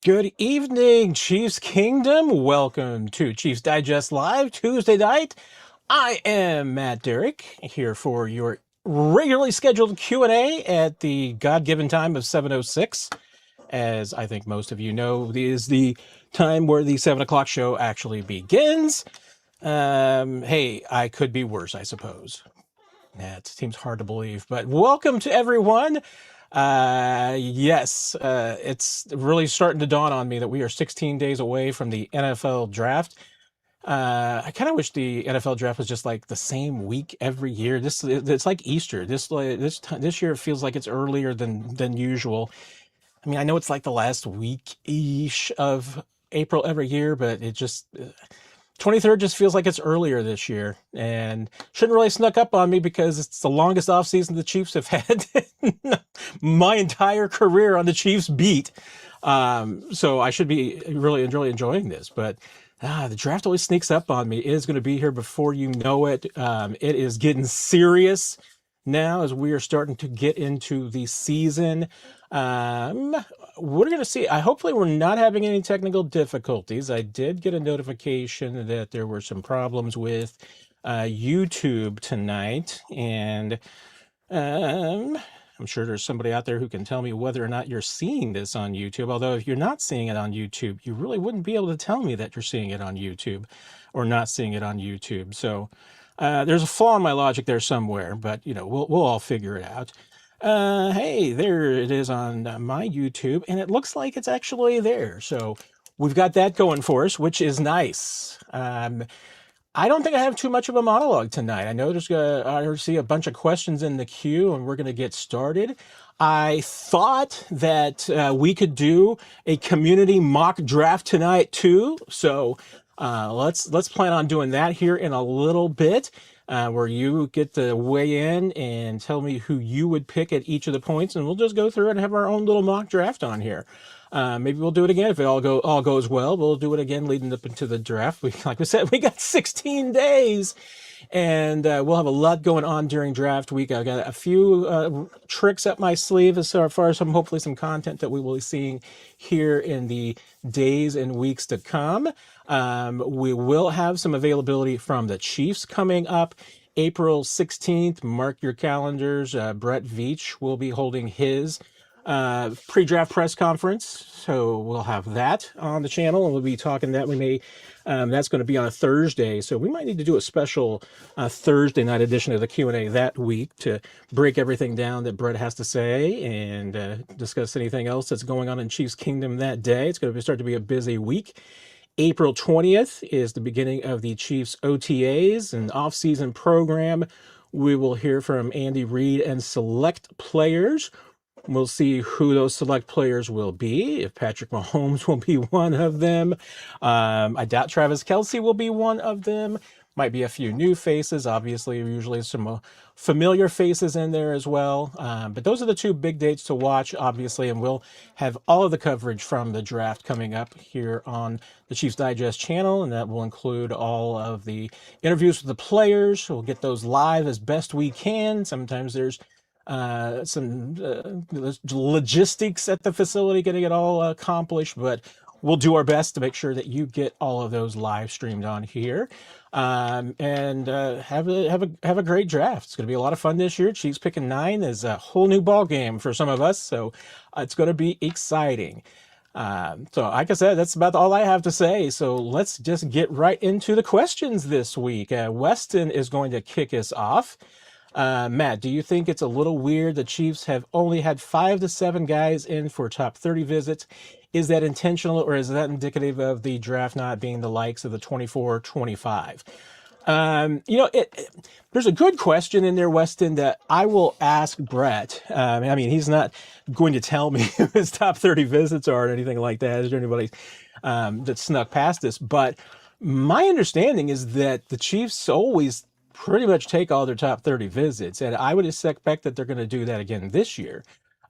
Good evening, Chiefs Kingdom. Welcome to Chiefs Digest Live Tuesday night. I am Matt Derrick here for your regularly scheduled Q&A at the God-given time of 7:06. As I think most of you know, is the time where the 7 o'clock show actually begins. Hey, I could be worse, I suppose. That seems hard to believe, but welcome to everyone. Yes, it's really starting to dawn on me that we are 16 days away from the NFL draft. I kind of wish the NFL draft was just like the same week every year. It's like Easter. This year it feels like it's earlier than usual. I mean, I know it's like the last week-ish of April every year, but it just 23rd just feels like it's earlier this year, and shouldn't really snuck up on me because it's the longest offseason the Chiefs have had my entire career on the Chiefs beat. So I should be really enjoying this, but the draft always sneaks up on me. It is going to be here before you know it. It is getting serious now as we are starting to get into the season. We're going to see. Hopefully we're not having any technical difficulties. I did get a notification that there were some problems with YouTube tonight, and I'm sure there's somebody out there who can tell me whether or not you're seeing this on YouTube. Although if you're not seeing it on YouTube, you really wouldn't be able to tell me that you're seeing it on YouTube or not seeing it on YouTube. So there's a flaw in my logic there somewhere, but we'll all figure it out. Hey, there it is on my YouTube, and it looks like it's actually there. So we've got that going for us, which is nice. I don't think I have too much of a monologue tonight. I know I see a bunch of questions in the queue, and we're going to get started. I thought that we could do a community mock draft tonight too. So let's plan on doing that here in a little bit, where you get to weigh in and tell me who you would pick at each of the points, and we'll just go through and have our own little mock draft on here. Maybe we'll do it again if it all goes well. We'll do it again leading up into the draft. Like we said, we got 16 days, and we'll have a lot going on during draft week. I've got a few tricks up my sleeve as far as hopefully some content that we will be seeing here in the days and weeks to come. We will have some availability from the Chiefs coming up April 16th. Mark your calendars. Brett Veach will be holding his pre-draft press conference, so we'll have that on the channel, and we'll be talking that. That's going to be on a Thursday, so we might need to do a special Thursday night edition of the Q&A that week to break everything down that Brett has to say and discuss anything else that's going on in Chiefs Kingdom that day. It's going to start to be a busy week. April 20th is the beginning of the Chiefs OTAs, an off-season program. We will hear from Andy Reid and select players. We'll see who those select players will be, if Patrick Mahomes will be one of them. I doubt Travis Kelce will be one of them. Might be a few new faces. Obviously, usually some familiar faces in there as well. But those are the two big dates to watch, obviously, and we'll have all of the coverage from the draft coming up here on the Chiefs Digest channel, and that will include all of the interviews with the players. We'll get those live as best we can. Sometimes there's some logistics at the facility getting it all accomplished, but we'll do our best to make sure that you get all of those live streamed on here, and have a great draft. It's going to be a lot of fun this year. Chiefs picking 9 is a whole new ball game for some of us, so it's going to be exciting. So like I said, that's about all I have to say. So let's just get right into the questions this week. Weston is going to kick us off. Matt, do you think it's a little weird the Chiefs have only had 5 to 7 guys in for top 30 visits? Is that intentional, or is that indicative of the draft not being the likes of the 24-25? There's a good question in there, Weston, that I will ask Brett. I mean, he's not going to tell me who his top 30 visits are or anything like that. Is there anybody that snuck past this? But my understanding is that the Chiefs always pretty much take all their top 30 visits, and I would expect that they're going to do that again this year.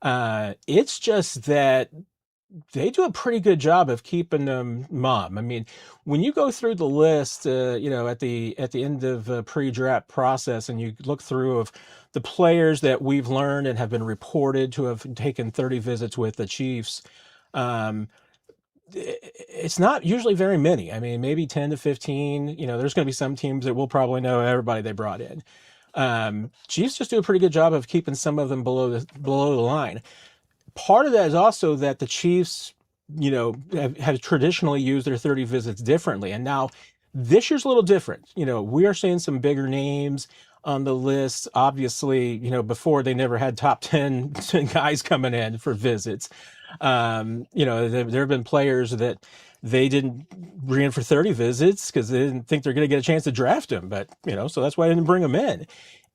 It's just that they do a pretty good job of keeping them mum. I mean, when you go through the list, at the end of a pre-draft process, and you look through of the players that we've learned and have been reported to have taken 30 visits with the Chiefs, it's not usually very many. I mean, maybe 10 to 15. There's going to be some teams that will probably know everybody they brought in. Chiefs just do a pretty good job of keeping some of them below the line. Part of that is also that the Chiefs, have traditionally used their 30 visits differently. And now this year's a little different. We are seeing some bigger names on the list. Obviously, before they never had top 10 guys coming in for visits. There have been players that they didn't bring in for 30 visits because they didn't think they're going to get a chance to draft him. But, so that's why I didn't bring them in.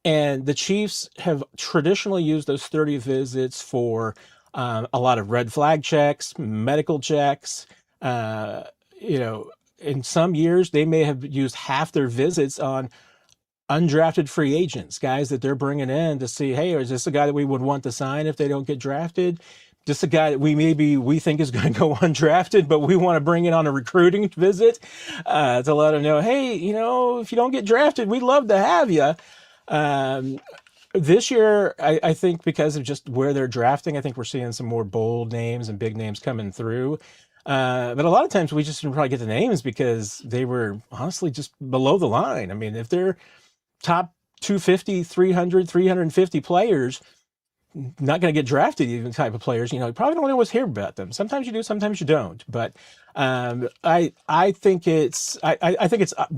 And the Chiefs have traditionally used those 30 visits for a lot of red flag checks, medical checks. In some years, they may have used half their visits on undrafted free agents, guys that they're bringing in to see, hey, is this a guy that we would want to sign if they don't get drafted? Just a guy that we think is going to go undrafted, but we want to bring in on a recruiting visit to let them know, hey, if you don't get drafted, we'd love to have you. This year, I think because of just where they're drafting, I think we're seeing some more bold names and big names coming through. But a lot of times we just didn't probably get the names because they were honestly just below the line. I mean, if they're top 250, 300, 350 players, not going to get drafted, even type of players, you probably don't always hear about them. Sometimes you do, sometimes you don't. But I think it's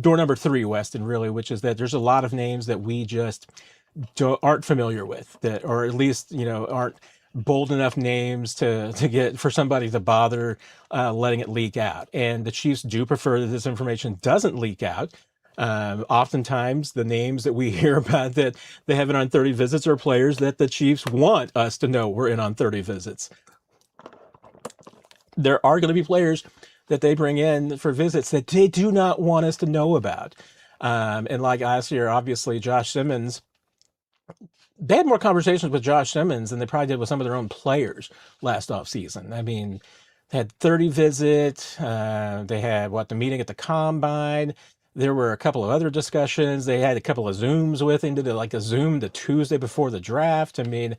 door number 3, Weston, really, which is that there's a lot of names that we just aren't familiar with, that, or at least aren't bold enough names to get for somebody to bother letting it leak out. And the Chiefs do prefer that this information doesn't leak out. Oftentimes the names that we hear about that they have it on 30 visits are players that the Chiefs want us to know we're in on 30 visits. There are going to be players that they bring in for visits that they do not want us to know about. And like last year, obviously Josh Simmons, they had more conversations with Josh Simmons than they probably did with some of their own players last offseason. I mean, they had 30 visits. They had the meeting at the Combine. There were a couple of other discussions. They had a couple of Zooms with him, did a Zoom the Tuesday before the draft. I mean,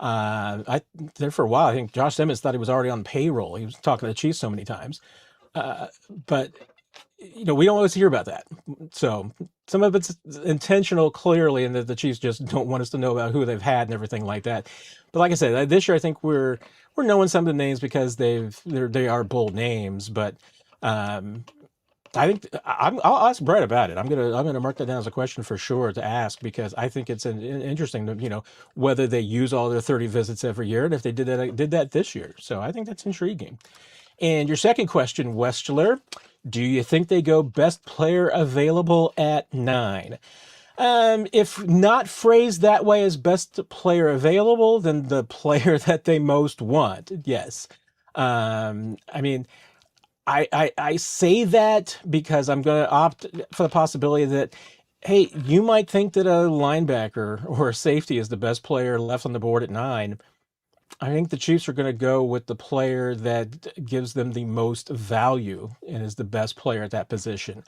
there for a while, I think Josh Simmons thought he was already on payroll. He was talking to the Chiefs so many times. But we don't always hear about that. So some of it's intentional, clearly, and that the Chiefs just don't want us to know about who they've had and everything like that. But like I said, this year I think we're knowing some of the names because they are bold names. But I think I'll ask Brett about it. I'm gonna mark that down as a question for sure to ask, because I think it's interesting to whether they use all their 30 visits every year and if they did that this year. So I think that's intriguing. And your second question, Westler, do you think they go best player available at 9? If not phrased that way as best player available, then the player that they most want. Yes. I mean, I say that because I'm going to opt for the possibility that, hey, you might think that a linebacker or a safety is the best player left on the board at 9. I think the Chiefs are going to go with the player that gives them the most value and is the best player at that position.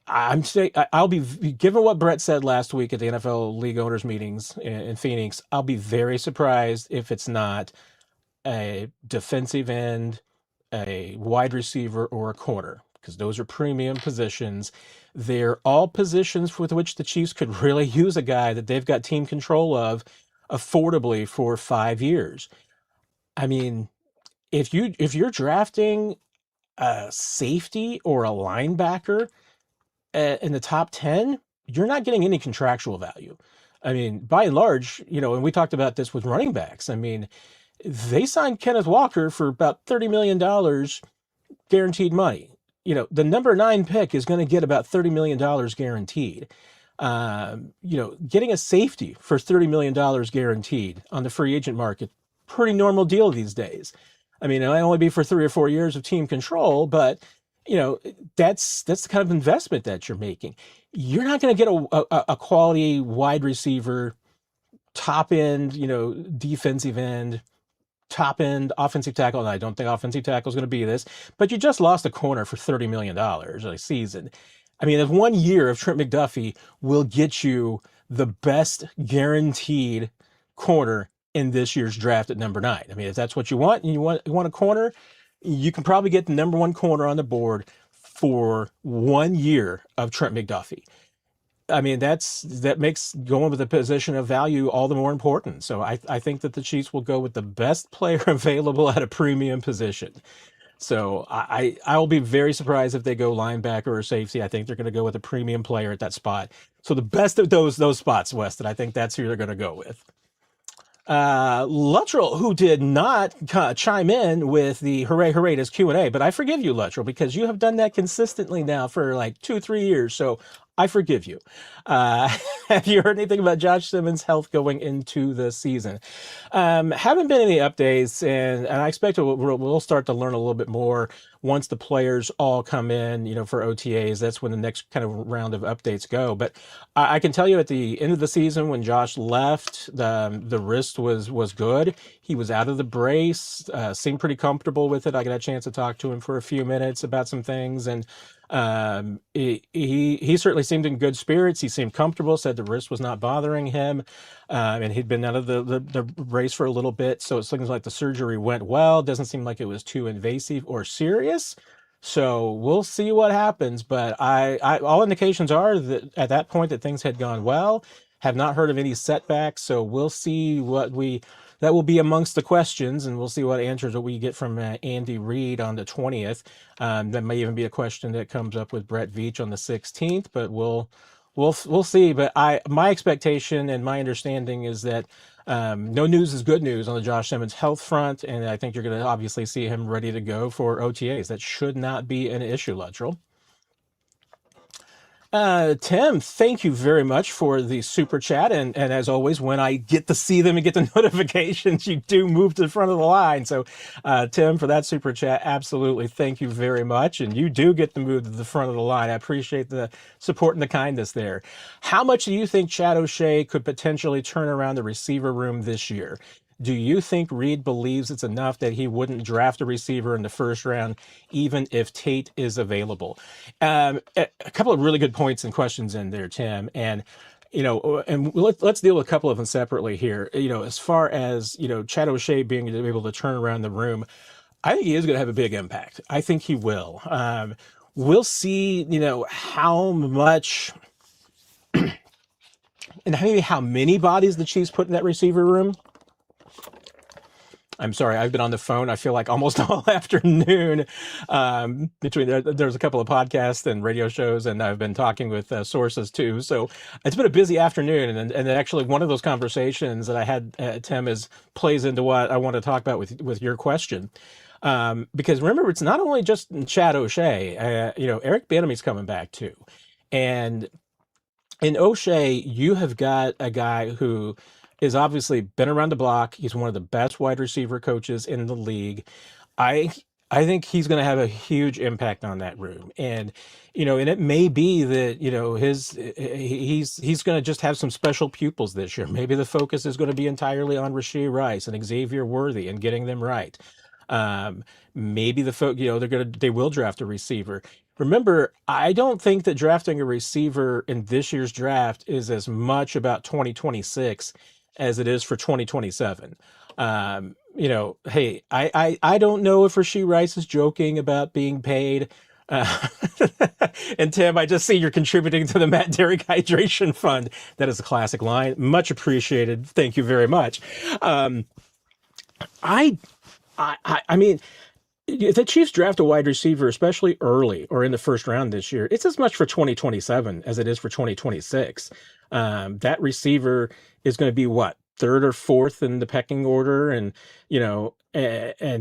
I'm saying I'll be, given what Brett said last week at the NFL League Owners meetings in Phoenix, I'll be very surprised if it's not a defensive end, a wide receiver, or a corner, because those are premium positions. They're all positions with which the Chiefs could really use a guy that they've got team control of affordably for 5 years. I mean, if you're drafting a safety or a linebacker in the top 10, you're not getting any contractual value. I mean, by and large, and we talked about this with running backs. I mean, they signed Kenneth Walker for about $30 million guaranteed money. The number 9 pick is going to get about $30 million guaranteed. Getting a safety for $30 million guaranteed on the free agent market, pretty normal deal these days. I mean, it might only be for 3 or 4 years of team control, but that's the kind of investment that you're making. You're not going to get a quality wide receiver, top end, defensive end, top end offensive tackle. And I don't think offensive tackle is going to be this, but you just lost a corner for $30 million a season. I mean, if 1 year of Trent McDuffie will get you the best guaranteed corner in this year's draft at number 9. I mean, if that's what you want, and you want a corner, you can probably get the number one corner on the board for 1 year of Trent McDuffie. I mean, that makes going with a position of value all the more important. So I think that the Chiefs will go with the best player available at a premium position. So I will be very surprised if they go linebacker or safety. I think they're going to go with a premium player at that spot. So the best of those spots, Weston. I think that's who they're going to go with. Luttrell, who did not chime in with the hooray hooray to Q&A, but I forgive you, Luttrell, because you have done that consistently now for like 2-3 years. So I forgive you. Uh, have you heard anything about Josh Simmons' health going into the season? Haven't been any updates, and I expect we'll start to learn a little bit more once the players all come in, for OTAs. That's when the next kind of round of updates go. But I can tell you at the end of the season when Josh left, the wrist was good. He was out of the brace, seemed pretty comfortable with it. I got a chance to talk to him for a few minutes about some things, and he certainly seemed in good spirits. He seemed comfortable, said the wrist was not bothering him, and he'd been out of the brace for a little bit. So it seems like the surgery went well. Doesn't seem like it was too invasive or serious. So we'll see what happens. But I all indications are that at that point that things had gone well. Have not heard of any setbacks. So we'll see that will be amongst the questions, and we'll see what answers that we get from Andy Reid on the 20th. That may even be a question that comes up with Brett Veach on the 16th, but we'll see. But my expectation and my understanding is that no news is good news on the Josh Simmons health front, and I think you're going to obviously see him ready to go for OTAs. That should not be an issue, Luttrell. Tim, thank you very much for the super chat. And as always, when I get to see them and get the notifications, you do move to the front of the line. So, Tim, for that super chat, absolutely. Thank you very much. And you do get to move to the front of the line. I appreciate the support and the kindness there. How much do you think Chad O'Shea could potentially turn around the receiver room this year? Do you think Reed believes it's enough that he wouldn't draft a receiver in the first round, even if Tate is available? A couple of really good points and questions in there, Tim. And let's deal with a couple of them separately here. As far as Chad O'Shea being able to turn around the room, I think he is going to have a big impact. I think he will. We'll see. How much and maybe how many bodies the Chiefs put in that receiver room. I'm sorry, I've been on the phone, I feel like almost all afternoon. Between there's a couple of podcasts and radio shows, and I've been talking with sources too. So it's been a busy afternoon. And actually, one of those conversations that I had, Tim, plays into what I want to talk about with your question. Because remember, it's not only just Chad O'Shea. Eric Bieniemy's coming back too. And in O'Shea, you have got a guy who is obviously been around the block. He's one of the best wide receiver coaches in the league. I I think he's going to have a huge impact on that room, and and it may be that he's going to just have some special pupils this year. Maybe the focus is going to be entirely on Rashee Rice and Xavier Worthy and getting them right. Maybe they will draft a receiver. Remember, I don't think that drafting a receiver in this year's draft is as much about 2026 as it is for 2027. Hey, I don't know if Rashee Rice is joking about being paid. Uh, and Tim, I just see you're contributing to the Matt Derrick Hydration Fund. That is a classic line. Much appreciated. Thank you very much. Um, I, I mean, if the Chiefs draft a wide receiver, especially early or in the first round this year, it's as much for 2027 as it is for 2026. That receiver is going to be what, third or fourth in the pecking order, and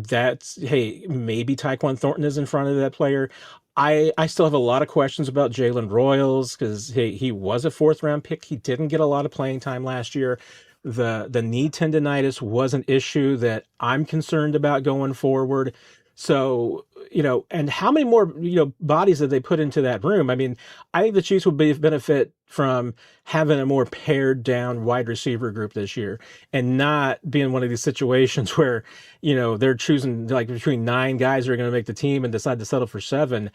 that's, hey, maybe Tyquan Thornton is in front of that player. I still have a lot of questions about Jalen Royals because he was a fourth round pick. He didn't get a lot of playing time last year. The knee tendonitis was an issue that I'm concerned about going forward. So, and how many more, bodies did they put into that room? I mean, I think the Chiefs would benefit from having a more pared down wide receiver group this year and not being one of these situations where, they're choosing like between 9 guys who are going to make the team and decide to settle for 7.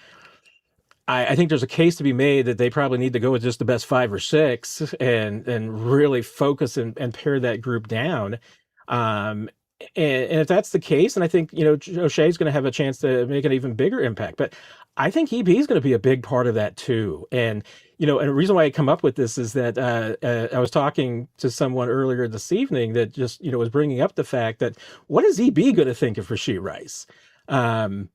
I think there's a case to be made that they probably need to go with just the best 5 or 6 and really focus and pare that group down. Um, And if that's the case, then I think, O'Shea's going to have a chance to make an even bigger impact. But I think EB is going to be a big part of that too. And the reason why I come up with this is that I was talking to someone earlier this evening that just, was bringing up the fact that what is EB going to think of Rashee Rice? Um,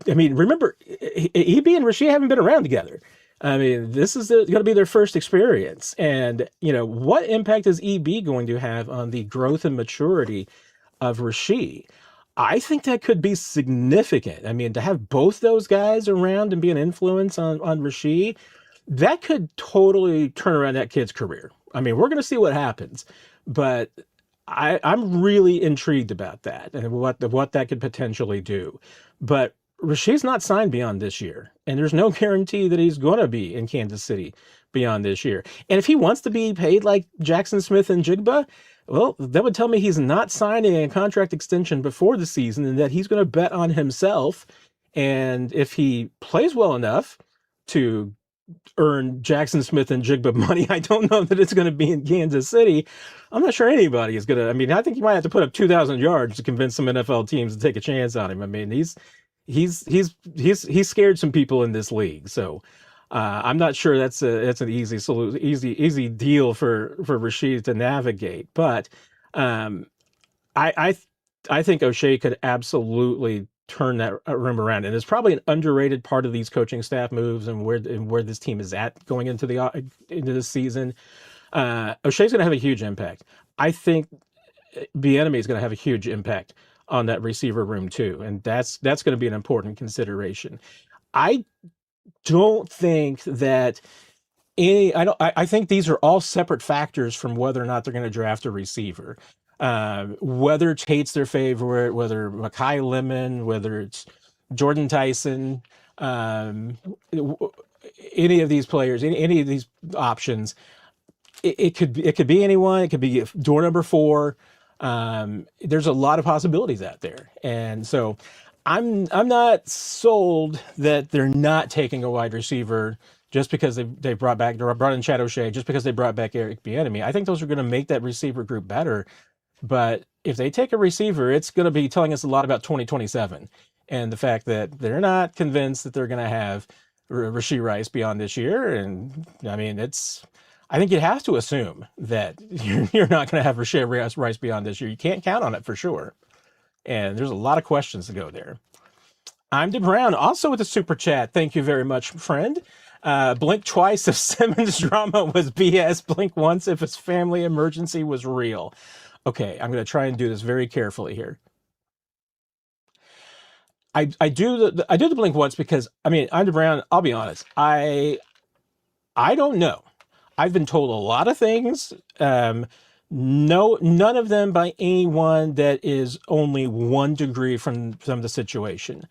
I mean, remember, EB and Rashee haven't been around together. I mean, this is going to be their first experience. And, what impact is EB going to have on the growth and maturity of Rashee? I think that could be significant. I mean, to have both those guys around and be an influence on Rashee, that could totally turn around that kid's career. I mean, we're going to see what happens, but I'm really intrigued about that and what that could potentially do. But Rashee's not signed beyond this year, and there's no guarantee that he's going to be in Kansas City beyond this year. And if he wants to be paid like Jackson Smith and Jigba, well, that would tell me he's not signing a contract extension before the season and that he's going to bet on himself. And if he plays well enough to earn Jackson Smith and Jigba money, I don't know that it's going to be in Kansas City. I'm not sure anybody is going to. I mean, I think he might have to put up 2,000 yards to convince some NFL teams to take a chance on him. I mean, he's scared some people in this league. So I'm not sure that's an easy solution, easy deal for Rashee to navigate. But I I I think O'Shea could absolutely turn that room around, and it's probably an underrated part of these coaching staff moves and where this team is at going into this season. O'Shea's going to have a huge impact. I think Bieniemy is going to have a huge impact on that receiver room too, and that's going to be an important consideration. I don't think that I think these are all separate factors from whether or not they're going to draft a receiver. Whether Tate's their favorite, whether Makai Lemon, whether it's Jordan Tyson, um, any of these players, any of these options, it could be anyone. It could be door number four. There's a lot of possibilities out there, and so I'm not sold that they're not taking a wide receiver just because they brought in Chad O'Shea, just because they brought back Eric Bieniemy. I think those are going to make that receiver group better. But if they take a receiver, it's going to be telling us a lot about 2027 and the fact that they're not convinced that they're going to have Rashee Rice beyond this year. And I mean, I think you have to assume that you're not going to have Rashee Rice beyond this year. You can't count on it for sure. And there's a lot of questions to go there. I'm DeBrown, also with a super chat. Thank you very much, friend. Blink twice if Simmons' drama was BS. Blink once if his family emergency was real. Okay, I'm going to try and do this very carefully here. I do the blink once because I mean I'm DeBrown. I'll be honest. I don't know. I've been told a lot of things. No, none of them by anyone that is only 1 degree from the situation.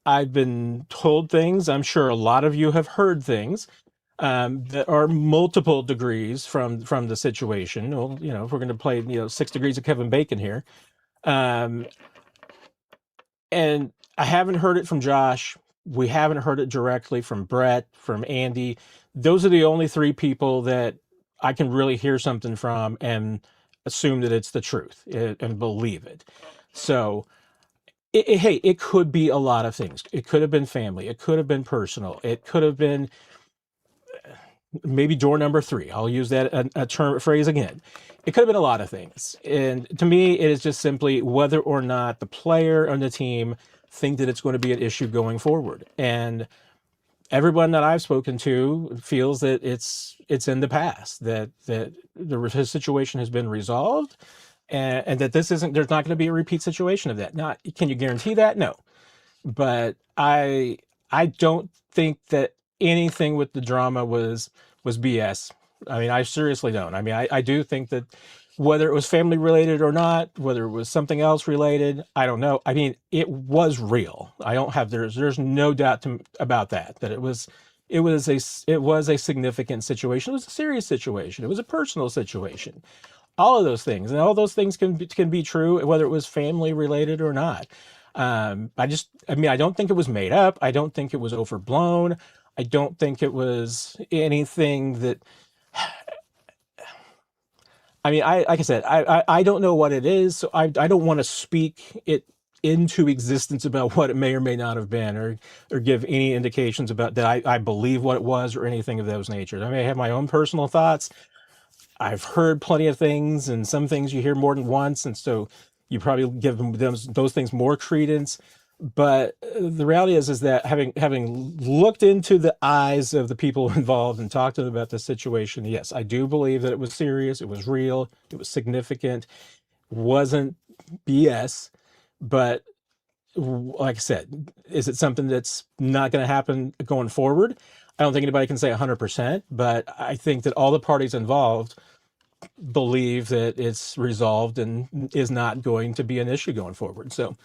I've been told things. I'm sure a lot of you have heard things that are multiple degrees from the situation. Well, if we're going to play, 6 degrees of Kevin Bacon here, um, and I haven't heard it from Josh. We haven't heard it directly from Brett, from Andy. Those are the only 3 people that I can really hear something from and assume that it's the truth and believe it. So, hey, it could be a lot of things. It could have been family. It could have been personal. It could have been maybe door number 3. I'll use that a phrase again. It could have been a lot of things. And to me, it is just simply whether or not the player and the team think that it's going to be an issue going forward. And everyone that I've spoken to feels that it's in the past, that his situation has been resolved, and that there's not going to be a repeat situation of that. Not, can you guarantee that? No. But I don't think that anything with the drama was BS. I mean, I seriously don't. I mean, I do think that whether it was family related or not, whether it was something else related, I don't know. I mean, it was real. I don't have there's no doubt about that it was a significant situation. It was a serious situation. It was a personal situation. All of those things, and all those things can be true, whether it was family related or not. I don't think it was made up. I don't think it was overblown. I don't think it was anything that I mean, like I said, I don't know what it is, so I don't want to speak it into existence about what it may or may not have been, or give any indications about that I believe what it was or anything of those natures. I may have my own personal thoughts. I've heard plenty of things, and some things you hear more than once, and so you probably give them those things more credence. But the reality is that having looked into the eyes of the people involved and talked to them about the situation, yes, I do believe that it was serious, it was real, it was significant, wasn't BS. But like I said, is it something that's not going to happen going forward? I don't think anybody can say 100%, but I think that all the parties involved believe that it's resolved and is not going to be an issue going forward. So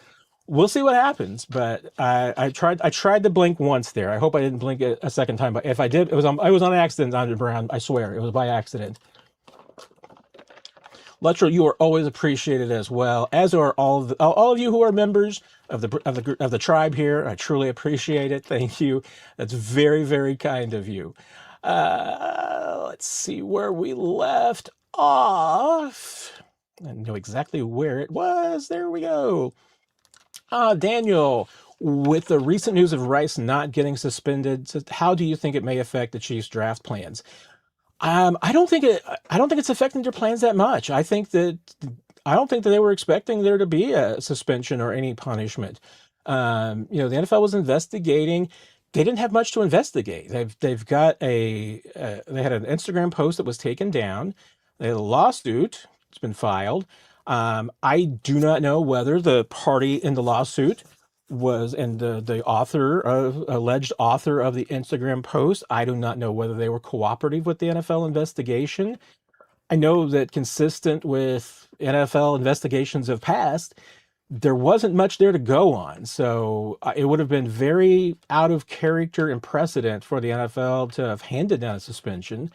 we'll see what happens. But I tried to blink once there. I hope I didn't blink a second time. But if I did, I was on accident, Andre Brown. I swear it was by accident. Luttrell, you are always appreciated as well, as are all of you who are members of the tribe here. I truly appreciate it. Thank you. That's very, very kind of you. Let's see where we left off. I know exactly where it was. There we go. Daniel, with the recent news of Rice not getting suspended, how do you think it may affect the Chiefs' draft plans? I don't think it. I don't think it's affecting their plans that much. I don't think that they were expecting there to be a suspension or any punishment. The NFL was investigating. They didn't have much to investigate. They've got they had an Instagram post that was taken down. They had a lawsuit. It's been filed. I do not know whether the party in the lawsuit was and the alleged author of the Instagram post. I do not know whether they were cooperative with the NFL investigation. I know that consistent with NFL investigations of past, there wasn't much there to go on. So it would have been very out of character and precedent for the NFL to have handed down a suspension.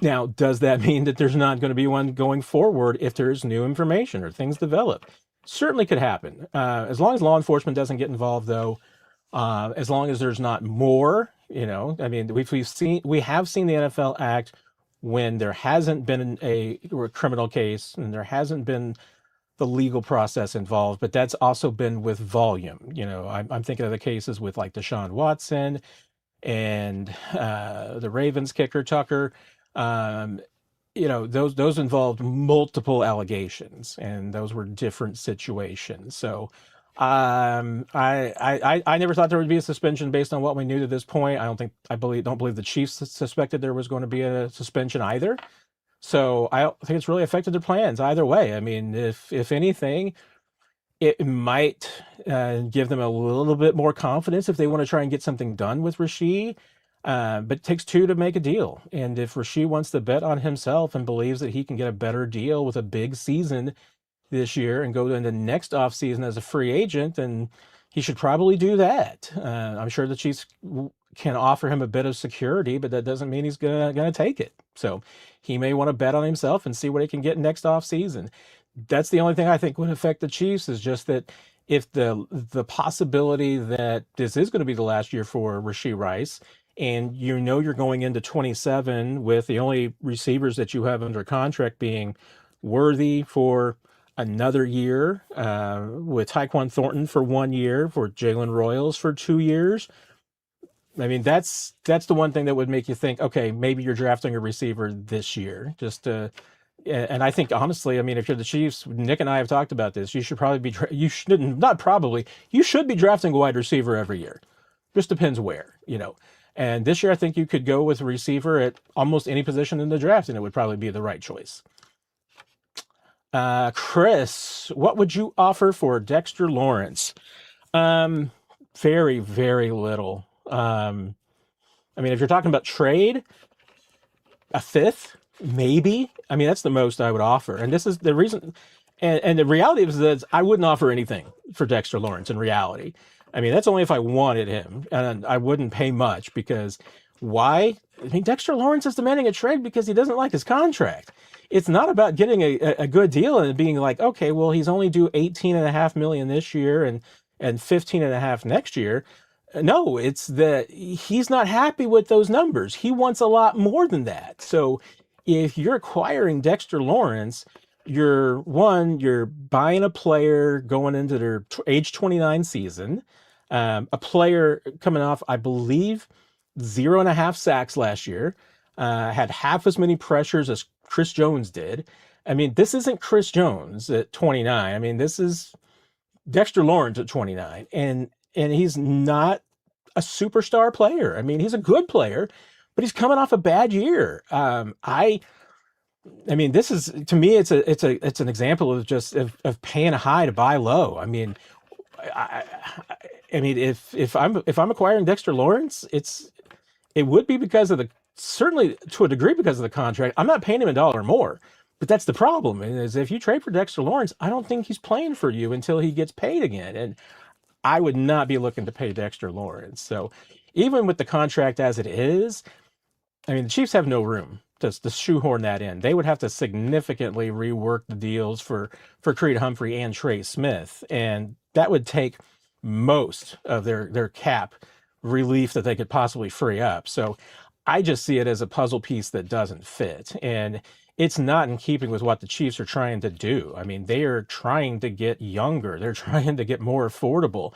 Now, does that mean that there's not going to be one going forward if there's new information or things develop? Certainly could happen. As long as law enforcement doesn't get involved, though, as long as there's not more, I mean, we have seen the NFL act when there hasn't been a criminal case and there hasn't been the legal process involved, but that's also been with volume. I'm thinking of the cases with like Deshaun Watson and the Ravens kicker Tucker. Um, those involved multiple allegations, and those were different situations. So, I never thought there would be a suspension based on what we knew to this point. Don't believe the Chiefs suspected there was going to be a suspension either. So I don't think it's really affected their plans either way. I mean, if anything, it might give them a little bit more confidence if they want to try and get something done with Rashee. But it takes two to make a deal. And if Rashee wants to bet on himself and believes that he can get a better deal with a big season this year and go into next offseason as a free agent, then he should probably do that. I'm sure the Chiefs can offer him a bit of security, but that doesn't mean he's gonna take it. So he may want to bet on himself and see what he can get next offseason. That's the only thing I think would affect the Chiefs, is just that if the possibility that this is going to be the last year for Rashee Rice, and you're going into 27 with the only receivers that you have under contract being Worthy for another year, with Tyquan Thornton for 1 year, for Jalen Royals for 2 years. I mean, that's the one thing that would make you think, okay, maybe you're drafting a receiver this year. And I think honestly, I mean, if you're the Chiefs, Nick and I have talked about this. You should probably you shouldn't, not probably, you should be drafting a wide receiver every year. Just depends where. And this year, I think you could go with a receiver at almost any position in the draft, and it would probably be the right choice. Chris, what would you offer for Dexter Lawrence? Very, very little. I mean, if you're talking about trade, a fifth, maybe. I mean, that's the most I would offer. And this is the reason. And the reality is that I wouldn't offer anything for Dexter Lawrence in reality. I mean, that's only if I wanted him, and I wouldn't pay much, because why? I mean, Dexter Lawrence is demanding a trade because he doesn't like his contract. It's not about getting a good deal and being like, okay, well, he's only due $18.5 million this year and 15.5 next year. No, it's that he's not happy with those numbers. He wants a lot more than that. So if you're acquiring Dexter Lawrence, you're buying a player going into their age 29 season, a player coming off, I believe, 0.5 sacks last year, had half as many pressures as Chris Jones did. I mean, this isn't Chris Jones at 29. I mean, this is Dexter Lawrence at 29, and he's not a superstar player. I mean, he's a good player, but he's coming off a bad year. I mean, this is, to me, it's an example of just of paying high to buy low. I mean, I, I mean, if I'm acquiring Dexter Lawrence, it would be because of the, certainly to a degree because of the contract. I'm not paying him $1 more, but that's the problem. Is if you trade for Dexter Lawrence, I don't think he's playing for you until he gets paid again, and I would not be looking to pay Dexter Lawrence. So even with the contract as it is, I mean, the Chiefs have no room to shoehorn that in. They would have to significantly rework the deals for Creed Humphrey and Trey Smith, and that would take most of their cap relief that they could possibly free up. So I just see it as a puzzle piece that doesn't fit, and it's not in keeping with what the Chiefs are trying to do. I mean, they are trying to get younger. They're trying to get more affordable.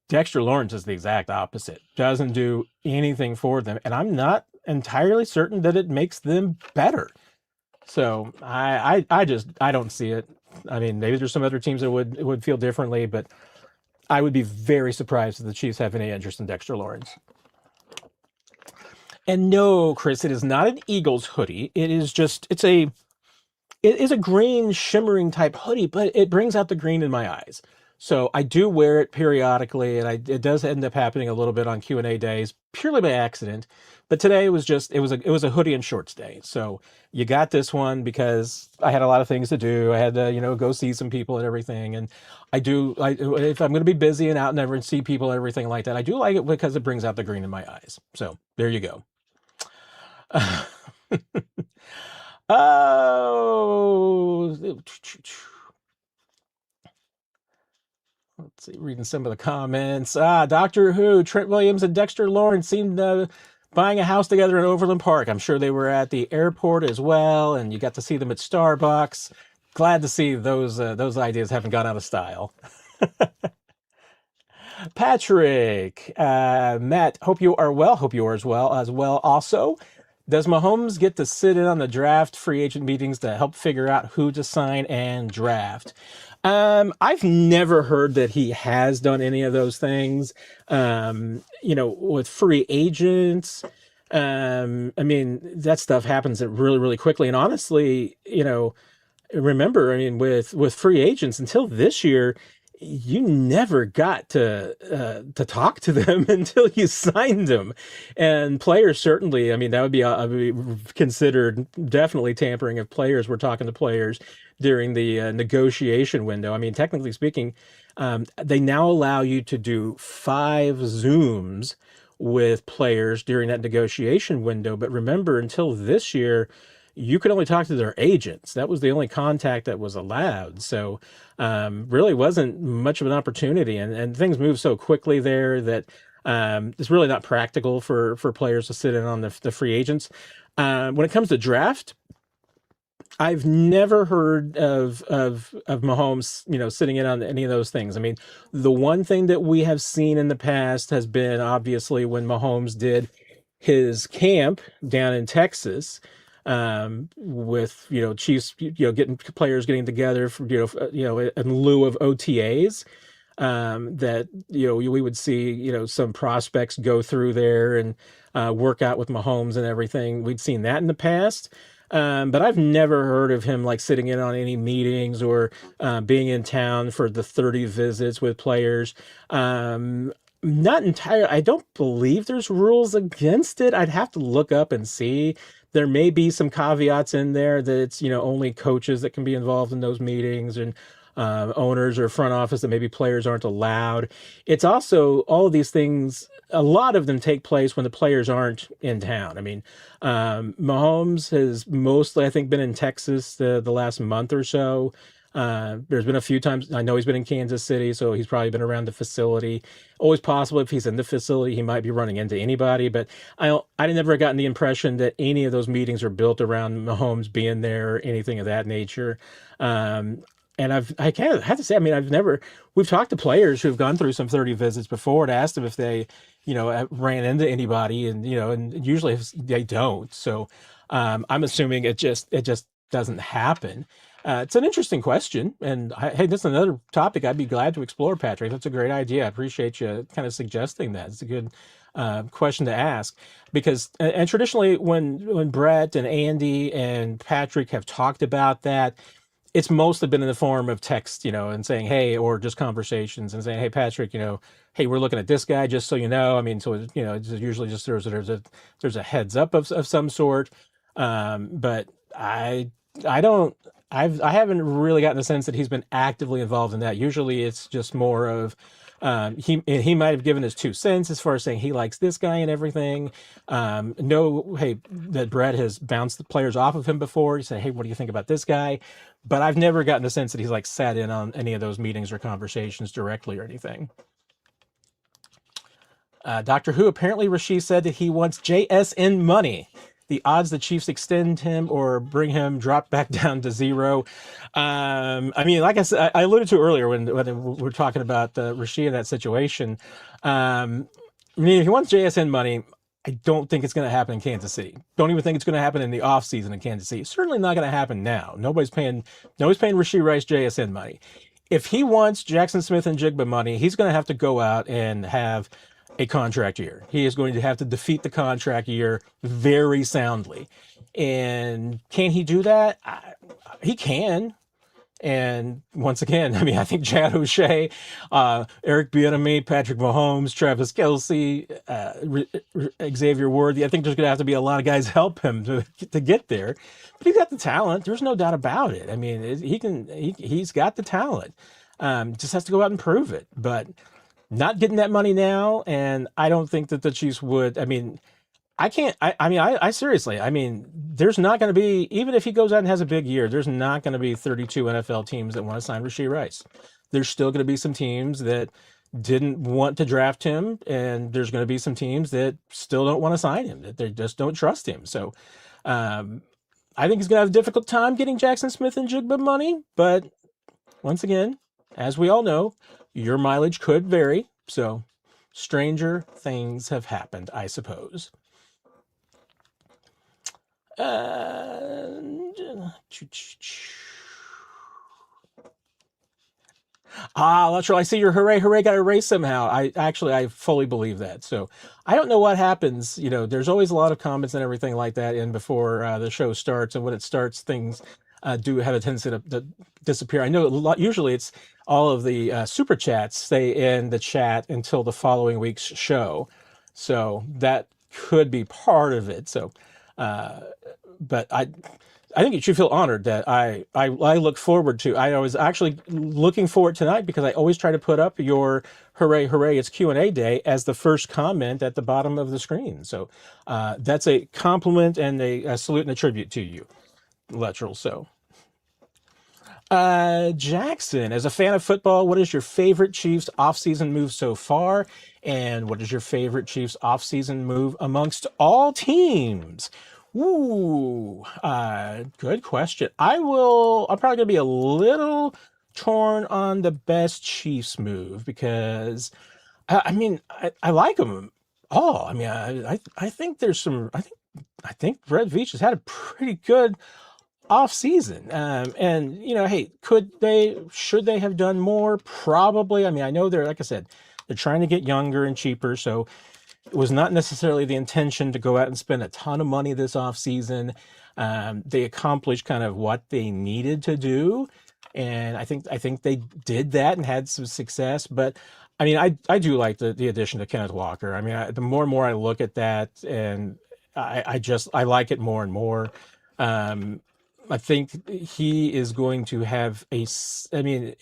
Dexter Lawrence is the exact opposite. Doesn't do anything for them, and I'm not entirely certain that it makes them better. So I don't see it. I mean, maybe there's some other teams that would feel differently, but I would be very surprised if the Chiefs have any interest in Dexter Lawrence. And no, Chris, it is not an Eagles hoodie. It is a green shimmering type hoodie, but it brings out the green in my eyes. So I do wear it periodically, and it does end up happening a little bit on Q&A days, purely by accident. But today it was a hoodie and shorts day. So you got this one because I had a lot of things to do. I had to go see some people and everything. And if I'm going to be busy and out and never see people and everything like that, I do like it because it brings out the green in my eyes. So there you go. Oh, let's see, reading some of the comments. Doctor Who, Trent Williams and Dexter Lawrence seemed buying a house together in Overland Park. I'm sure they were at the airport as well, and you got to see them at Starbucks. Glad to see those ideas haven't gone out of style. Patrick, Matt, hope you are well. Hope you are as well. Also, does Mahomes get to sit in on the draft free agent meetings to help figure out who to sign and draft? I've never heard that he has done any of those things. With free agents, I mean, that stuff happens really, really quickly. And honestly, remember, I mean, with free agents until this year, you never got to talk to them until you signed them. And players certainly, I mean, that would be considered definitely tampering if players were talking to players during the negotiation window. I mean, technically speaking, they now allow you to do 5 Zooms with players during that negotiation window. But remember, until this year, you could only talk to their agents. That was the only contact that was allowed. So really wasn't much of an opportunity. And things move so quickly there that it's really not practical for players to sit in on the free agents. When it comes to draft, I've never heard of Mahomes, sitting in on any of those things. I mean, the one thing that we have seen in the past has been obviously when Mahomes did his camp down in Texas, with Chiefs, getting players getting together for in lieu of OTAs, that we would see some prospects go through there and work out with Mahomes and everything. We'd seen that in the past. But I've never heard of him like sitting in on any meetings or being in town for the 30 visits with players. Not entirely. I don't believe there's rules against it. I'd have to look up and see. There may be some caveats in there that it's only coaches that can be involved in those meetings, and owners or front office, that maybe players aren't allowed. It's also all of these things. A lot of them take place when the players aren't in town. I mean, Mahomes has mostly, I think, been in Texas the last month or so. There's been a few times I know he's been in Kansas City, so he's probably been around the facility. Always possible if he's in the facility, he might be running into anybody. But I never gotten the impression that any of those meetings are built around Mahomes being there or anything of that nature. Um, and I kind of have to say, I mean, we've talked to players who've gone through some 30 visits before and asked them if they, ran into anybody, and and usually they don't. So I'm assuming it just doesn't happen. It's an interesting question, and hey, this is another topic I'd be glad to explore, Patrick. That's a great idea. I appreciate you kind of suggesting that. It's a good question to ask because, and traditionally, when Brett and Andy and Patrick have talked about that, it's mostly been in the form of text, and saying, hey, or just conversations and saying, hey, Patrick, hey, we're looking at this guy, just so you know. I mean, so, it's usually just there's a heads up of some sort. But I don't, I haven't really gotten the sense that he's been actively involved in that. Usually it's just more of, he might have given his 2 cents as far as saying he likes this guy and everything. No, hey, that Brett has bounced the players off of him before. He said, hey, what do you think about this guy? But I've never gotten the sense that he's like sat in on any of those meetings or conversations directly or anything. Doctor Who, apparently Rashee said that he wants JSN money. The odds the Chiefs extend him or bring him drop back down to zero. I mean, like I said, I alluded to earlier when we're talking about Rashee in that situation. I mean, if he wants JSN money, I don't think it's going to happen in Kansas City. Don't even think it's going to happen in the offseason in Kansas City. It's certainly not going to happen now. Nobody's paying Rashee Rice JSN money. If he wants Jackson Smith and Jigba money, he's going to have to go out and have a contract year. He is going to have to defeat the contract year very soundly. And can he do that? He can. And once again, I mean, I think Chad O'Shea, Eric Bieniemy, Patrick Mahomes, Travis Kelce, Xavier Worthy. I think there's going to have to be a lot of guys help him to get there. But he's got the talent. There's no doubt about it. I mean, he's got the talent. Just has to go out and prove it. But not getting that money now, and I don't think that the Chiefs would. I mean, I can't. I seriously. I mean, there's not going to be, even if he goes out and has a big year, there's not going to be 32 NFL teams that want to sign Rashee Rice. There's still going to be some teams that didn't want to draft him, and there's going to be some teams that still don't want to sign him, that they just don't trust him. So, I think he's going to have a difficult time getting Jackson Smith and Jigba money. But once again, as we all know, your mileage could vary. So, stranger things have happened, I suppose. That's right. I see your hooray got erased somehow. I fully believe that. So I don't know what happens. There's always a lot of comments and everything like that in before the show starts, and when it starts, things do have a tendency to disappear. I know usually it's all of the super chats stay in the chat until the following week's show, so that could be part of it. So, but I think you should feel honored that I look forward to. I was actually looking forward tonight because I always try to put up your hooray it's Q&A day as the first comment at the bottom of the screen. So that's a compliment and a salute and a tribute to you, Luttrell. So Jackson, as a fan of football, what is your favorite Chiefs offseason move so far? And what is your favorite Chiefs offseason move amongst all teams? Ooh, good question. I'm probably gonna be a little torn on the best Chiefs move because I like them all. I mean, I think there's some. I think Brett Veach has had a pretty good off season. And hey, should they have done more? Probably. I mean, I know like I said, they're trying to get younger and cheaper, so it was not necessarily the intention to go out and spend a ton of money this offseason. They accomplished kind of what they needed to do, and I think they did that and had some success. But I mean, I do like the addition to Kenneth Walker. I mean, the more and more I look at that, and I like it more and more. I think he is going to have I mean,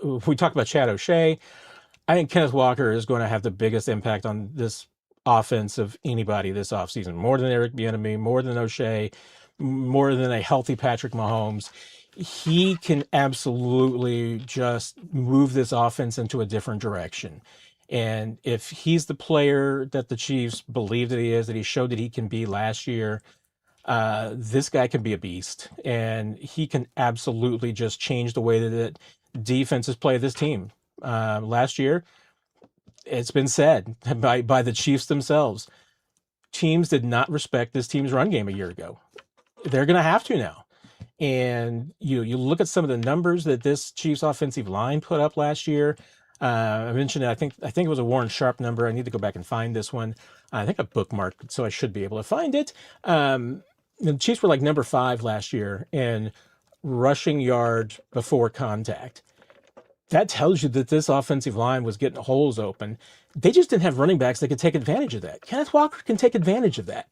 if we talk about Chad O'Shea, I think Kenneth Walker is going to have the biggest impact on this offense of anybody this offseason, more than Eric Bieniemy, more than O'Shea, more than a healthy Patrick Mahomes. he can absolutely just move this offense into a different direction. And if he's the player that the Chiefs believe that he is, that he showed that he can be last year, this guy can be a beast. And he can absolutely just change the way that defenses play this team. Last year, it's been said by the Chiefs themselves, teams did not respect this team's run game a year ago. They're going to have to now. And you look at some of the numbers that this Chiefs offensive line put up last year. I mentioned it. I think it was a Warren Sharp number. I need to go back and find this one. I think I bookmarked it, so I should be able to find it. The Chiefs were like number 5 last year in rushing yards before contact. That tells you that this offensive line was getting holes open. They just didn't have running backs that could take advantage of that. Kenneth Walker can take advantage of that.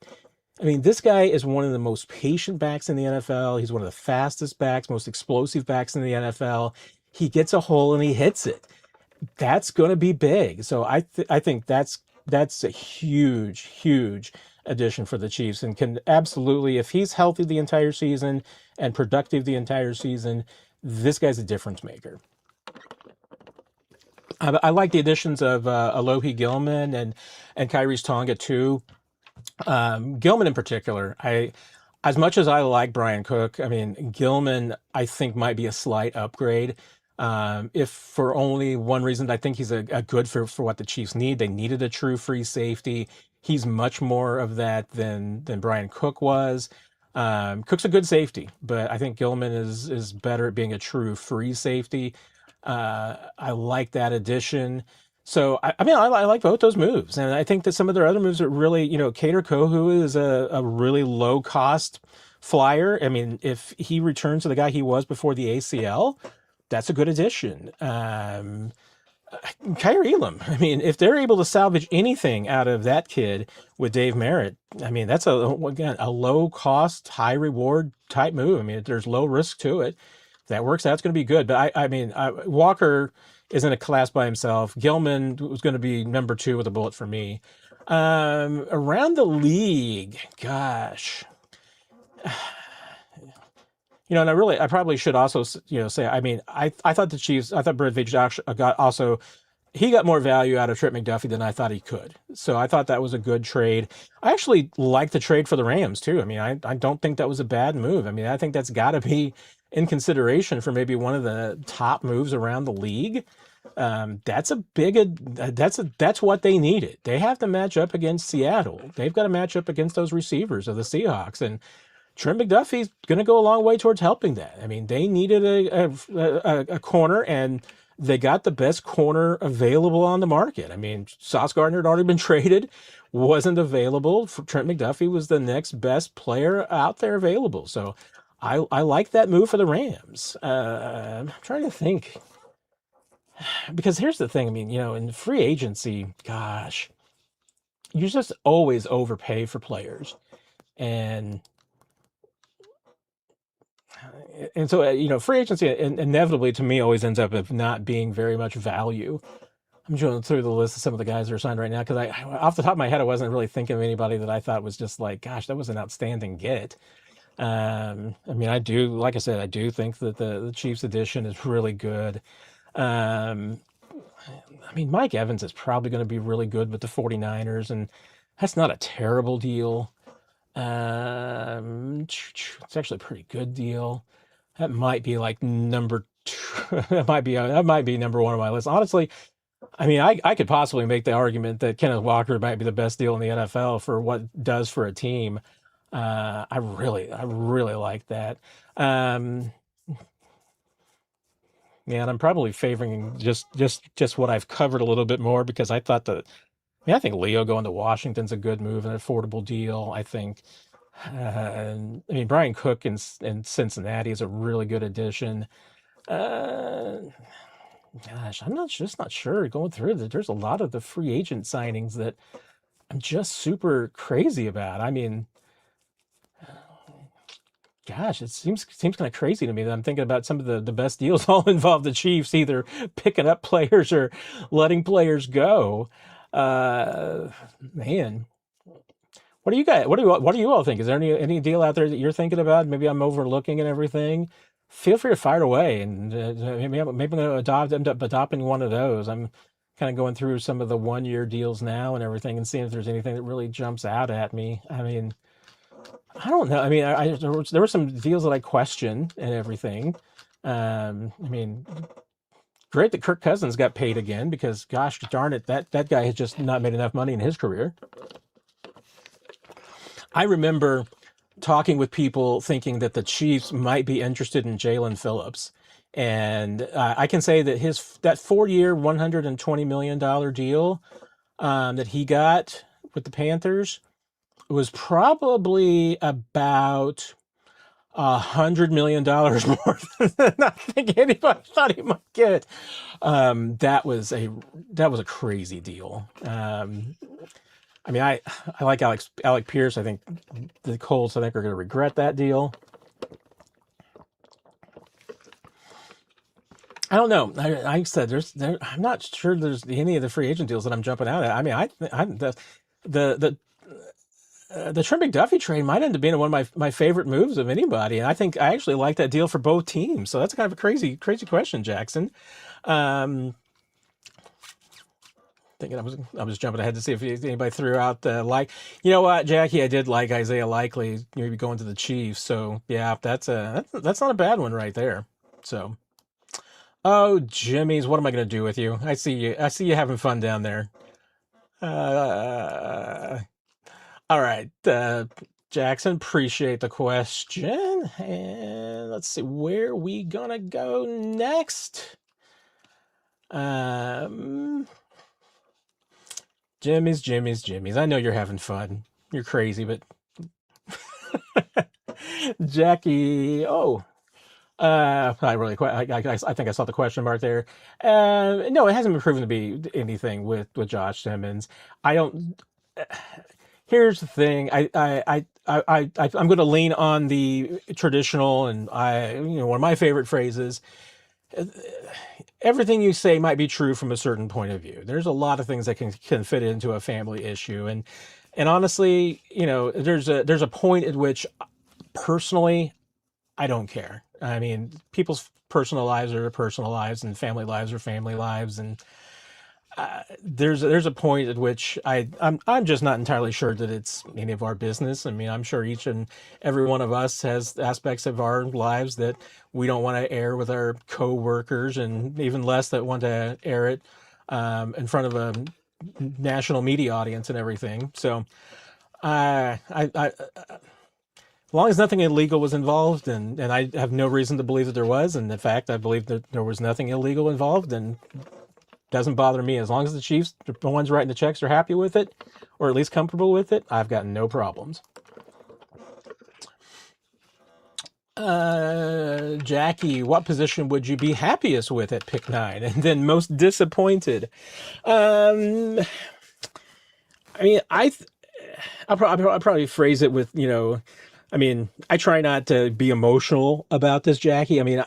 I mean, this guy is one of the most patient backs in the NFL. He's one of the fastest backs, most explosive backs in the NFL. He gets a hole and he hits it. That's going to be big. So I think that's a huge addition for the Chiefs, and can absolutely, if he's healthy the entire season and productive the entire season, this guy's a difference maker. I like the additions of Alohi Gilman and Kyrie's Tonga too. Gilman in particular, as much as I like Brian Cook, I mean, Gilman, I think might be a slight upgrade. If for only one reason, I think he's a good for what the Chiefs need. They needed a true free safety. He's much more of that than Brian Cook was. Cook's a good safety, but I think Gilman is better at being a true free safety. I like that addition. So I mean, I like both those moves, and I think that some of their other moves are really, Kader Kohu is a really low cost flyer. I mean, if he returns to the guy he was before the ACL, that's a good addition. Kyrie Elam. I mean, if they're able to salvage anything out of that kid with Dave Merritt, I mean, that's again a low cost, high reward type move. I mean, there's low risk to it. If that works out, it's going to be good. But I mean, Walker is in a class by himself. Gilman was going to be number 2 with a bullet for me. Around the league, gosh. And I probably should also, say, I mean, I thought the Chiefs, I thought Bradvich he got more value out of Trent McDuffie than I thought he could. So I thought that was a good trade. I actually like the trade for the Rams too. I mean, I don't think that was a bad move. I mean, I think that's got to be in consideration for maybe one of the top moves around the league. That's that's what they needed. They have to match up against Seattle. They've got to match up against those receivers of the Seahawks, and Trent McDuffie's going to go a long way towards helping that. I mean, they needed a corner, and they got the best corner available on the market. I mean, Sauce Gardner had already been traded, wasn't available. Trent McDuffie was the next best player out there available. So I like that move for the Rams. I'm trying to think. Because here's the thing. I mean, in free agency, gosh, you just always overpay for players. And so, free agency inevitably to me always ends up of not being very much value. I'm going through the list of some of the guys that are signed right now because off the top of my head, I wasn't really thinking of anybody that I thought was just like, gosh, that was an outstanding get. I mean, like I said, I do think that the Chiefs edition is really good. I mean, Mike Evans is probably going to be really good with the 49ers, and that's not a terrible deal. It's actually a pretty good deal. That might be like number 2. that might be number 1 on my list. Honestly, I mean, I could possibly make the argument that Kenneth Walker might be the best deal in the NFL for what it does for a team. I really like that. Yeah, and I'm probably favoring just what I've covered a little bit more because I thought I think Leo going to Washington's a good move, an affordable deal. I think. I mean, Brian Cook in Cincinnati is a really good addition. Uh, Gosh, I'm just not sure. Going through that, there's a lot of the free agent signings that I'm just super crazy about. I mean, gosh, it seems kind of crazy to me that I'm thinking about some of the best deals all involve the Chiefs either picking up players or letting players go. Man, what do you guys? What do you all think? Is there any deal out there that you're thinking about? Maybe I'm overlooking and everything. feel free to fire it away, and maybe I'm going to end up adopting one of those. I'm kind of going through some of the 1 year deals now and everything, and seeing if there's anything that really jumps out at me. I mean, I don't know. I mean, there were some deals that I questioned and everything. I mean, great that Kirk Cousins got paid again, because gosh darn it, that guy has just not made enough money in his career. I remember talking with people thinking that the Chiefs might be interested in Jalen Phillips. And I can say that that 4 year, $120 million deal that he got with the Panthers was probably about $100 million more than I think anybody thought he might get. That was a crazy deal. I mean, I like Alec Pierce. I think the Colts, are going to regret that deal. I don't know. I said I'm not sure there's any of the free agent deals that I'm jumping out at. I mean, the Trent McDuffie trade might end up being one of my favorite moves of anybody, and I think I actually like that deal for both teams. So that's kind of a crazy question, Jackson. Thinking I was jumping ahead to see if anybody threw out you know what, Jackie, I did like Isaiah Likely maybe going to the Chiefs. So yeah, that's not a bad one right there. So, oh, Jimmy's, what am I going to do with you? I see you having fun down there. All right, Jackson, appreciate the question. And let's see, where we gonna go next? Jimmy's. I know you're having fun. You're crazy, but Jackie, I really quite. I think I saw the question mark there. No, it hasn't been proven to be anything with Josh Simmons. I don't. Here's the thing. I'm going to lean on the traditional, and one of my favorite phrases. Everything you say might be true from a certain point of view. There's a lot of things that can fit into a family issue, and honestly, there's a point at which, personally, I don't care. I mean, people's personal lives are personal lives, and family lives are family lives, and there's a point at which I'm just not entirely sure that it's any of our business. I mean, I'm sure each and every one of us has aspects of our lives that we don't want to air with our co-workers, and even less that want to air it in front of a national media audience and everything. So as long as nothing illegal was involved, and I have no reason to believe that there was, and in fact, I believe that there was nothing illegal involved, and doesn't bother me. As long as the Chiefs, the ones writing the checks, are happy with it, or at least comfortable with it, I've got no problems. Jackie, what position would you be happiest with at pick 9, and then most disappointed? I mean, I'll probably phrase it with, I mean, I try not to be emotional about this, Jackie. I mean,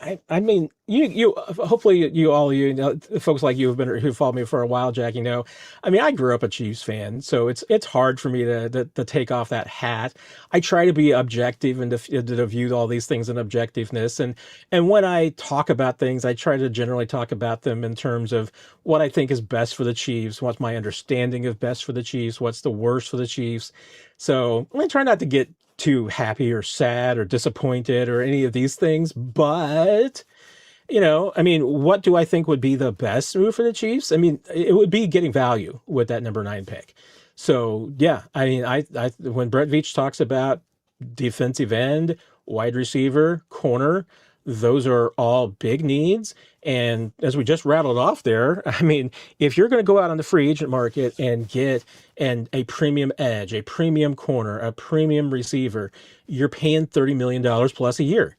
you hopefully you folks like you who followed me for a while, Jackie, know. I mean, I grew up a Chiefs fan, so it's hard for me to take off that hat. I try to be objective and to view all these things in objectiveness. And when I talk about things, I try to generally talk about them in terms of what I think is best for the Chiefs, what's my understanding of best for the Chiefs, what's the worst for the Chiefs. So I try not to get too happy or sad or disappointed or any of these things, but I mean, what do I think would be the best move for the Chiefs? I mean, it would be getting value with that number 9 pick. So yeah, I mean, I when Brett Veach talks about defensive end, wide receiver, corner, those are all big needs. And as we just rattled off there, I mean, if you're going to go out on the free agent market and get a premium edge, a premium corner, a premium receiver, you're paying $30 million plus a year.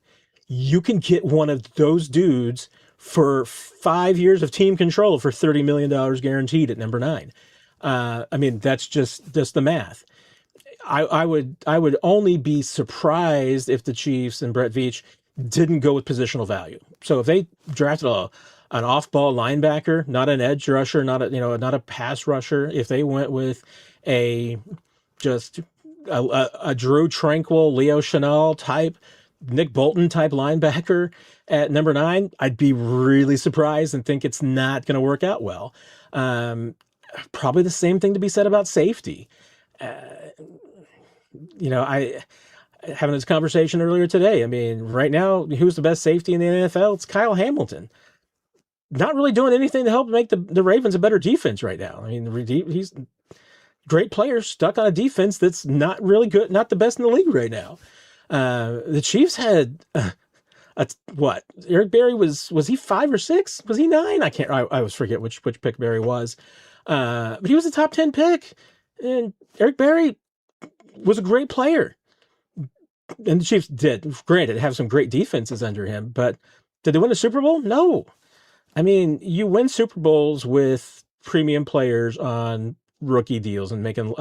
You can get one of those dudes for 5 years of team control for $30 million guaranteed at number 9. I mean, that's just the math. I would only be surprised if the Chiefs and Brett Veach didn't go with positional value. So if they drafted an off-ball linebacker, not an edge rusher, not a pass rusher, if they went with a Drew Tranquil, Leo Chenal type Nick Bolton type linebacker at number 9, I'd be really surprised and think it's not going to work out well. Um, Probably the same thing to be said about safety. Uh, I having this conversation earlier today. I mean, right now, who's the best safety in the NFL? It's Kyle Hamilton. Not really doing anything to help make the Ravens a better defense right now. I mean, he's a great player stuck on a defense that's not really good, not the best in the league right now. The Chiefs had what? Eric Berry was he 5 or 6? Was he 9? I always forget which pick Berry was. But he was a top 10 pick, and Eric Berry was a great player. And the Chiefs did, granted, have some great defenses under him, but did they win a Super Bowl? No. I mean, you win Super Bowls with premium players on rookie deals and making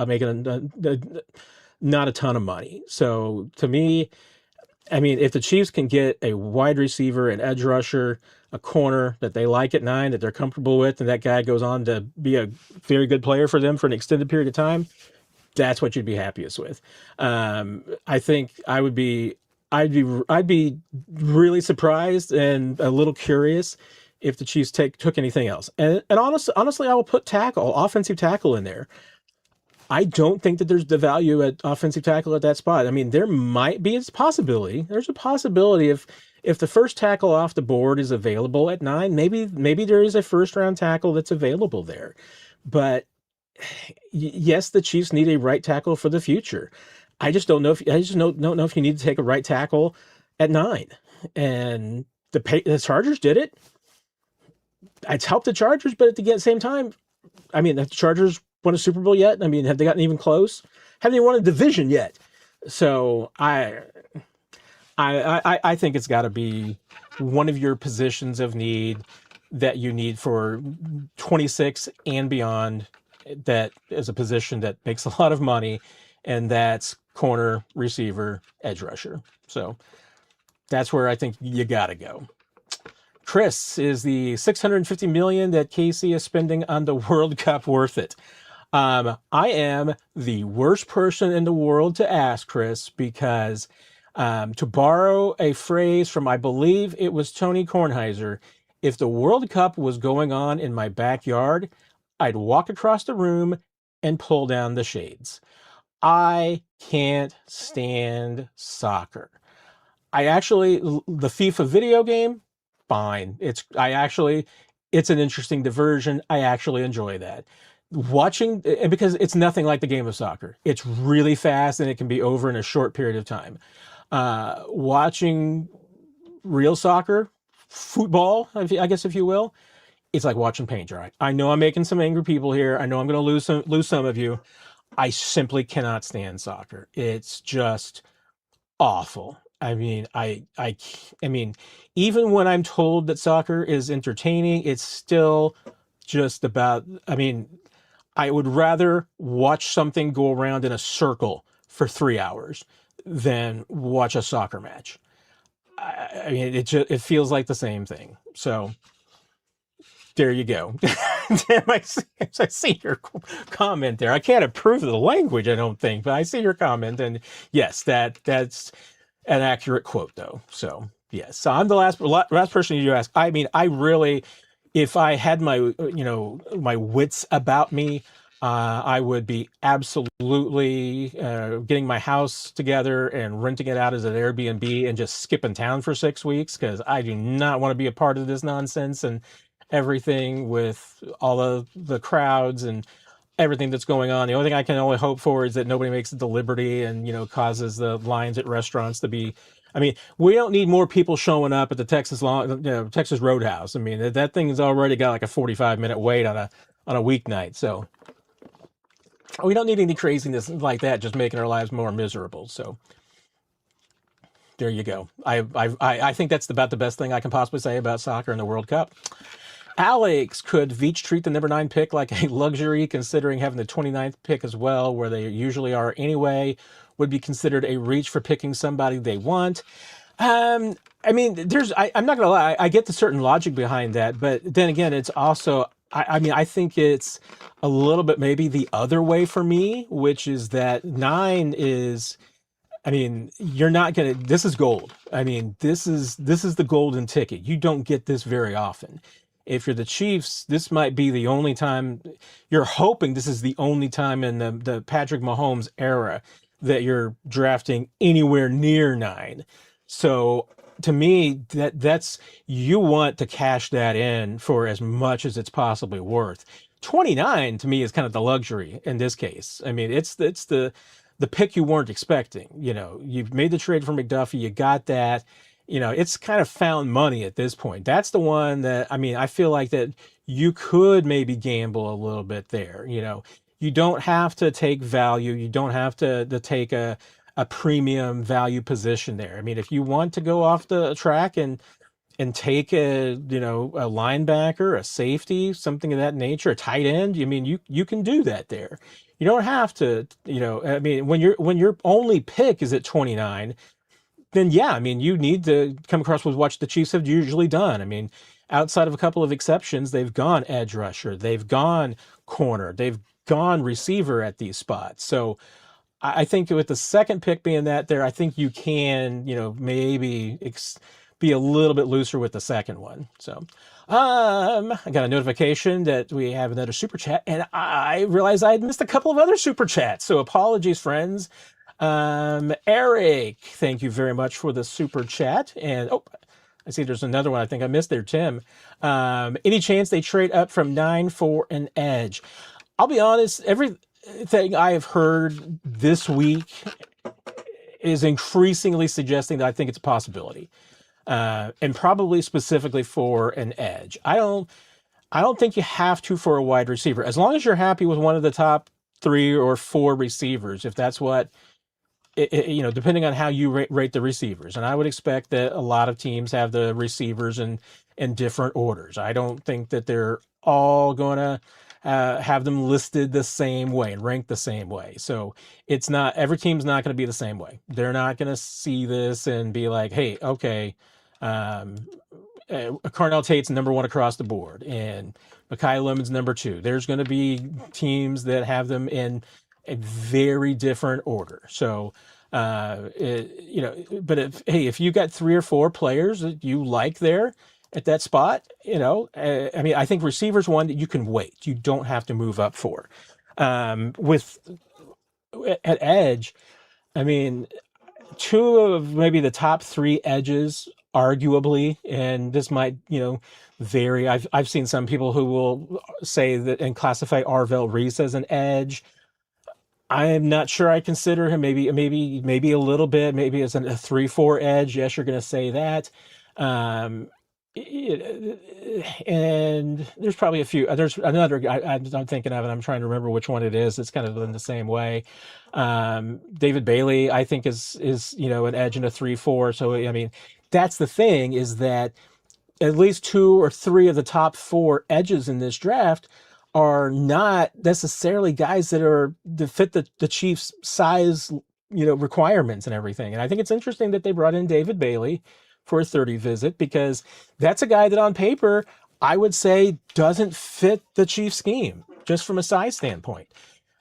not a ton of money. So to me, I mean, if the Chiefs can get a wide receiver, an edge rusher, a corner that they like at 9, that they're comfortable with, and that guy goes on to be a very good player for them for an extended period of time, that's what you'd be happiest with. I think I'd be really surprised and a little curious if the Chiefs took anything else. And honestly, I will put offensive tackle in there. I don't think that there's the value at offensive tackle at that spot. I mean, there might be There's a possibility if the first tackle off the board is available at 9, maybe there is a first round tackle that's available there. But yes, the Chiefs need a right tackle for the future. I just don't know if you need to take a right tackle at 9. And the Chargers did it. It's helped the Chargers, but at the same time, I mean, have the Chargers won a Super Bowl yet? I mean, have they gotten even close? Haven't they won a division yet? So I think it's got to be one of your positions of need that you need for 26 and beyond. That is a position that makes a lot of money, and that's corner, receiver, edge rusher. So that's where I think you got to go. Chris, is the $650 million that KC is spending on the World Cup worth it? I am the worst person in the world to ask, Chris, because to borrow a phrase from, I believe it was Tony Kornheiser, if the World Cup was going on in my backyard, I'd walk across the room and pull down the shades. I can't stand soccer. The FIFA video game, fine. It's an interesting diversion. I actually enjoy that. Watching, because it's nothing like the game of soccer. It's really fast and it can be over in a short period of time. Watching real soccer, football, I guess if you will, it's like watching paint dry. I know I'm making some angry people here. I know I'm going to lose some of you. I simply cannot stand soccer. It's just awful. I mean, I mean, even when I'm told that soccer is entertaining, it's still just about, I mean, I would rather watch something go around in a circle for 3 hours than watch a soccer match. I mean, it feels like the same thing. So there you go. I see your comment there. I can't approve of the language, I don't think, but I see your comment, and yes, that's an accurate quote, though. So yes, so I'm the last person you ask. I mean, I really, if I had my wits about me, I would be absolutely getting my house together and renting it out as an Airbnb and just skipping town for 6 weeks, because I do not want to be a part of this nonsense and everything with all of the crowds and everything that's going on. The only thing I can only hope for is that nobody makes it to Liberty and, causes the lines at restaurants to be, I mean, we don't need more people showing up at the Texas Roadhouse. I mean, that thing has already got like a 45-minute wait on a weeknight. So we don't need any craziness like that, just making our lives more miserable. So there you go. I think that's about the best thing I can possibly say about soccer in the World Cup. Alex, could Veach treat the number 9 pick like a luxury, considering having the 29th pick as well, where they usually are anyway, would be considered a reach for picking somebody they want? I mean, I'm not going to lie, I get the certain logic behind that, but then again, it's also, I mean, I think it's a little bit maybe the other way for me, which is that 9 is, I mean, you're not gonna. This is gold. I mean, this is the golden ticket. You don't get this very often. If you're the Chiefs, this might be the only time. You're hoping this is the only time in the Patrick Mahomes era that you're drafting anywhere near nine. So to me, that's you want to cash that in for as much as it's possibly worth. 29 to me is kind of the luxury in this case. I mean, it's the pick you weren't expecting. You know, you've made the trade for McDuffie, you got that. You know, it's kind of found money at this point. That's the one that, I mean, I feel like that you could maybe gamble a little bit there. You know, you don't have to take value. You don't have to take a premium value position there. I mean, if you want to go off the track and take a linebacker, a safety, something of that nature, a tight end. I mean, you can do that there. You don't have to, I mean, when your only pick is at 29, then yeah, I mean, you need to come across with what the Chiefs have usually done. I mean, outside of a couple of exceptions, they've gone edge rusher, they've gone corner, they've gone receiver at these spots. So I think with the second pick being that there, I think you can, maybe be a little bit looser with the second one. So, I got a notification that we have another super chat, and I realized I had missed a couple of other super chats. So apologies, friends. Eric, thank you very much for the super chat. And I see there's another one I think I missed there, Tim. Any chance they trade up from 9 for an edge? I'll be honest, everything I have heard this week is increasingly suggesting that I think it's a possibility. And probably specifically for an edge. I don't think you have to for a wide receiver. As long as you're happy with one of the top 3 or 4 receivers, if that's what depending on how you rate the receivers. And I would expect that a lot of teams have the receivers in different orders. I don't think that they're all going to have them listed the same way and ranked the same way. So it's not, every team's not going to be the same way. They're not going to see this and be like, hey, okay, Carnell Tate's number 1 across the board and Mekhi Lemon's number 2. There's going to be teams that have them in a very different order. So, but if you got 3 or 4 players that you like there at that spot, I mean, I think receivers one that you can wait. You don't have to move up for. With at edge, I mean, 2 of maybe the top 3 edges, arguably, and this might, vary. I've seen some people who will say that and classify Arvell Reese as an edge. I am not sure I consider him. Maybe a little bit. Maybe as a 3-4 edge. Yes, you're going to say that. Um, and there's probably a few. There's another guy I'm thinking of, and I'm trying to remember which one it is. It's kind of in the same way. David Bailey, I think, is an edge in a 3-4. So I mean, that's the thing, is that at least 2 or 3 of the top 4 edges in this draft are not necessarily guys that fit the Chiefs' size, requirements and everything. And I think it's interesting that they brought in David Bailey for a 30 visit, because that's a guy that on paper I would say doesn't fit the Chiefs scheme just from a size standpoint.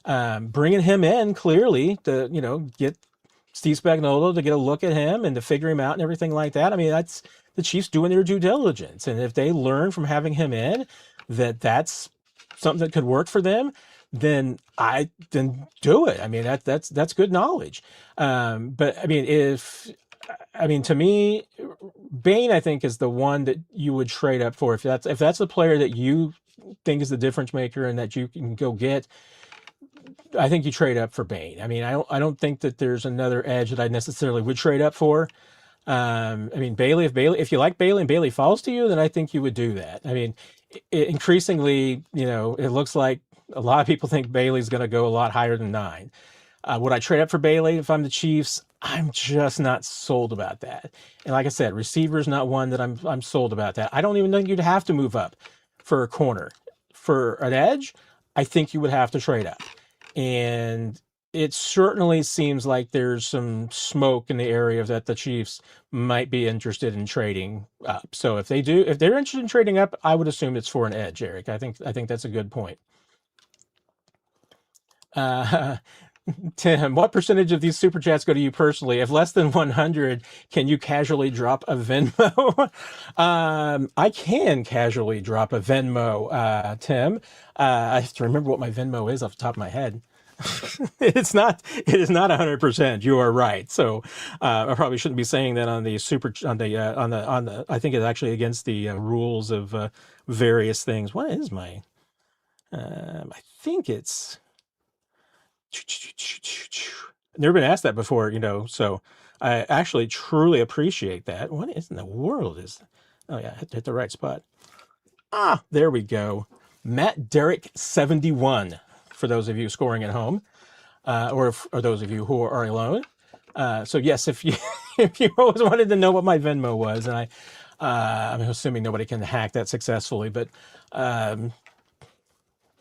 Bringing him in clearly to get Steve Spagnuolo to get a look at him and to figure him out and everything like that. I mean, that's the Chiefs doing their due diligence, and if they learn from having him in that's something that could work for them, then do it. I mean, that's good knowledge. But I mean, to me, Bain, I think, is the one that you would trade up for. If that's the player that you think is the difference maker and that you can go get, I think you trade up for Bain. I mean, I don't think that there's another edge that I necessarily would trade up for. I mean, if you like Bailey and Bailey falls to you, then I think you would do that. I mean, increasingly, it looks like a lot of people think Bailey's going to go a lot higher than 9. Would I trade up for Bailey if I'm the Chiefs? I'm just not sold about that. And like I said, receiver's not one that I'm sold about that. I don't even think you'd have to move up for a corner. For an edge, I think you would have to trade up. And it certainly seems like there's some smoke in the area that the Chiefs might be interested in trading up. So if they're interested in trading up, I would assume it's for an edge, Eric. I think that's a good point. Tim, what percentage of these super chats go to you personally? If less than 100, can you casually drop a Venmo? I can casually drop a Venmo, Tim. I have to remember what my Venmo is off the top of my head. It is not 100%. You are right. So, I probably shouldn't be saying that on the I think it's actually against the rules of various things. What is my, I think it's, never been asked that before, so I actually truly appreciate that. What in the world is, oh yeah, hit the right spot. There we go. Matt Derrick 71 for those of you scoring at home, or those of you who are alone. So yes, if you if you always wanted to know what my Venmo was, and I'm assuming nobody can hack that successfully, but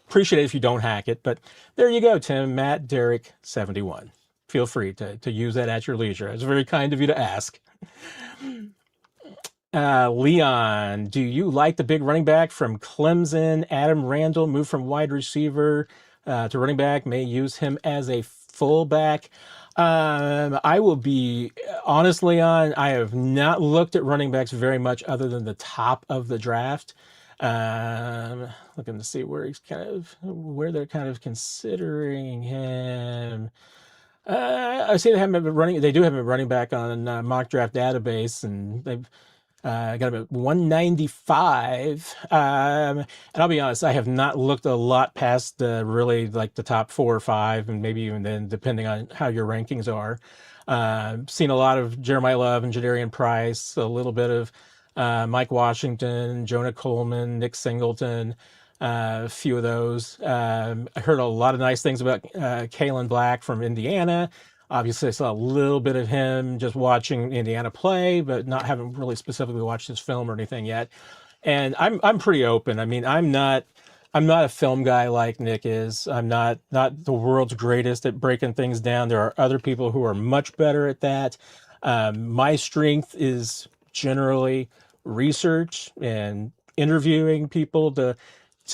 appreciate it if you don't hack it. But there you go, Tim. Matt Derrick 71. Feel free to use that at your leisure. It's very kind of you to ask. Leon, do you like the big running back from Clemson, Adam Randall, moved from wide receiver to running back, may use him as a fullback? I will be honest, Leon, I have not looked at running backs very much other than the top of the draft. Looking to see where they're kind of considering him. I see they do have him running back on mock draft database, and they've got him at 195. And I'll be honest, I have not looked a lot past really like the top 4 or 5, and maybe even then, depending on how your rankings are. Seen a lot of Jeremiah Love and Jadarian Price, a little bit of Mike Washington, Jonah Coleman, Nick Singleton, a few of those. I heard a lot of nice things about Kalen Black from Indiana. Obviously, I saw a little bit of him just watching Indiana play, but haven't really specifically watched his film or anything yet. And I'm pretty open. I mean, I'm not a film guy like Nick is. I'm not the world's greatest at breaking things down. There are other people who are much better at that. My strength is generally research and interviewing people to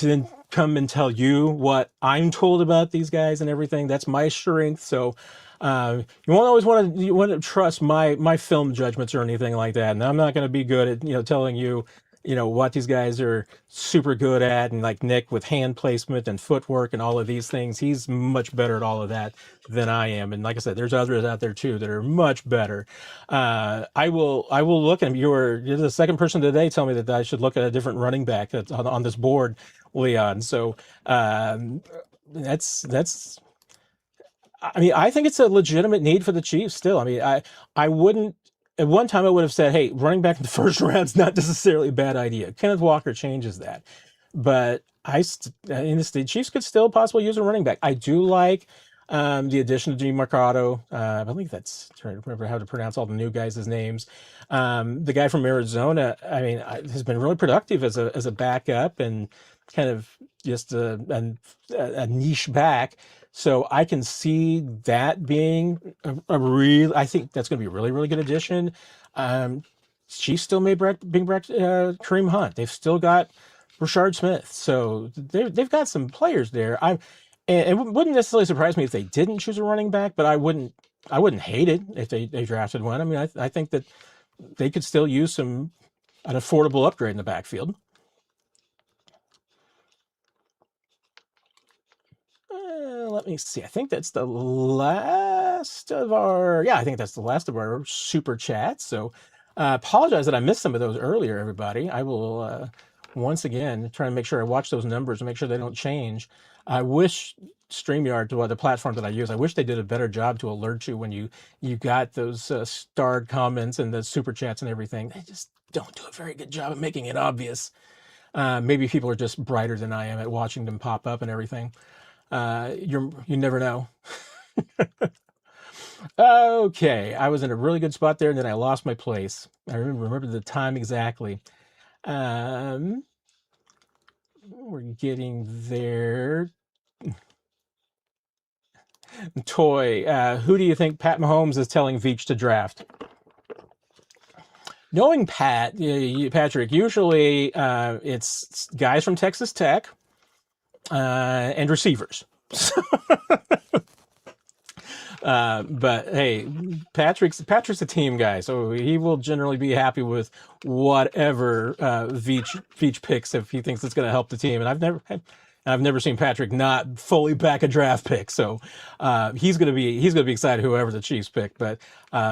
then come and tell you what I'm told about these guys and everything. That's my strength. So you won't always want to trust my film judgments or anything like that. And I'm not going to be good at telling you what these guys are super good at, and like Nick with hand placement and footwork and all of these things. He's much better at all of that than I am. And like I said, there's others out there too that are much better. I will look, and you're the second person today tell me that I should look at a different running back that's on this board, Leon. So that's. I mean, I think it's a legitimate need for the Chiefs still. I mean, I wouldn't. At one time, I would have said, hey, running back in the first round's not necessarily a bad idea. Kenneth Walker changes that. But the Chiefs could still possibly use a running back. I do like the addition of Jimmy Mercado. I believe I'm trying to remember how to pronounce all the new guys' names. The guy from Arizona, I mean, has been really productive as a backup and kind of just a niche back. So I can see that being I think that's going to be a really, really good addition. Chiefs still may bring back Kareem Hunt. They've still got Rashard Smith. So they've got some players there. And it wouldn't necessarily surprise me if they didn't choose a running back, but I wouldn't hate it if they drafted one. I mean, I think that they could still use an affordable upgrade in the backfield. Let me see. I think that's the last of our super chats. So apologize that I missed some of those earlier, everybody. I will once again try and make sure I watch those numbers and make sure they don't change. I wish StreamYard, the platform that I use, I wish they did a better job to alert you when you got those starred comments and the super chats and everything. They just don't do a very good job of making it obvious. Maybe people are just brighter than I am at watching them pop up and everything. You never know. Okay, I was in a really good spot there, and then I lost my place. I remember the time exactly. We're getting there. Toy, who do you think Pat Mahomes is telling Veach to draft? Knowing Patrick, usually it's guys from Texas Tech and receivers. But hey, Patrick's a team guy, so he will generally be happy with whatever Veach picks if he thinks it's going to help the team. And I've never seen Patrick not fully back a draft pick, so he's gonna be excited whoever the Chiefs pick. But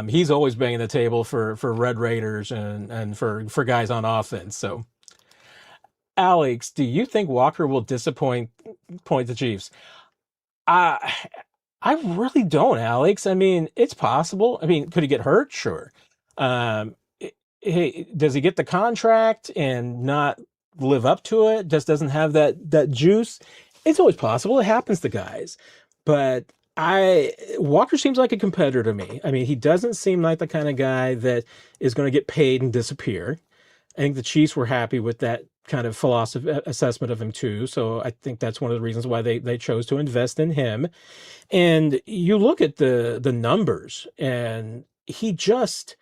he's always banging the table for Red Raiders and for guys on offense. So Alex, do you think Walker will disappoint the Chiefs? I I really don't, Alex. I mean, it's possible. I mean, could he get hurt? Sure. Hey, does he get the contract and not live up to it? Just doesn't have that juice. It's always possible. It happens to guys. But I Walker seems like a competitor to me. I mean, he doesn't seem like the kind of guy that is going to get paid and disappear. I think the Chiefs were happy with that kind of philosophy assessment of him too. So I think that's one of the reasons why they chose to invest in him. And you look at the numbers, and he just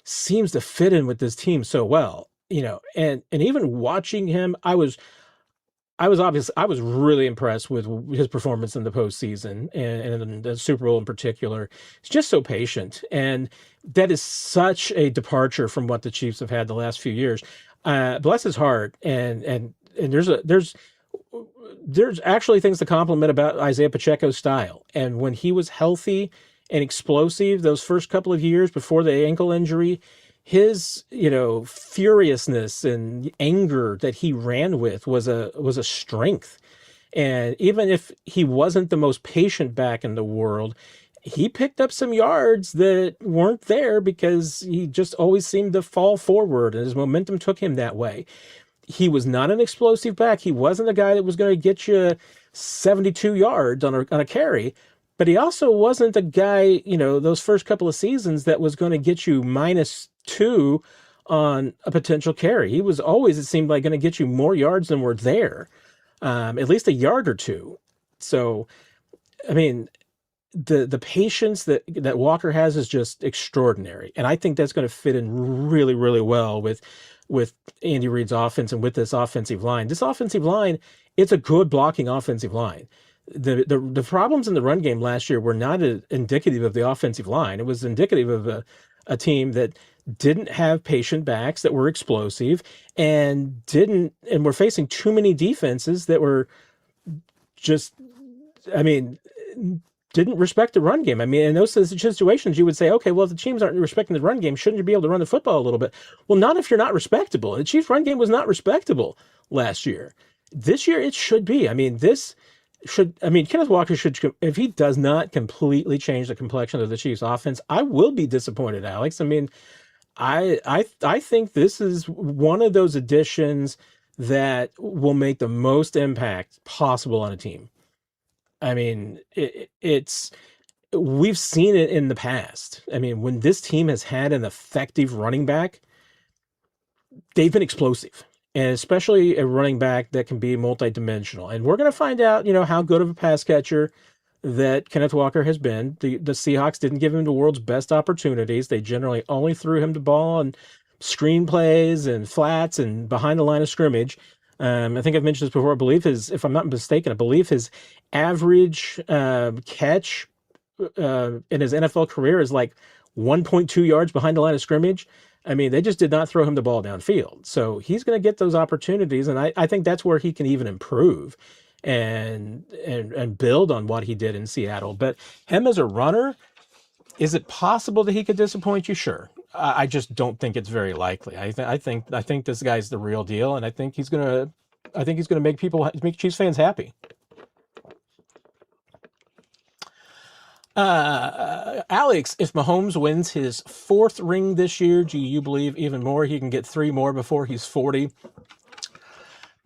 seems to fit in with this team so well. And even watching him, I was really impressed with his performance in the postseason and in the Super Bowl in particular. He's just so patient, and that is such a departure from what the Chiefs have had the last few years. Bless his heart, and there's actually things to compliment about Isaiah Pacheco's style. And when he was healthy and explosive those first couple of years before the ankle injury, his furiousness and anger that he ran with was a strength. And even if he wasn't the most patient back in the world, he picked up some yards that weren't there because he just always seemed to fall forward and his momentum took him that way. He was not an explosive back. He wasn't a guy that was going to get you 72 yards on a carry, but he also wasn't a guy, those first couple of seasons that was going to get you -2 on a potential carry. He was always, it seemed like, going to get you more yards than were there, at least a yard or two. So, I mean, the patience that Walker has is just extraordinary, and I think that's going to fit in really, really well with Andy Reid's offense and with this offensive line. This offensive line, it's a good blocking offensive line. The problems in the run game last year were not indicative of the offensive line. It was indicative of a team that didn't have patient backs that were explosive and were facing too many defenses that were just, I mean, didn't respect the run game. I mean, in those situations, you would say, okay, well, if the teams aren't respecting the run game, shouldn't you be able to run the football a little bit? Well, not if you're not respectable. The Chiefs' run game was not respectable last year. This year, it should be. I mean, Kenneth Walker should, if he does not completely change the complexion of the Chiefs' offense, I will be disappointed, Alex. I mean, I think this is one of those additions that will make the most impact possible on a team. I mean, we've seen it in the past. I mean, when this team has had an effective running back, they've been explosive, and especially a running back that can be multidimensional. And we're going to find out, how good of a pass catcher that Kenneth Walker has been. The Seahawks didn't give him the world's best opportunities. They generally only threw him the ball on screen plays and flats and behind the line of scrimmage. I think I've mentioned this before. If I'm not mistaken, I believe his average catch in his NFL career is like 1.2 yards behind the line of scrimmage. I mean, they just did not throw him the ball downfield. So he's going to get those opportunities, and I think that's where he can even improve and build on what he did in Seattle. But him as a runner, is it possible that he could disappoint you? Sure. I just don't think it's very likely. I think this guy's the real deal, and I think he's gonna make Chiefs fans happy. Alex, if Mahomes wins his 4th ring this year, do you believe even more he can get 3 more before he's 40?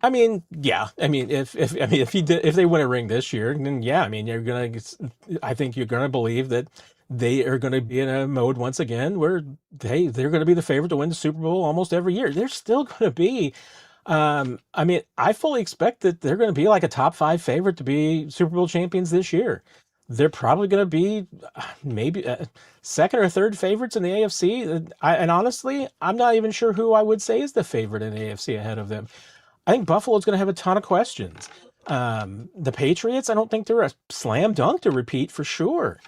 I mean, yeah. I mean, if they win a ring this year, then yeah. I mean, I think you're gonna believe that they are going to be in a mode once again where they're going to be the favorite to win the Super Bowl almost every year. They're still going to be. I mean, I fully expect that they're going to be like a top 5 favorite to be Super Bowl champions this year. They're probably going to be maybe second or third favorites in the AFC. And honestly, I'm not even sure who I would say is the favorite in the AFC ahead of them. I think Buffalo's going to have a ton of questions. The Patriots, I don't think they're a slam dunk to repeat for sure.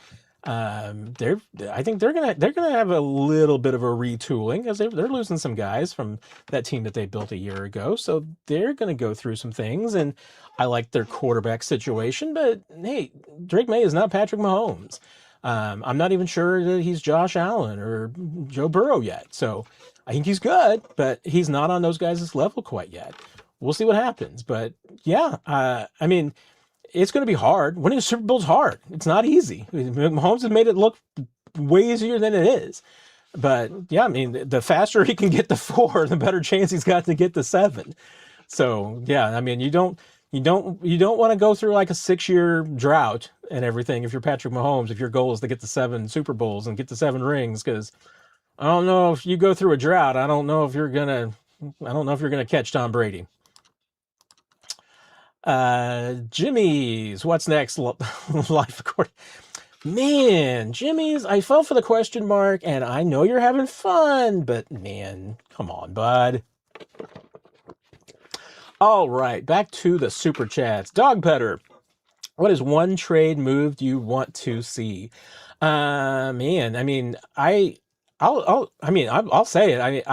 They're I think they're gonna have a little bit of a retooling because they're losing some guys from that team that they built a year ago, so they're gonna go through some things. And I like their quarterback situation, but hey, Drake May is not Patrick Mahomes. I'm not even sure that he's Josh Allen or Joe Burrow yet. So I think he's good, but he's not on those guys' level quite yet. We'll see what happens. But yeah, I mean, it's going to be hard. Winning a Super Bowl is hard. It's not easy. Mahomes has made it look way easier than it is. But yeah, I mean, the faster he can get to 4, the better chance he's got to get to 7. So yeah, I mean, you don't want to go through like a 6-year drought and everything. If you're Patrick Mahomes, if your goal is to get to 7 Super Bowls and get to 7 rings, because I don't know if you go through a drought, I don't know if you're gonna catch Tom Brady. Jimmy's, what's next? Life according. Man, Jimmy's, I fell for the question mark, and I know you're having fun, but man, come on, bud. All right, back to the super chats. Dog Petter, what is one trade move you want to see? Man, I mean, I'll say it.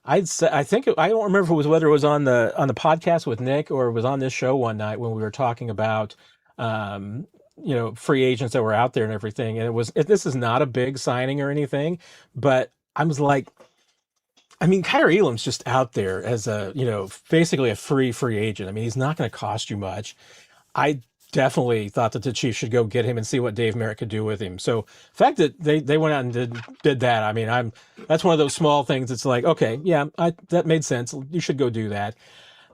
I'd say, I think I don't remember if it was whether it was on the podcast with Nick or it was on this show one night when we were talking about, free agents that were out there and everything. And this is not a big signing or anything, but I was like, I mean, Kyrie Elam's just out there as basically a free agent. I mean, he's not going to cost you much. I definitely thought that the Chiefs should go get him and see what Dave Merritt could do with him. So the fact that they went out and did that, I mean, that's one of those small things. It's like, okay, yeah, that made sense. You should go do that.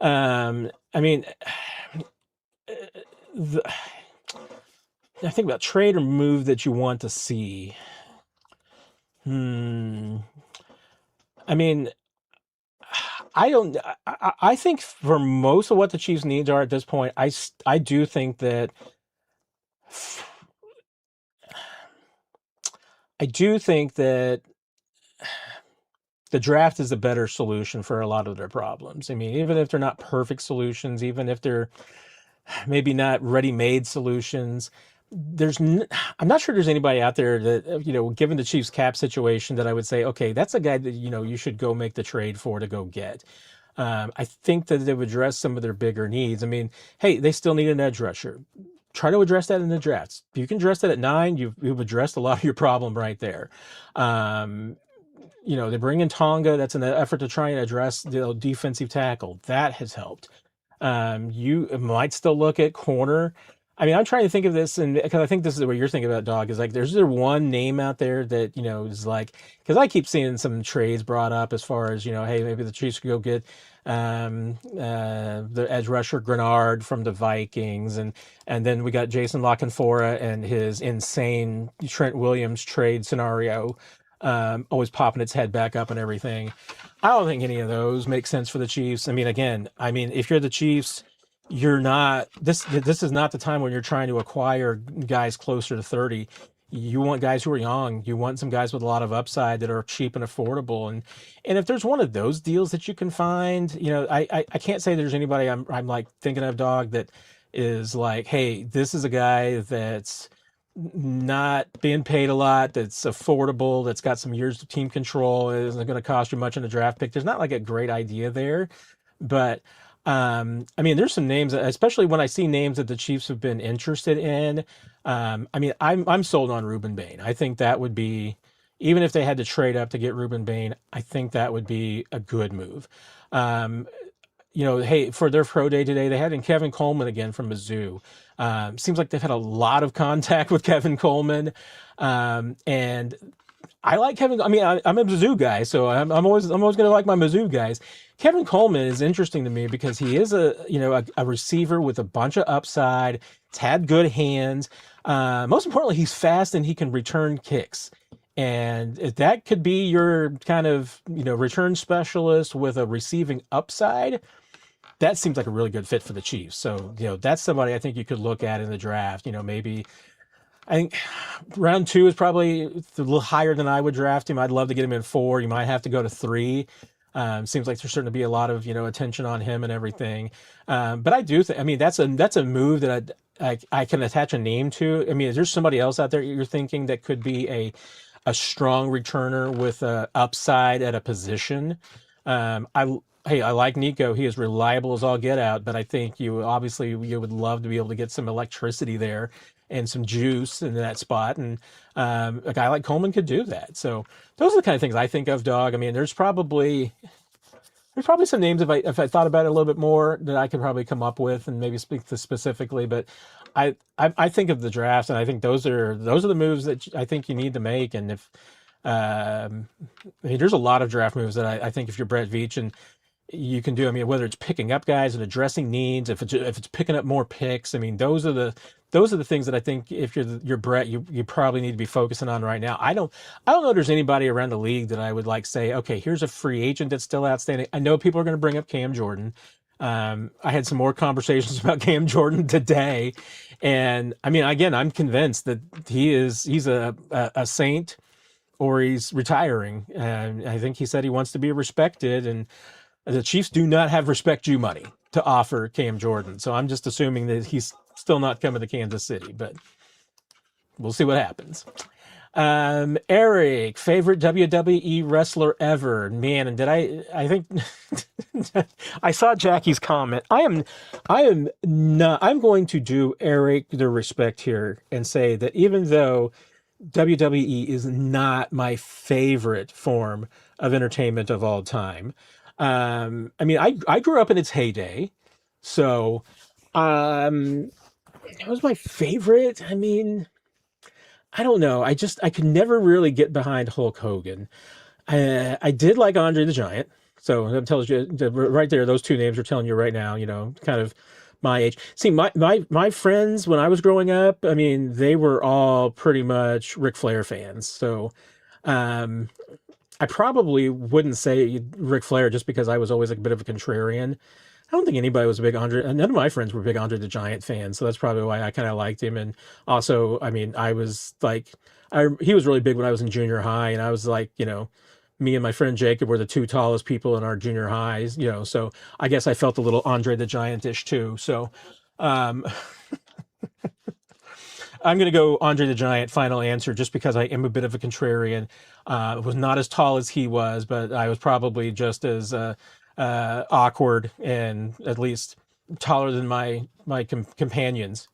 I mean, the, I think about trade or move that you want to see. Hmm. I mean, I don't. I think for most of what the Chiefs' needs are at this point, I do think that I do think that the draft is a better solution for a lot of their problems. I mean, even if they're not perfect solutions, even if they're maybe not ready-made solutions, I'm not sure there's anybody out there that, given the Chiefs cap situation, that I would say, okay, that's a guy that, you should go make the trade for to go get. I think that they would address some of their bigger needs. I mean, hey, they still need an edge rusher. Try to address that in the drafts. If you can address that at 9, you've addressed a lot of your problem right there. They bring in Tonga. That's an effort to try and address the defensive tackle. That has helped. You might still look at corner. I mean, I'm trying to think of this, and because I think this is what you're thinking about, Dog, is like, there's there one name out there that, is like, because I keep seeing some trades brought up as far as, hey, maybe the Chiefs could go get the edge rusher Grenard from the Vikings, and then we got Jason LaCanfora and his insane Trent Williams trade scenario, always popping its head back up and everything. I don't think any of those make sense for the Chiefs. I mean, again, if you're the Chiefs, you're not this is not the time when you're trying to acquire guys closer to 30. You want guys who are young. You want some guys with a lot of upside that are cheap and affordable. And if there's one of those deals that you can find, I can't say there's anybody I'm like thinking of, Dog, that is like, hey, this is a guy that's not being paid a lot, that's affordable, that's got some years of team control, isn't going to cost you much in a draft pick. There's not like a great idea there, but there's some names, especially when I see names that the Chiefs have been interested in. I'm sold on Reuben Bain. I think that would be, even if they had to trade up to get Reuben Bain, I think that would be a good move. Hey, for their pro day today, they had in Kevin Coleman again from Mizzou. Seems like they've had a lot of contact with Kevin Coleman. And I like Kevin. I'm a Mizzou guy, so I'm always going to like my Mizzou guys. Kevin Coleman is interesting to me because he is a receiver with a bunch of upside. He's had good hands. Most importantly, he's fast and he can return kicks. And if that could be your kind of, return specialist with a receiving upside, that seems like a really good fit for the Chiefs. So, that's somebody I think you could look at in the draft. Maybe I think round 2 is probably a little higher than I would draft him. I'd love to get him in 4. You might have to go to 3. Seems like there's starting to be a lot of attention on him and everything. But I do think, I mean, that's a move that I can attach a name to. I mean, is there somebody else out there you're thinking that could be a strong returner with a upside at a position? I Hey, I like Nico. He is reliable as all get out, but I think you would love to be able to get some electricity there and some juice in that spot, and a guy like Coleman could do that. So those are the kind of things I think of, dog. I mean, there's probably some names if I thought about it a little bit more that I could probably come up with and maybe speak to specifically. But I think of the draft, and I think those are the moves that I think you need to make. And if I mean, there's a lot of draft moves that I think if you're Brett Veach and you can do. I mean, whether it's picking up guys and addressing needs, if it's picking up more picks. I mean, those are the things that I think if you're Brett, you probably need to be focusing on right now. I don't know if there's anybody around the league that I would like say, okay, here's a free agent that's still outstanding. I know people are going to bring up Cam Jordan. I had some more conversations about Cam Jordan today, and I mean, again, I'm convinced that he's a saint or he's retiring. And I think he said he wants to be respected, and the Chiefs do not have respect you money to offer Cam Jordan. So I'm just assuming that he's still not coming to Kansas City, but we'll see what happens. Eric, favorite WWE wrestler ever. Man, and I think I saw Jackie's comment. I am not, I'm going to do Eric the respect here and say that even though WWE is not my favorite form of entertainment of all time. I mean, I grew up in its heyday, so um, it was my favorite. I mean, I don't know. I could never really get behind Hulk Hogan. I did like Andre the Giant, so that tells you right there. Those two names are telling you right now. Kind of my age. See, my friends when I was growing up, I mean, they were all pretty much Ric Flair fans. So um, I probably wouldn't say Ric Flair just because I was always like a bit of a contrarian. I don't think anybody was a big Andre. None of my friends were big Andre the Giant fans, so that's probably why I kind of liked him. And also, I mean, I was like, he was really big when I was in junior high, and I was like, me and my friend Jacob were the two tallest people in our junior highs, so I guess I felt a little Andre the Giant-ish too. So um, I'm going to go Andre the Giant, final answer, just because I am a bit of a contrarian. Was not as tall as he was, but I was probably just as awkward and at least taller than my companions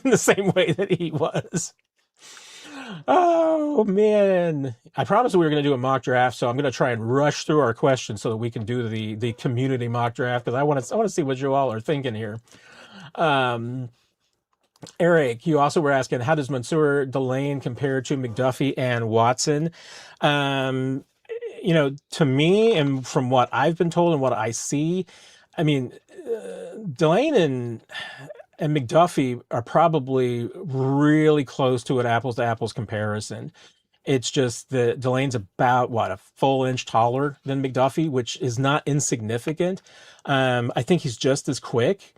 in the same way that he was. Oh man! I promised we were going to do a mock draft, so I'm going to try and rush through our questions so that we can do the community mock draft because I want to see what you all are thinking here. Um, Eric, you also were asking how does Mansour Delane compare to McDuffie and Watson? Um, to me, and from what I've been told and what I see, I mean, Delane and McDuffie are probably really close to an apples to apples comparison. It's just that Delane's about what a full inch taller than McDuffie, which is not insignificant. I think he's just as quick.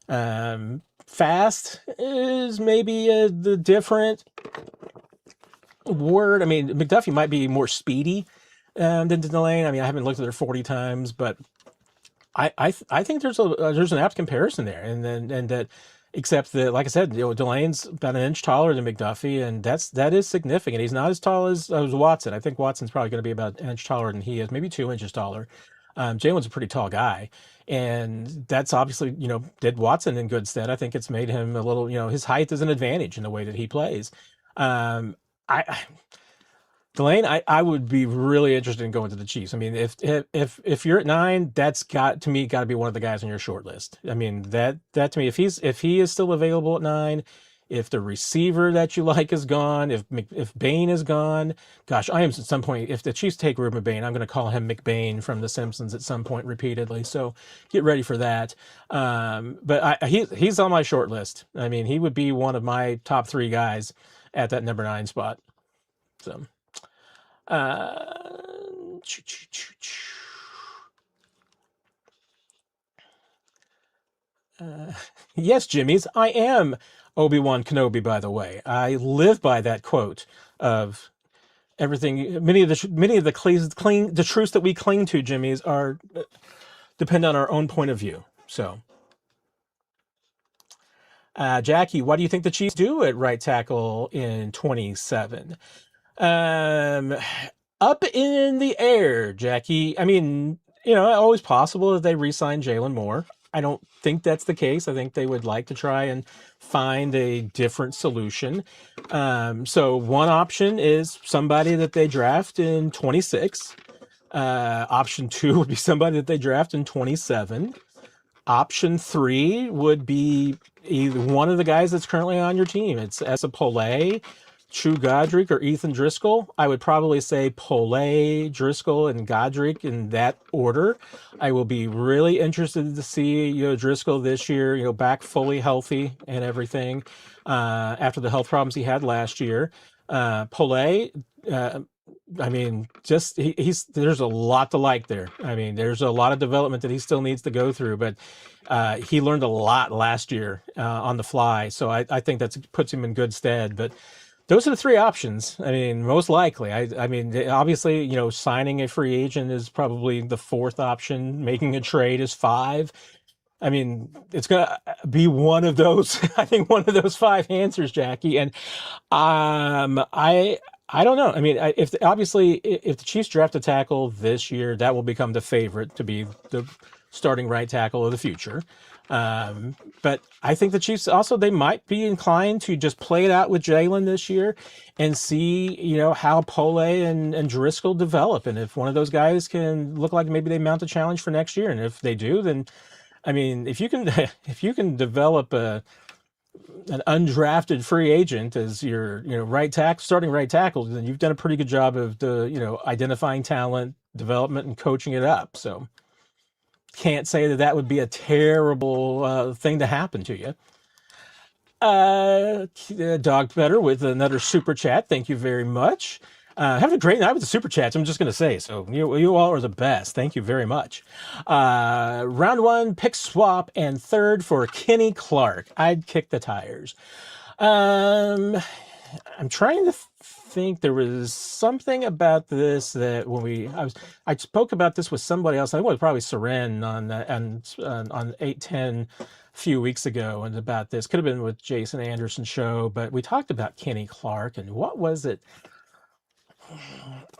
Fast is maybe the different word. I mean, McDuffie might be more speedy than Delane. I mean, I haven't looked at her 40 times, but I think there's an apt comparison there, and that except that, like I said, Delane's about an inch taller than McDuffie, and that is significant. He's not as tall as Watson. I think Watson's probably going to be about an inch taller than he is, maybe 2 inches taller. Jalen's a pretty tall guy, and that's obviously did Watson in good stead. I think it's made him a little his height is an advantage in the way that he plays. Um, I Delane, I would be really interested in going to the Chiefs. I mean, if you're at 9, that's got to be one of the guys on your short list. I mean, that to me, if he is still available at 9, if the receiver that you like is gone, if Bain is gone, gosh, I am at some point. If the Chiefs take Ruben Bain, I'm going to call him McBain from The Simpsons at some point repeatedly. So get ready for that. But he's on my short list. I mean, he would be one of my top 3 guys at that number 9 spot. So. Uh, uh, yes, Jimmy's. I am Obi-Wan Kenobi, by the way. I live by that quote of everything, the truths that we cling to, Jimmy's, are depend on our own point of view. So, Jackie, what do you think the Chiefs do at right tackle in 27? Um, Up in the air, Jackie. I mean, always possible that they re-sign Jalen Moore. I don't think that's the case. I think they would like to try and find a different solution. So one option is somebody that they draft in 26. Option two would be somebody that they draft in 27. Option three would be either one of the guys that's currently on your team. It's Essa Pole, True Godric, or Ethan Driscoll. I would probably say Pole, Driscoll, and Godric in that order. I will be really interested to see Driscoll this year, back fully healthy and everything after the health problems he had last year. Pole, I mean, just he's there's a lot to like there. I mean, there's a lot of development that he still needs to go through, but he learned a lot last year on the fly. So I think that puts him in good stead. But those are the three options. I mean, most likely. I mean, obviously, signing a free agent is probably the fourth option. Making a trade is five. I mean, it's going to be one of those, I think one of those five answers, Jackie. And I don't know. I mean, if the Chiefs draft a tackle this year, that will become the favorite to be the starting right tackle of the future. But I think the Chiefs also, they might be inclined to just play it out with Jalen this year and see, how Pole and Driscoll develop. And if one of those guys can look like maybe they mount a challenge for next year. And if they do, then, I mean, if you can develop an undrafted free agent as your starting right tackle, then you've done a pretty good job of identifying talent, development, and coaching it up. So can't say that would be a terrible thing to happen to you. Dog Better with another super chat. Thank you very much. Having a great night with the super chats. I'm just going to say, so you all are the best. Thank you very much. Round one, pick swap, and third for Kenny Clark. I'd kick the tires. I'm trying to think. There was something about this that I spoke about this with somebody else. I think it was probably Seren on 810 a few weeks ago, and about this could have been with Jason Anderson's show, but we talked about Kenny Clark and what was it?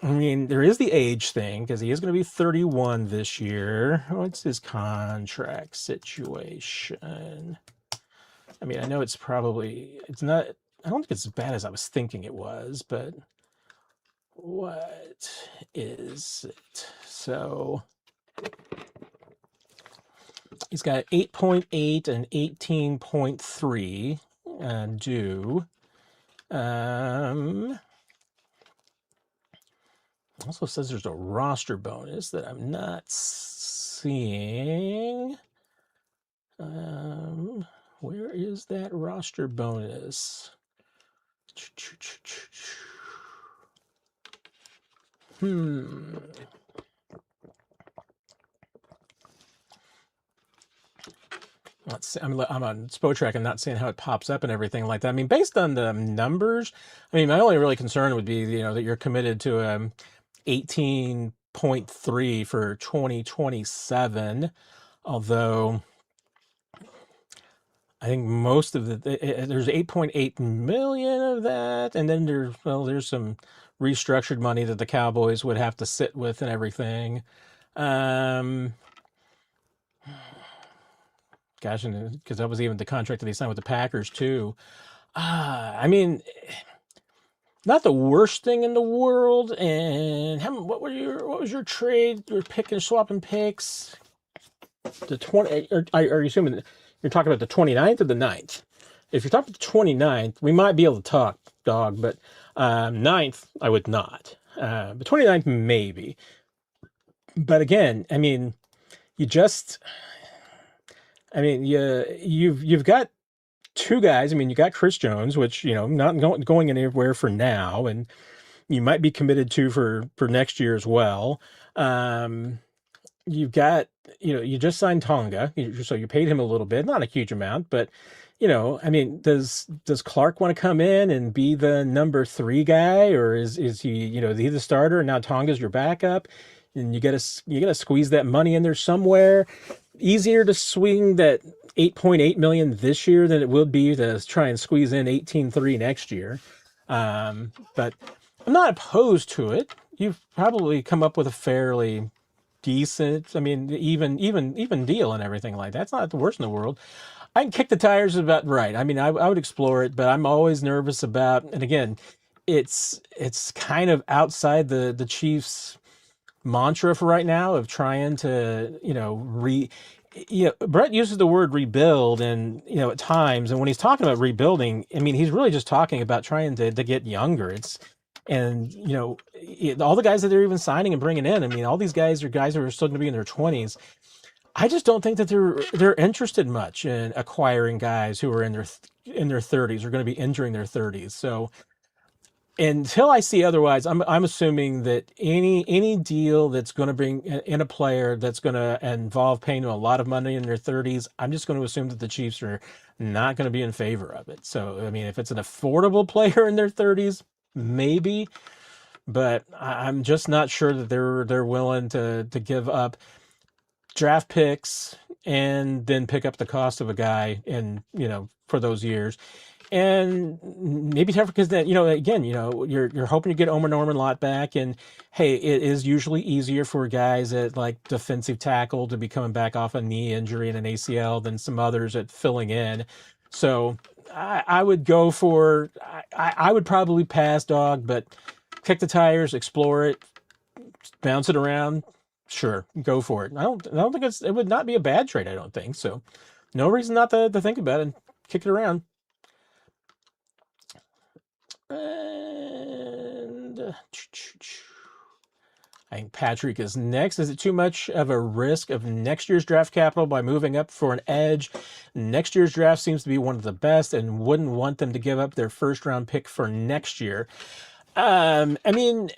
I mean, there is the age thing because he is going to be 31 this year. What's his contract situation? I mean, I know it's not, I don't think it's as bad as I was thinking it was, but what is it? So he's got 8.8 and 18.3 due. Also says there's a roster bonus that I'm not seeing. Where is that roster bonus? Let's see. I'm on Spotrac and not seeing how it pops up and everything like that. I mean, based on the numbers, I mean, my only really concern would be, that you're committed to 18.3 for 2027, although I think most of there's 8.8 million of that, and then there's some restructured money that the Cowboys would have to sit with and everything. Gosh, and because that was even the contract that they signed with the Packers too. I mean, not the worst thing in the world. And what was your trade? Your pick and swapping picks? The 20? Are you assuming you're talking about the 29th or the 9th? If you're talking about the 29th, we might be able to talk, dog. But 9th, I would not. But 29th, maybe. But again, I mean, you've got two guys. I mean, you got Chris Jones, which, not going anywhere for now, and you might be committed to for next year as well. You've got, you just signed Tonga, so you paid him a little bit, not a huge amount, but, I mean, does Clark want to come in and be the number three guy, or is he, is he the starter and now Tonga's your backup, and you gotta squeeze that money in there somewhere. Easier to swing that 8.8 million this year than it would be to try and squeeze in 18.3 next year. But I'm not opposed to it. You've probably come up with a fairly decent, I mean, even deal and everything like that. It's not the worst in the world. I can kick the tires about right. I mean, I would explore it, but I'm always nervous about. And again, it's kind of outside the Chiefs' mantra for right now of trying to Brett uses the word rebuild, and at times, and when he's talking about rebuilding, I mean, he's really just talking about trying to get younger. All the guys that they're even signing and bringing in, I mean, all these guys are guys who are still going to be in their 20s. I just don't think that they're interested much in acquiring guys who are in their 30s, or going to be entering their 30s. So until I see otherwise, I'm assuming that any deal that's going to bring in a player that's going to involve paying them a lot of money in their 30s, I'm just going to assume that the Chiefs are not going to be in favor of it. So I mean, if it's an affordable player in their 30s, maybe, but I'm just not sure that they're willing to give up draft picks and then pick up the cost of a guy for those years. And maybe tougher because then, again, you're hoping to get Omer Norman Lott back. And hey, it is usually easier for guys at like defensive tackle to be coming back off a knee injury and an ACL than some others at filling in. So I would go for, I would probably pass, dog, but kick the tires, explore it, bounce it around. Sure, go for it. I don't think it would not be a bad trade. I don't think so. No reason not to think about it and kick it around. And I think Patrick is next. Is it too much of a risk of next year's draft capital by moving up for an edge? Next year's draft seems to be one of the best, and wouldn't want them to give up their first round pick for next year. I mean,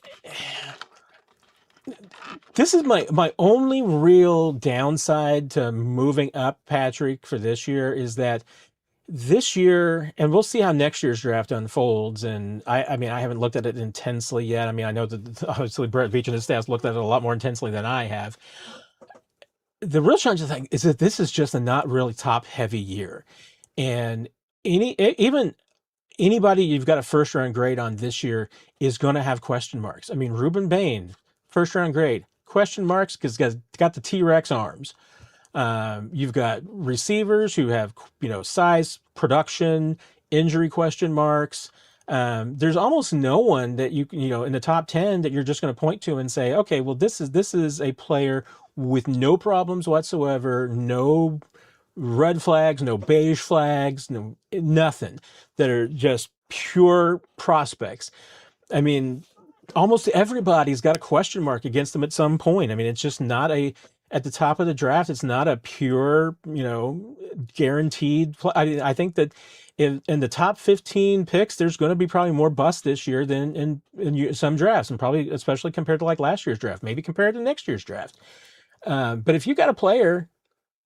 this is my only real downside to moving up Patrick for this year, is that this year, and we'll see how next year's draft unfolds. And I mean, I haven't looked at it intensely yet. I mean, I know that obviously Brett Veach and his staff looked at it a lot more intensely than I have. The real challenge is that this is just a not really top heavy year. And even anybody you've got a first round grade on this year is going to have question marks. I mean, Ruben Bain, first round grade, question marks because he's got the T-Rex arms. You've got receivers who have, size, production, injury question marks. There's almost no one that in the top 10 that you're just going to point to and say, okay, well, this is a player with no problems whatsoever, no red flags, no beige flags, no nothing, that are just pure prospects. I mean, almost everybody's got a question mark against them at some point. I mean, it's just not at the top of the draft, it's not a pure, guaranteed. I think that in the top 15 picks, there's going to be probably more busts this year than in some drafts, and probably especially compared to like last year's draft, maybe compared to next year's draft. But if you got a player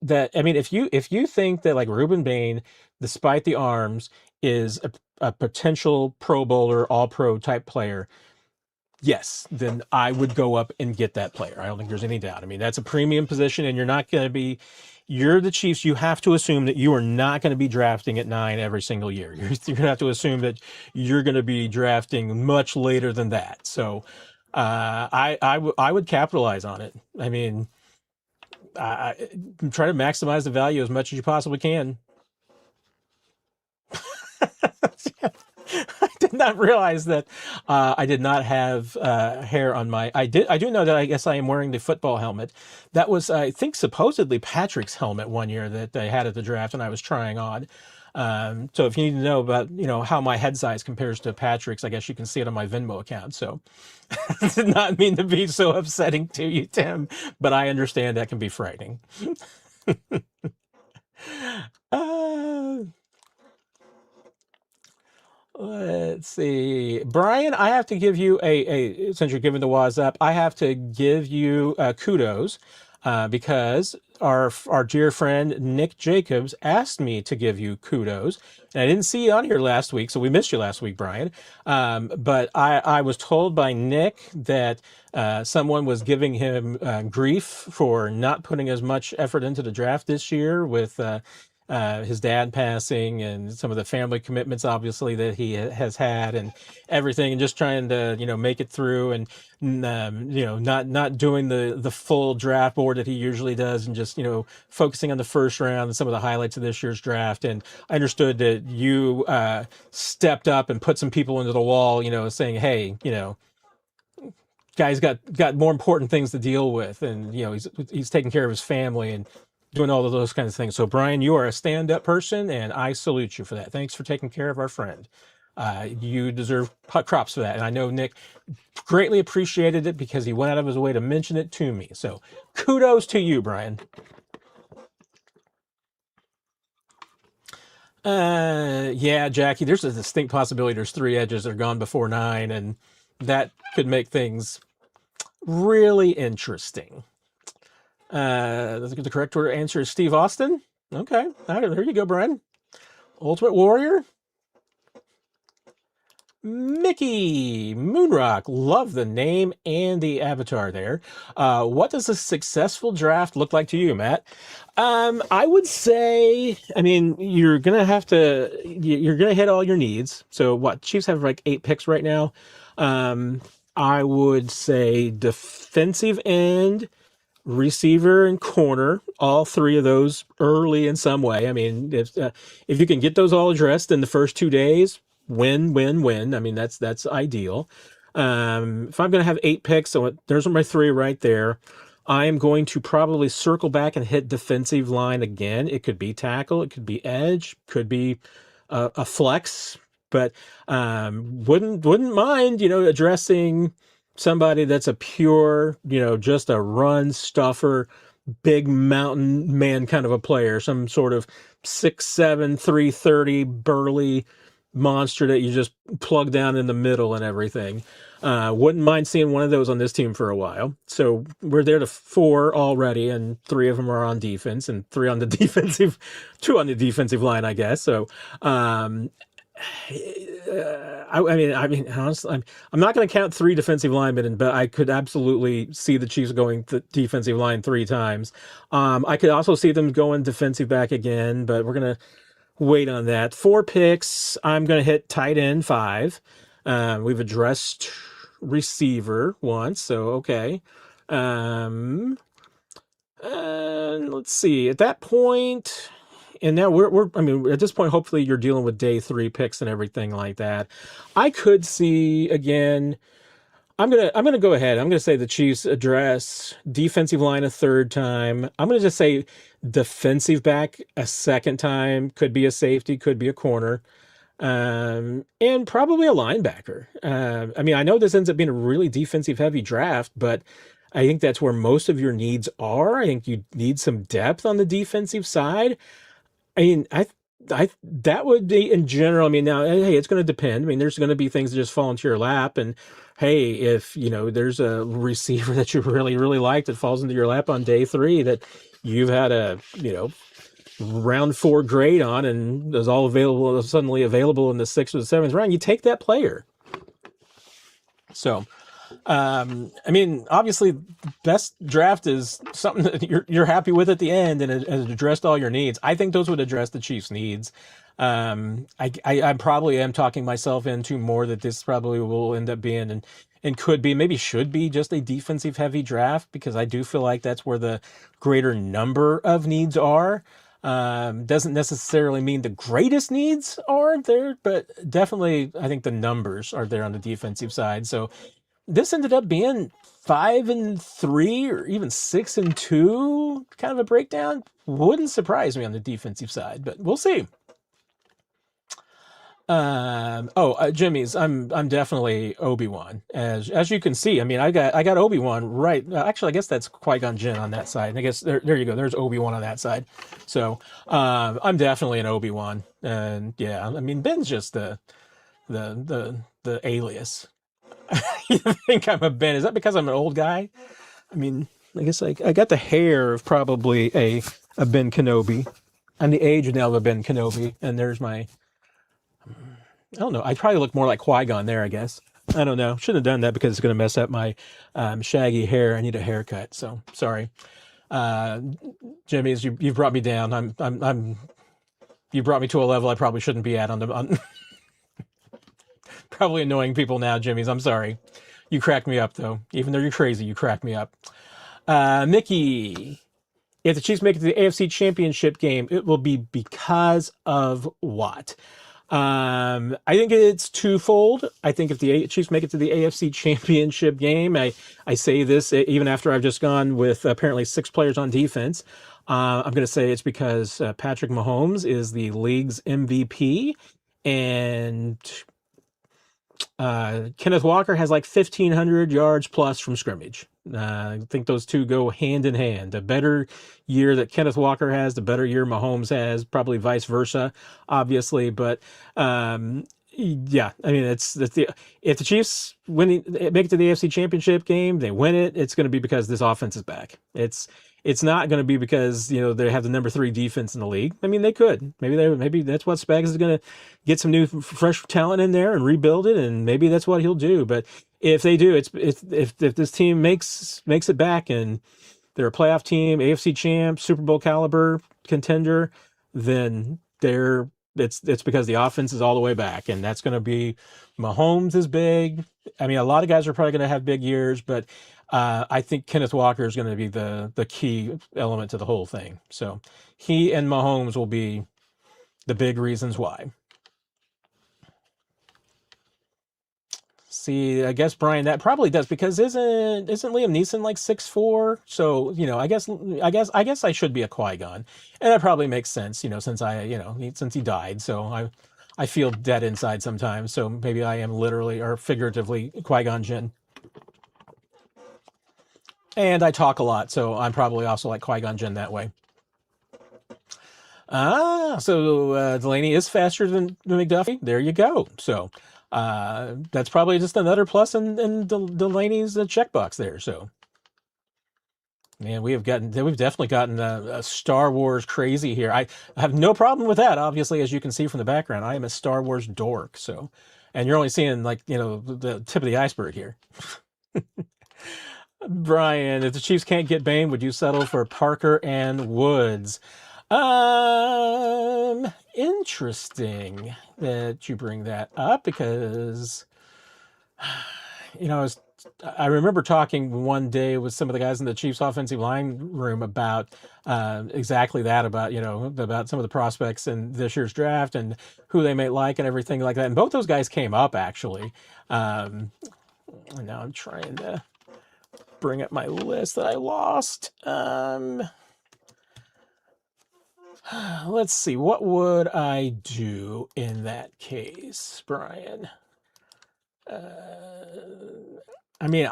that, I mean, if you think that like Ruben Bain, despite the arms, is a potential Pro Bowler, All Pro type player, yes, then I would go up and get that player. I don't think there's any doubt. I mean, that's a premium position, and you're the Chiefs. You have to assume that you are not going to be drafting at 9 every single year. You're going to have to assume that you're going to be drafting much later than that. So I would capitalize on it. I mean, I try to maximize the value as much as you possibly can. I did not realize that I did not have hair on my. I do know that I guess I am wearing the football helmet. That was, I think, supposedly Patrick's helmet one year that they had at the draft, and I was trying on. So if you need to know about how my head size compares to Patrick's, I guess you can see it on my Venmo account. So I did not mean to be so upsetting to you, Tim, but I understand that can be frightening. uh, Let's see. Brian, I have to give you since you're giving the waz up, I have to give you kudos. because our dear friend Nick Jacobs asked me to give you kudos. And I didn't see you on here last week, so we missed you last week, Brian. But I was told by Nick that someone was giving him grief for not putting as much effort into the draft this year with his dad passing and some of the family commitments, obviously, that he has had and everything, and just trying to, make it through and, not doing the full draft board that he usually does and just, focusing on the first round and some of the highlights of this year's draft. And I understood that you stepped up and put some people into the wall, saying, hey, guy's got more important things to deal with, and he's taking care of his family and doing all of those kinds of things. So Brian, you are a stand-up person, and I salute you for that. Thanks for taking care of our friend. You deserve props for that, and I know Nick greatly appreciated it because he went out of his way to mention it to me. So kudos to you, Brian. Yeah, Jackie, there's a distinct possibility there's 3 edges that are gone before 9, and that could make things really interesting. The correct answer is Steve Austin. Okay, all right, there you go, Brian. Ultimate Warrior. Mickey Moonrock, love the name and the avatar there. What does a successful draft look like to you, Matt? I would say, you're gonna have to, you're gonna hit all your needs. So what? Chiefs have like 8 picks right now. I would say defensive end, receiver, and corner, all 3 of those early in some way. If you can get those all addressed in the first 2 days, win. That's ideal. If I'm going to have 8 picks, so there's my 3 right there. I am going to probably circle back and hit defensive line again. It could be tackle, it could be edge, could be a flex, but wouldn't mind, addressing somebody that's a pure, just a run stuffer, big mountain man kind of a player, some sort of 6'7", 330 burly monster that you just plug down in the middle and everything. Wouldn't mind seeing one of those on this team for a while. So we're there to 4 already, and 3 of them are on defense, and 3 on the defensive, 2 on the defensive line, I guess. So, honestly, I'm not going to count 3 defensive linemen, but I could absolutely see the Chiefs going to defensive line 3 times. I could also see them going defensive back again, but we're going to wait on that. 4 picks. I'm going to hit tight end 5. We've addressed receiver once, so okay. Let's see. At that point, and now we're at this point, hopefully you're dealing with day 3 picks and everything like that. I could see again. I'm gonna go ahead. I'm gonna say the Chiefs address defensive line a 3rd time. I'm gonna just say defensive back a 2nd time. Could be a safety, could be a corner, and probably a linebacker. I know this ends up being a really defensive heavy draft, but I think that's where most of your needs are. I think you need some depth on the defensive side. That would be in general. Now, hey, it's going to depend. There's going to be things that just fall into your lap, and hey, if there's a receiver that you really, really like that falls into your lap on day 3 that you've had a round 4 grade on and is all available, suddenly available in the 6th or the 7th round, you take that player. So, obviously, best draft is something that you're happy with at the end and it addressed all your needs. I think those would address the Chiefs' needs. I probably am talking myself into more that this probably will end up being and could be, maybe should be, just a defensive heavy draft, because I do feel like that's where the greater number of needs are. Doesn't necessarily mean the greatest needs are there, but definitely I think the numbers are there on the defensive side. So this ended up being 5-3 or even 6-2 kind of a breakdown. Wouldn't surprise me on the defensive side, but we'll see. Jimmy's. I'm definitely Obi-Wan. As you can see, I got Obi-Wan right. Actually, I guess that's Qui-Gon Jinn on that side. I guess there you go. There's Obi-Wan on that side. So I'm definitely an Obi-Wan. And yeah, Ben's just the alias. You think I'm a Ben? Is that because I'm an old guy? I guess I got the hair of probably a Ben Kenobi. I'm the age now of a Ben Kenobi, and there's my, I don't know. I probably look more like Qui-Gon there, I guess. I don't know. Shouldn't have done that because it's going to mess up my shaggy hair. I need a haircut, so sorry. Uh, Jimmy, you've brought me down. You brought me to a level I probably shouldn't be at on probably annoying people now, Jimmy's. I'm sorry. You cracked me up though. Even though you're crazy, you cracked me up. Mickey, if the Chiefs make it to the AFC Championship game, it will be because of what? I think it's twofold. I think if the Chiefs make it to the AFC Championship game, I say this even after I've just gone with apparently 6 players on defense. I'm going to say it's because Patrick Mahomes is the league's MVP, and Kenneth Walker has like 1,500 yards plus from scrimmage. I think those two go hand in hand. The better year that Kenneth Walker has, the better year Mahomes has, probably vice versa, obviously. But yeah, I mean, if the Chiefs make it to the AFC Championship game, they win it. It's going to be because this offense is back. It's not going to be because they have the number 3 defense in the league. I mean, they could maybe that's what Spags is going to get some new fresh talent in there and rebuild it, and maybe that's what he'll do. But if they do, if this team makes it back and they're a playoff team, AFC champ, Super Bowl caliber contender, then it's because the offense is all the way back, and that's going to be Mahomes is big. I mean, a lot of guys are probably going to have big years, but I think Kenneth Walker is going to be the key element to the whole thing. So he and Mahomes will be the big reasons why. See, I guess Brian, that probably does, because isn't Liam Neeson like 6'4"? So I guess I should be a Qui-Gon, and that probably makes sense. Since since he died, so I feel dead inside sometimes. So maybe I am literally or figuratively Qui-Gon Jinn. And I talk a lot, so I'm probably also like Qui-Gon Jinn that way. So Delaney is faster than McDuffie. There you go. So that's probably just another plus in Delaney's checkbox there. So, man, we've definitely gotten a Star Wars crazy here. I have no problem with that. Obviously, as you can see from the background, I am a Star Wars dork. So, and you're only seeing the tip of the iceberg here. Brian, if the Chiefs can't get Bane, would you settle for Parker and Woods? Interesting that you bring that up, because I remember talking one day with some of the guys in the Chiefs offensive line room about exactly that, about some of the prospects in this year's draft and who they may like and everything like that. And both those guys came up, actually. And now I'm trying to bring up my list that I lost. Let's see. What would I do in that case, Brian? I mean,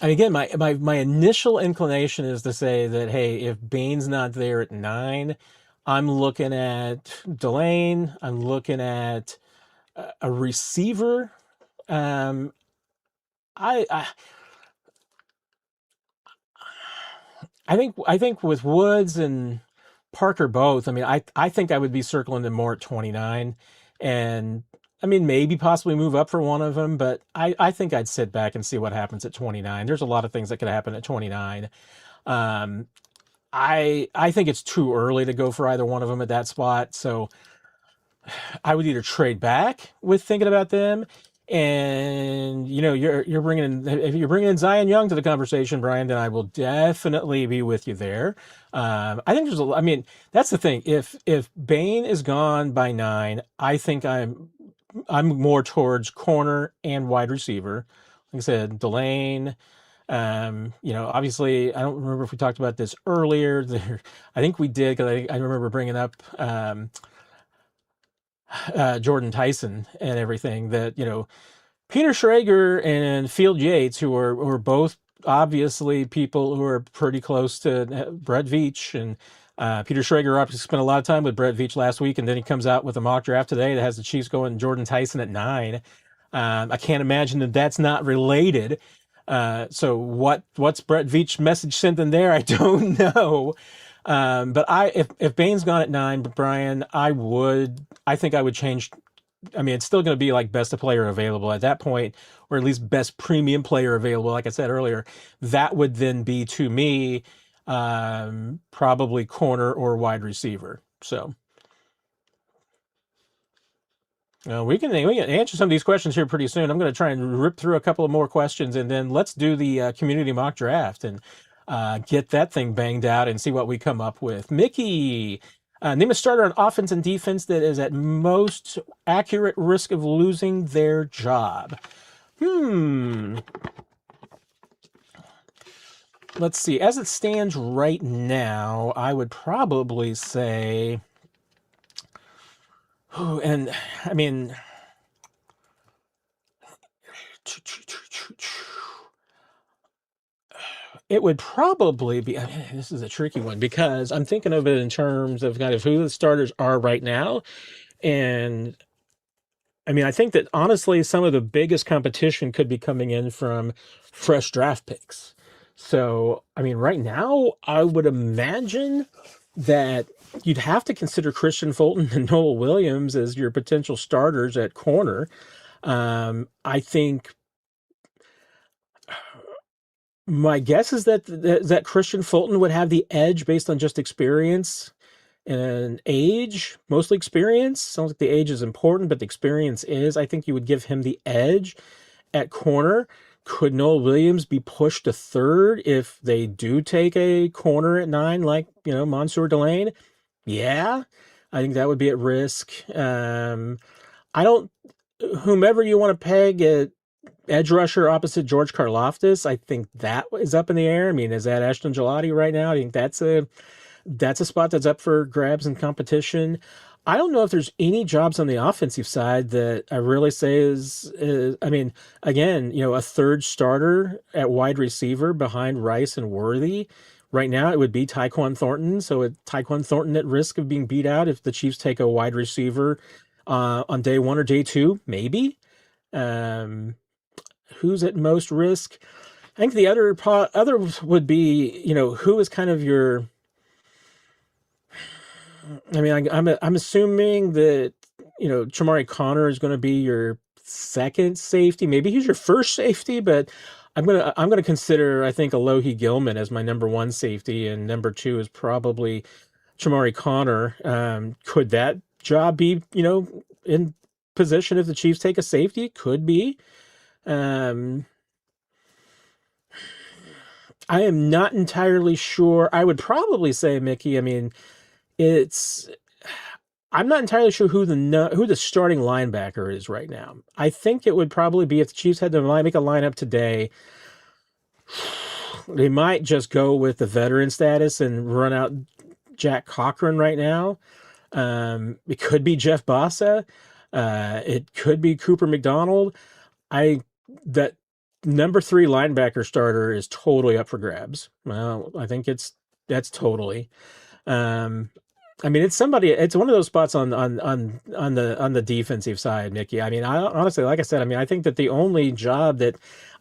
again, my initial inclination is to say that, hey, if Bane's not there at 9, I'm looking at Delane. I'm looking at a receiver. I think with Woods and Parker both, I mean, I think I would be circling them more at 29, and I mean, maybe possibly move up for one of them, but I think I'd sit back and see what happens at 29. There's a lot of things that could happen at 29. I think it's too early to go for either one of them at that spot, so I would either trade back with thinking about them, and you're bringing in, if you're bringing in Zion Young to the conversation, Brian, then I will definitely be with you there. I think I mean, that's the thing. If Bane is gone by 9, I think I'm more towards corner and wide receiver. Like I said, Delane. Obviously, I don't remember if we talked about this earlier. I think we did, because I remember bringing up Jordan Tyson and everything, that Peter Schrager and Field Yates, who are both obviously people who are pretty close to Brett Veach, and Peter Schrager obviously spent a lot of time with Brett Veach last week, and then he comes out with a mock draft today that has the Chiefs going Jordan Tyson at 9. I can't imagine that that's not related. So what's Brett Veach's message sent in there? I don't know. But if Bane's gone at 9, Brian, I think I would change. I mean, it's still going to be like best player available at that point, or at least best premium player available. Like I said earlier, that would then be to me, probably corner or wide receiver. So we can answer some of these questions here pretty soon. I'm going to try and rip through a couple of more questions, and then let's do the community mock draft and get that thing banged out and see what we come up with. Mickey, name a starter on offense and defense that is at most accurate risk of losing their job. Let's see. As it stands right now, I would probably say, and I mean, it would probably be, I mean, this is a tricky one because I'm thinking of it in terms of kind of who the starters are right now. And I mean, I think that honestly, some of the biggest competition could be coming in from fresh draft picks. So, I mean, right now, I would imagine that you'd have to consider Christian Fulton and Noel Williams as your potential starters at corner. I think my guess is that Christian Fulton would have the edge based on just experience and age, mostly experience. Sounds like the age is important, but the experience is. I think you would give him the edge at corner. Could Noel Williams be pushed to third if they do take a corner at 9, like, Mansour Delane? Yeah, I think that would be at risk. I don't, whomever you want to peg at edge rusher opposite George Karlaftis, I think that is up in the air. I mean, is that Ashton Gelati right now? I think that's a spot that's up for grabs and competition. I don't know if there's any jobs on the offensive side that I really say is I mean, again, a third starter at wide receiver behind Rice and Worthy. Right now, it would be Tyquan Thornton. So Tyquan Thornton at risk of being beat out if the Chiefs take a wide receiver on day 1 or day 2, maybe. Who's at most risk? I think the other would be, who is kind of your. I mean, I'm assuming that Chamari Connor is going to be your second safety. Maybe he's your first safety, but I'm gonna consider, I think, Alohi Gilman as my number 1 safety, and number 2 is probably Chamari Connor. Could that job be in position if the Chiefs take a safety? Could be. I am not entirely sure. I would probably say, Mickey, I mean, I'm not entirely sure who the starting linebacker is right now. I think it would probably be, if the Chiefs had to make a lineup today, they might just go with the veteran status and run out Jack Cochran right now. It could be Jeff Bassa. It could be Cooper McDonald. That number 3 linebacker starter is totally up for grabs. Well, I think that's totally. I mean, it's one of those spots on the defensive side, Mickey. I mean, I honestly, like I said, I mean, I think that the only job that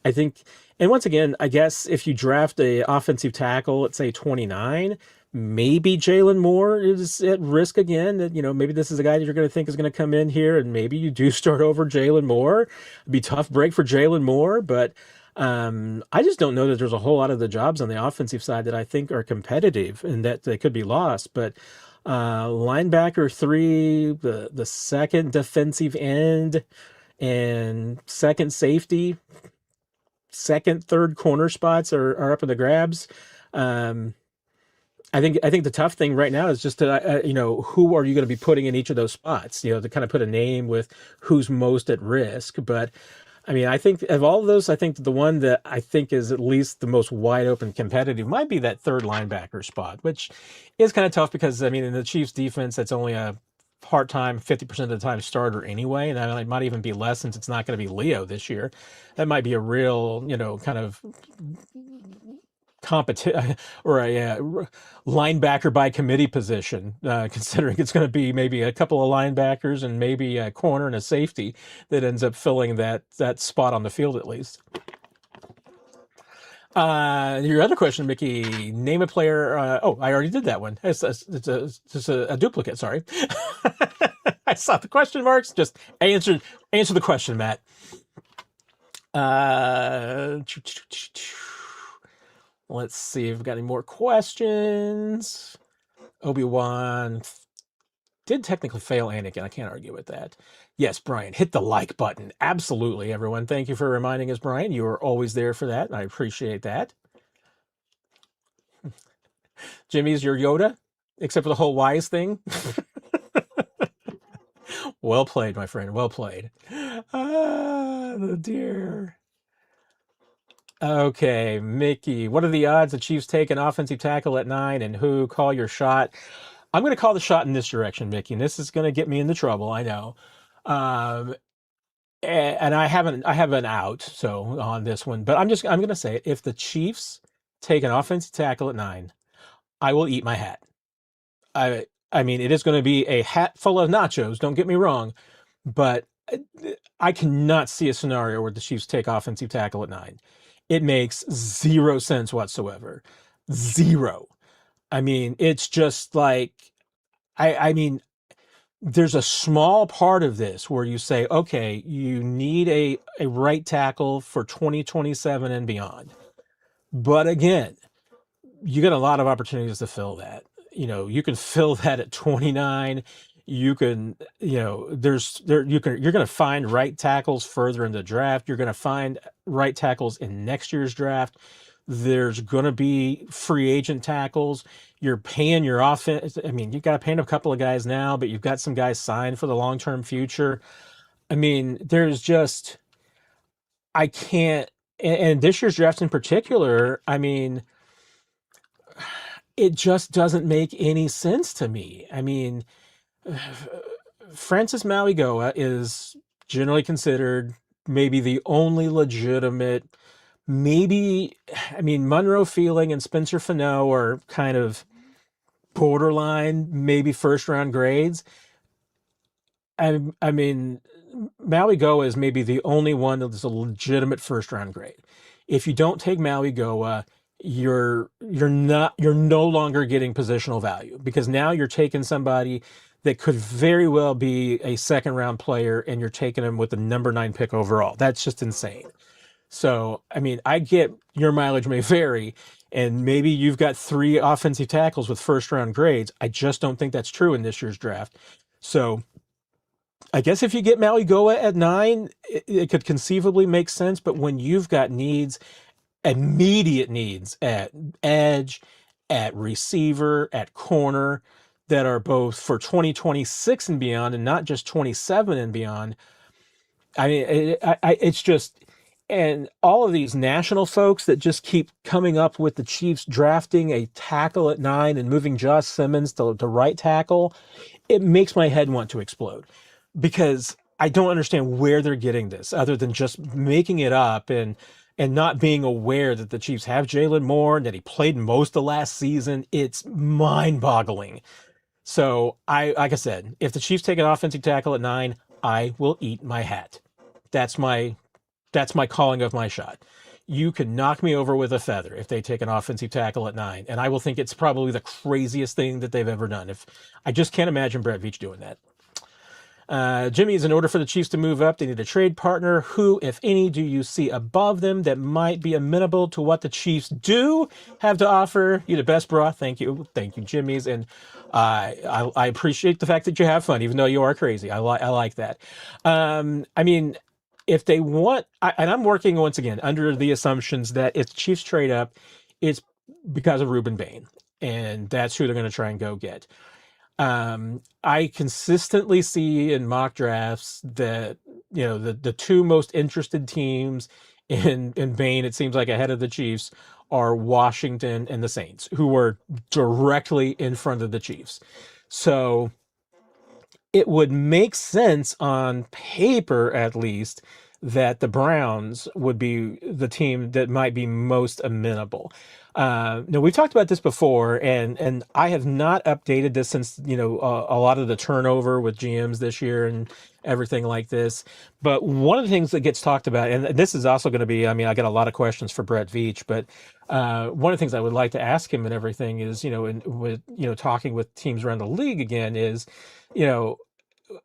I think, and once again, I guess if you draft a offensive tackle at say 29, maybe Jalen Moore is at risk again. That maybe this is a guy that you're going to think is going to come in here, and maybe you do start over Jalen Moore. It'd be a tough break for Jalen Moore, but I just don't know that there's a whole lot of the jobs on the offensive side that I think are competitive and that they could be lost. But linebacker 3, the second defensive end, and second safety, second, third corner spots are up in the grabs. I think the tough thing right now is just to who are you going to be putting in each of those spots? To kind of put a name with who's most at risk. But I mean, I think of all of those, I think the one that I think is at least the most wide open competitive might be that third linebacker spot, which is kind of tough because, I mean, in the Chiefs defense, that's only a part-time, 50% of the time starter anyway. And that might even be less since it's not going to be Leo this year. That might be a real, kind of competition or a linebacker by committee position, considering it's going to be maybe a couple of linebackers and maybe a corner and a safety that ends up filling that spot on the field at least. Your other question, Mickey, name a player. Oh, I already did that one. It's a duplicate. Sorry. I saw the question marks. Just answer the question, Matt. Let's see if we've got any more questions. Obi-Wan did technically fail Anakin. I can't argue with that. Yes, Brian, hit the like button. Absolutely, everyone. Thank you for reminding us, Brian. You are always there for that, and I appreciate that. Jimmy's your Yoda, except for the whole wise thing. Well played, my friend. Well played. The dear. Okay, Mickey. What are the odds the Chiefs take an offensive tackle at 9, and who? Call your shot. I'm going to call the shot in this direction, Mickey, and this is going to get me into trouble. I know. Um, and I have an out so on this one, but I'm going to say it. If the Chiefs take an offensive tackle at 9, I will eat my hat. I mean, it is going to be a hat full of nachos. Don't get me wrong, but I cannot see a scenario where the Chiefs take offensive tackle at 9. It makes zero sense whatsoever. Zero. I mean, it's just like I mean, there's a small part of this where you say, okay, you need a right tackle for 2027 and beyond. But again, you get a lot of opportunities to fill that. You can fill that at 29. You can, you're going to find right tackles further in the draft. You're going to find right tackles in next year's draft. There's going to be free agent tackles. You're paying your offense. I mean, you've got to pay a couple of guys now, but you've got some guys signed for the long-term future. I mean, there's just, I can't, and this year's draft in particular, I mean, it just doesn't make any sense to me. I mean, Francis Mauigoa is generally considered maybe the only legitimate, maybe, I mean, Monroe Feeling and Spencer Fano are kind of borderline, maybe first round grades. I mean, Mauigoa is maybe the only one that's a legitimate first round grade. If you don't take Mauigoa, you're no longer getting positional value, because now you're taking somebody that could very well be a second round player and you're taking him with the number 9 pick overall. That's just insane. So, I mean, I get your mileage may vary, and maybe you've got 3 offensive tackles with first round grades. I just don't think that's true in this year's draft. So I guess if you get Mauigoa at 9, it could conceivably make sense. But when you've got needs, immediate needs at edge, at receiver, at corner, that are both for 2026 and beyond, and not just 27 and beyond. I mean, it's just, and all of these national folks that just keep coming up with the Chiefs drafting a tackle at 9 and moving Josh Simmons to right tackle, it makes my head want to explode, because I don't understand where they're getting this other than just making it up and not being aware that the Chiefs have Jalen Moore and that he played most of last season. It's mind-boggling. So like I said, if the Chiefs take an offensive tackle at 9, I will eat my hat. That's my calling of my shot. You can knock me over with a feather if they take an offensive tackle at 9, and I will think it's probably the craziest thing that they've ever done. If I just can't imagine Brett Veach doing that. Jimmy's, in order for the Chiefs to move up, they need a trade partner. Who, if any, do you see above them that might be amenable to what the Chiefs do have to offer? You the best, bro. Thank you, Jimmy's, and I appreciate the fact that you have fun, even though you are crazy. I like that. I mean, if they want, and I'm working once again under the assumptions that if the Chiefs trade up, it's because of Reuben Bain, and that's who they're going to try and go get. I consistently see in mock drafts that, the 2 most interested teams in Bain, it seems like ahead of the Chiefs, are Washington and the Saints, who are directly in front of the Chiefs. So it would make sense on paper, at least, that the Browns would be the team that might be most amenable. Now we've talked about this before, and I have not updated this since a lot of the turnover with GMs this year and everything like this. But one of the things that gets talked about, and this is also going to be, I mean, I got a lot of questions for Brett Veach, but one of the things I would like to ask him and everything is, with talking with teams around the league again is, you know,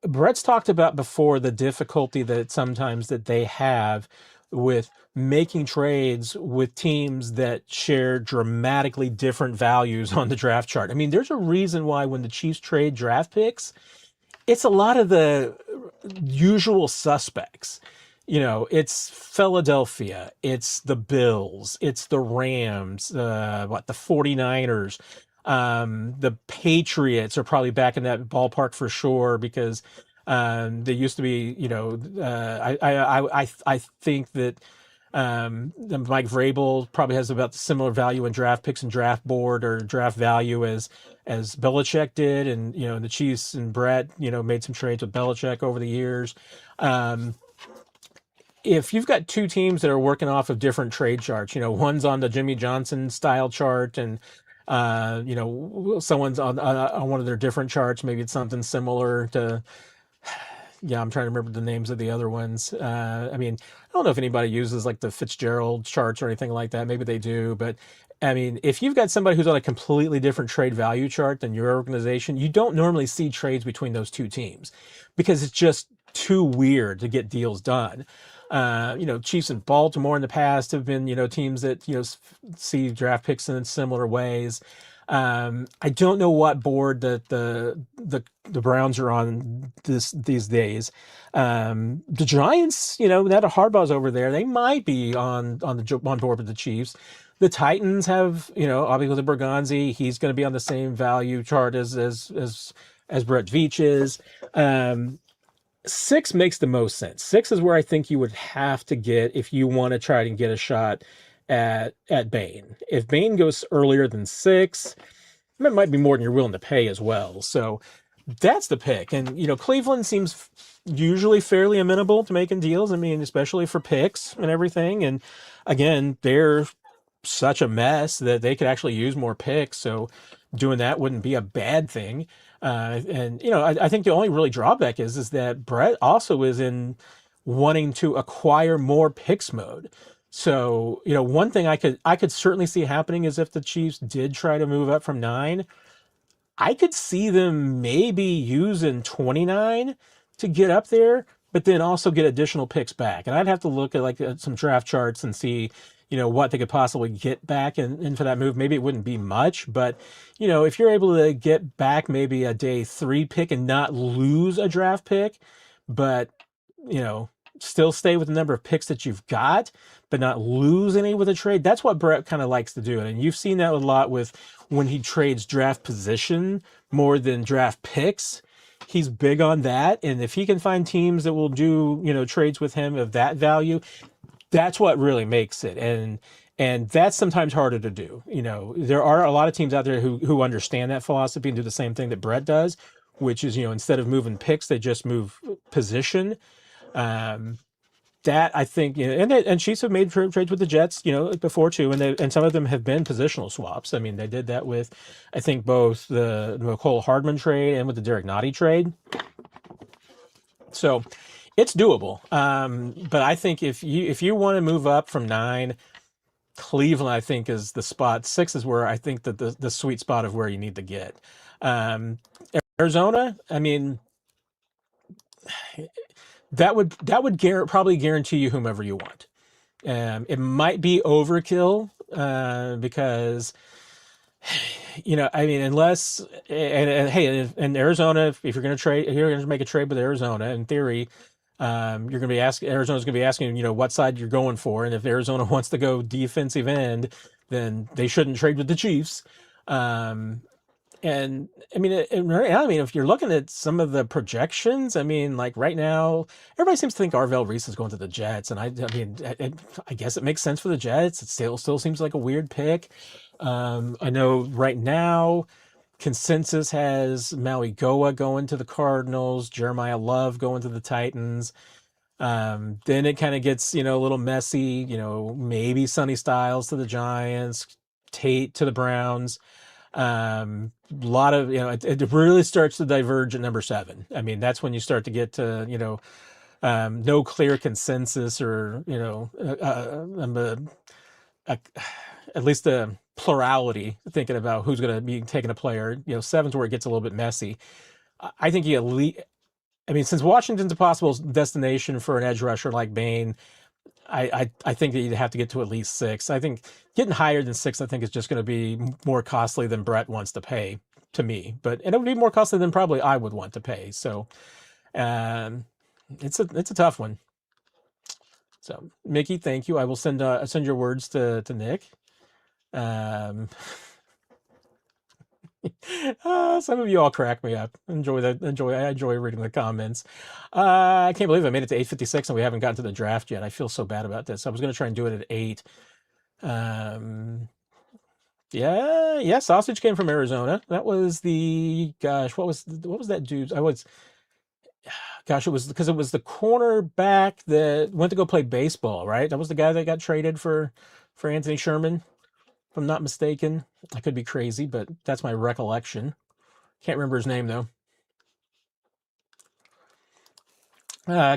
Brett's talked about before the difficulty that sometimes that they have with making trades with teams that share dramatically different values on the draft chart. I mean, there's a reason why when the Chiefs trade draft picks, it's a lot of the usual suspects. It's Philadelphia, it's the Bills, it's the Rams, the 49ers, the Patriots are probably back in that ballpark for sure because they used to be, I think that Mike Vrabel probably has about similar value in draft picks and draft board or draft value as Belichick did, and the Chiefs and Brett made some trades with Belichick over the years. If you've got two teams that are working off of different trade charts, one's on the Jimmy Johnson style chart, and someone's on one of their different charts. Maybe it's something similar to. Yeah, I'm trying to remember the names of the other ones. I mean, I don't know if anybody uses like the Fitzgerald charts or anything like that. Maybe they do, but I mean, if you've got somebody who's on a completely different trade value chart than your organization, you don't normally see trades between those two teams because it's just too weird to get deals done. Chiefs and Baltimore in the past have been, teams that, see draft picks in similar ways. I don't know what board that the Browns are on these days. The Giants, that Harbaugh's over there, they might be on board with the Chiefs. The Titans have, obviously Bergonzi, he's going to be on the same value chart as Brett Veach is. 6 makes the most sense. 6 is where I think you would have to get if you want to try to get a shot at Bain. If Bain goes earlier than 6, it might be more than you're willing to pay as well. So that's the pick. And, Cleveland seems usually fairly amenable to making deals. I mean, especially for picks and everything. And again, they're such a mess that they could actually use more picks. So doing that wouldn't be a bad thing. I think the only really drawback is that Brett also is in wanting to acquire more picks mode. So, one thing I could certainly see happening is if the Chiefs did try to move up from 9, I could see them maybe using 29 to get up there, but then also get additional picks back. And I'd have to look at some draft charts and see, what they could possibly get back in for that move. Maybe it wouldn't be much, but, if you're able to get back maybe a day 3 pick and not lose a draft pick, but, still stay with the number of picks that you've got, but not lose any with a trade. That's what Brett kind of likes to do. And you've seen that a lot with when he trades draft position more than draft picks. He's big on that. And if he can find teams that will do, trades with him of that value, that's what really makes it. And that's sometimes harder to do. There are a lot of teams out there who understand that philosophy and do the same thing that Brett does, which is, instead of moving picks, they just move position. That I think, and Chiefs have made trades with the Jets, before too, and some of them have been positional swaps. I mean, they did that with, I think, both the Mecole Hardman trade and with the Derek Nottie trade. So it's doable. But I think if you want to move up from 9, Cleveland, I think, is the spot. 6 is where I think that the sweet spot of where you need to get. Arizona, I mean, that would probably guarantee you whomever you want. It might be overkill because, I mean, unless hey, in Arizona, if you're going to trade, you're going to make a trade with Arizona. In theory, you're going to be asking Arizona's going to be asking, what side you're going for, and if Arizona wants to go defensive end, then they shouldn't trade with the Chiefs. And I mean, if you're looking at some of the projections, I mean, like right now, everybody seems to think Arvell Reese is going to the Jets, and I mean, I guess it makes sense for the Jets. It still seems like a weird pick. I know right now, consensus has Maui Goa going to the Cardinals, Jeremiah Love going to the Titans. Then it kind of gets, a little messy, maybe Sonny Styles to the Giants, Tate to the Browns. A lot of, it really starts to diverge at number 7. I mean, that's when you start to get to, no clear consensus or, a, at least a plurality thinking about who's going to be taking a player. 7's where it gets a little bit messy. I think you at least, I mean, since Washington's a possible destination for an edge rusher like Bain, I think that you'd have to get to at least 6. I think getting higher than 6, I think, is just going to be more costly than Brett wants to pay to me. And it would be more costly than probably I would want to pay. So um, it's a tough one. So Mickey, thank you. I will send your words to Nick. Um, some of you all crack me up. I enjoy reading the comments. I can't believe I made it to 8:56 and we haven't gotten to the draft yet. I feel so bad about this. I was going to try and do it at 8. Yeah, sausage came from Arizona. That was what was that dude's? It was because it was the cornerback that went to go play baseball, right? That was the guy that got traded for Anthony Sherman, if I'm not mistaken. I could be crazy, but that's my recollection. Can't remember his name though.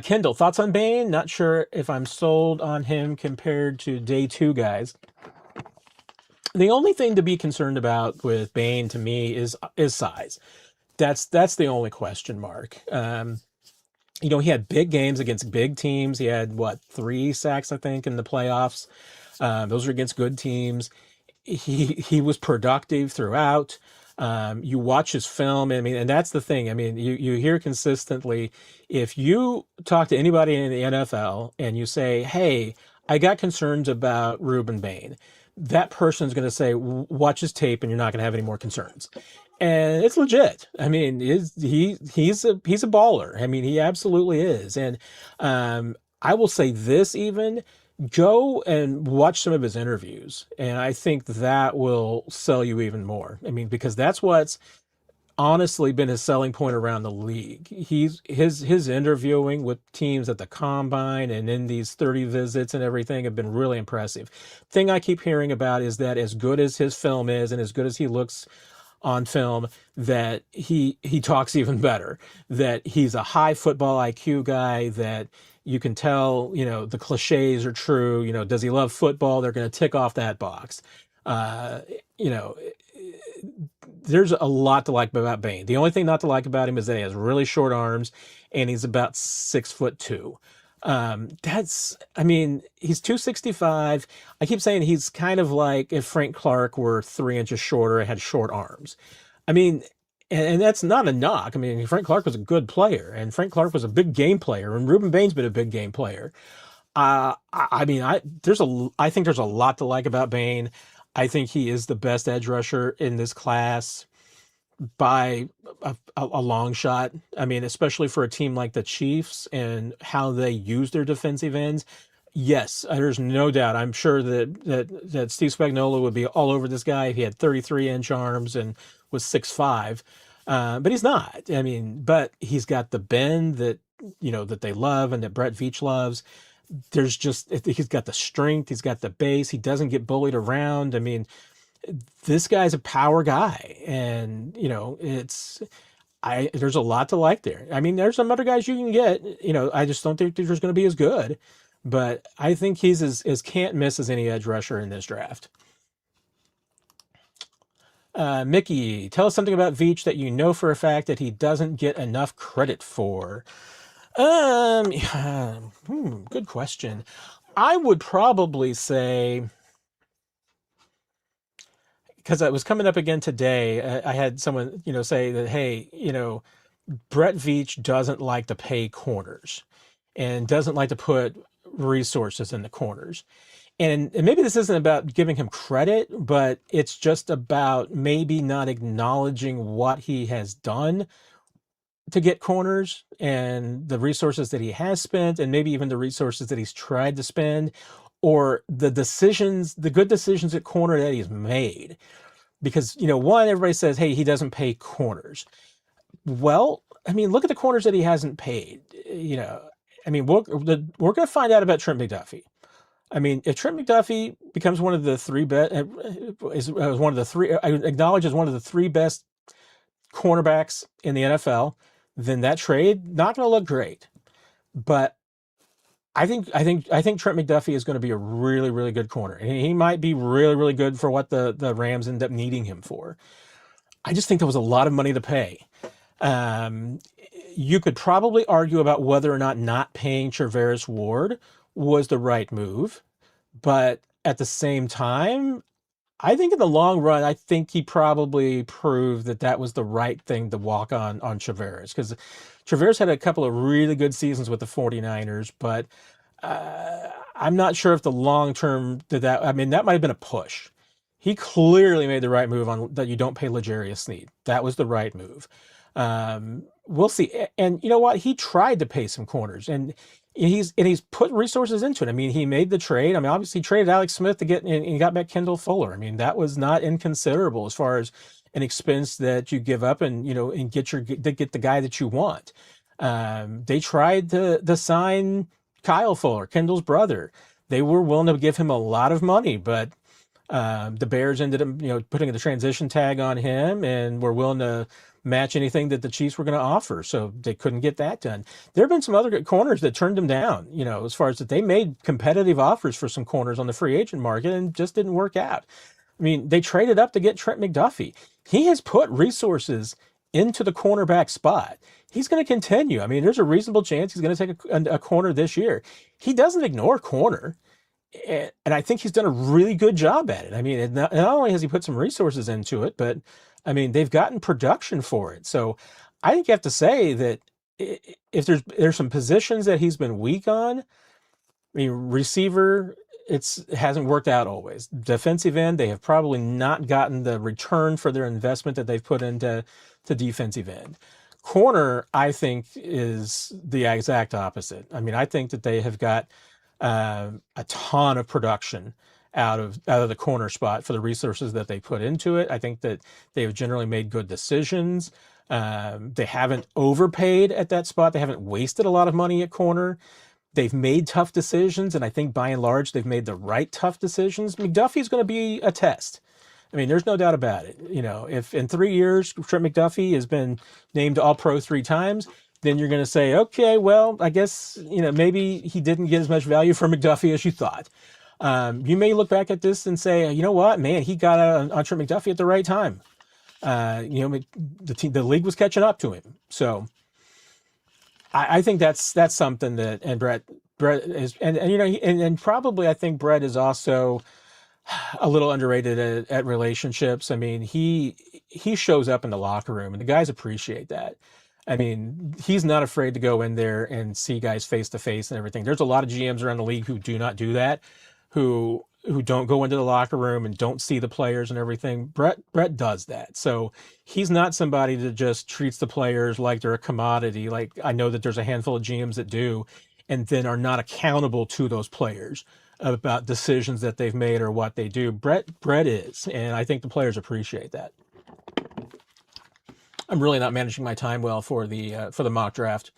Kendall, thoughts on Bain? Not sure if I'm sold on him compared to day 2 guys. The only thing to be concerned about with Bain to me is size. That's the only question mark. He had big games against big teams. He had 3 sacks, I think, in the playoffs. Those were against good teams. He was productive throughout. You watch his film. I mean, and that's the thing. I mean, you hear consistently, if you talk to anybody in the NFL and you say, "Hey, I got concerns about Ruben Bain," that person's going to say, "Watch his tape, and you're not going to have any more concerns." And it's legit. I mean, he's a baller. I mean, he absolutely is. And I will say this even. Go and watch some of his interviews, and I think that will sell you even more. I mean, because that's what's honestly been his selling point around the league. His interviewing with teams at the combine and in these 30 visits and everything have been really impressive. Thing I keep hearing about is that as good as his film is and as good as he looks on film, that he talks even better, that he's a high football IQ guy, that you can tell, the cliches are true. Does he love football? They're going to tick off that box. Uh, you know, there's a lot to like about Bain. The only thing not to like about him is that he has really short arms and he's about 6'2". I mean, he's 265. I keep saying he's kind of like if Frank Clark were 3 inches shorter and had short arms. I mean, and that's not a knock. I mean, Frank Clark was a good player, and Frank Clark was a big game player, and Ruben Bain's been a big game player. I mean, I think there's a lot to like about Bain. I think he is the best edge rusher in this class by a long shot. I mean, especially for a team like the Chiefs and how they use their defensive ends. Yes, there's no doubt. I'm sure that Steve Spagnuolo would be all over this guy if he had 33-inch arms and was 6'5". But he's not. I mean, but he's got the bend that they love and that Brett Veach loves. He's got the strength, he's got the base, he doesn't get bullied around. I mean, this guy's a power guy, and there's a lot to like there. I mean, there's some other guys you can get, I just don't think there's going to be as good, but I think he's as can't miss as any edge rusher in this draft. Mickey, tell us something about Veach that you know for a fact that he doesn't get enough credit for. Good question. I would probably say, because I was coming up again today, I had someone, say that, hey, Brett Veach doesn't like to pay corners and doesn't like to put resources in the corners. And maybe this isn't about giving him credit, but it's just about maybe not acknowledging what he has done to get corners and the resources that he has spent, and maybe even the resources that he's tried to spend, or the good decisions at corner that he's made. Because, everybody says, hey, he doesn't pay corners. Well, I mean, look at the corners that he hasn't paid, I mean, we're going to find out about Trent McDuffie. I mean, if Trent McDuffie becomes one of the three best, is one of the three, I acknowledge as one of the three best cornerbacks in the NFL, then that trade not going to look great. But I think Trent McDuffie is going to be a really, really good corner, and he might be really, really good for what the Rams end up needing him for. I just think there was a lot of money to pay. Um, you could probably argue about whether or not paying Traveris Ward was the right move, but at the same time, I think in the long run, I think he probably proved that that was the right thing to walk on Traveris, because Traveris had a couple of really good seasons with the 49ers, but I'm not sure if the long term did that. I mean, that might have been a push. He clearly made the right move on that. You don't pay L'Jarius Sneed. That was the right move. We'll see. And you know what? He tried to pay some corners, and he's put resources into it. I mean, he made the trade. I mean, obviously, he traded Alex Smith to get and he got back Kendall Fuller. I mean, that was not inconsiderable as far as an expense that you give up and and get the guy that you want. They tried to sign Kyle Fuller, Kendall's brother. They were willing to give him a lot of money, but the Bears ended up, putting the transition tag on him and were willing to match anything that the Chiefs were going to offer. So they couldn't get that done. There have been some other good corners that turned them down, as far as that they made competitive offers for some corners on the free agent market and just didn't work out. I mean, they traded up to get Trent McDuffie. He has put resources into the cornerback spot. He's going to continue. I mean, there's a reasonable chance he's going to take a corner this year. He doesn't ignore corner. And I think he's done a really good job at it. I mean, not only has he put some resources into it, but I mean, they've gotten production for it. So I think you have to say that if there's some positions that he's been weak on. I mean, receiver, it hasn't worked out always. Defensive end, they have probably not gotten the return for their investment that they've put into defensive end. Corner, I think, is the exact opposite. I mean, I think that they have got a ton of production out of the corner spot for the resources that they put into it. I think that they have generally made good decisions. They haven't overpaid at that spot. They haven't wasted a lot of money at corner. They've made tough decisions, and I think by and large they've made the right tough decisions. McDuffie's going to be a test. I mean, there's no doubt about it. If in 3 years Trent McDuffie has been named All-Pro 3 times, then you're going to say, okay, well, I guess, maybe he didn't get as much value for McDuffie as you thought. You may look back at this and say, you know what, man, he got on Trent McDuffie at the right time. The league was catching up to him. So I think that's something that, and Brett is, and probably I think Brett is also a little underrated at relationships. I mean, he shows up in the locker room, and the guys appreciate that. I mean, he's not afraid to go in there and see guys face to face and everything. There's a lot of GMs around the league who do not do that, who don't go into the locker room and don't see the players and everything. Brett does that. So he's not somebody that just treats the players like they're a commodity. Like, I know that there's a handful of GMs that do, and then are not accountable to those players about decisions that they've made or what they do. Brett is, and I think the players appreciate that. I'm really not managing my time well for the mock draft.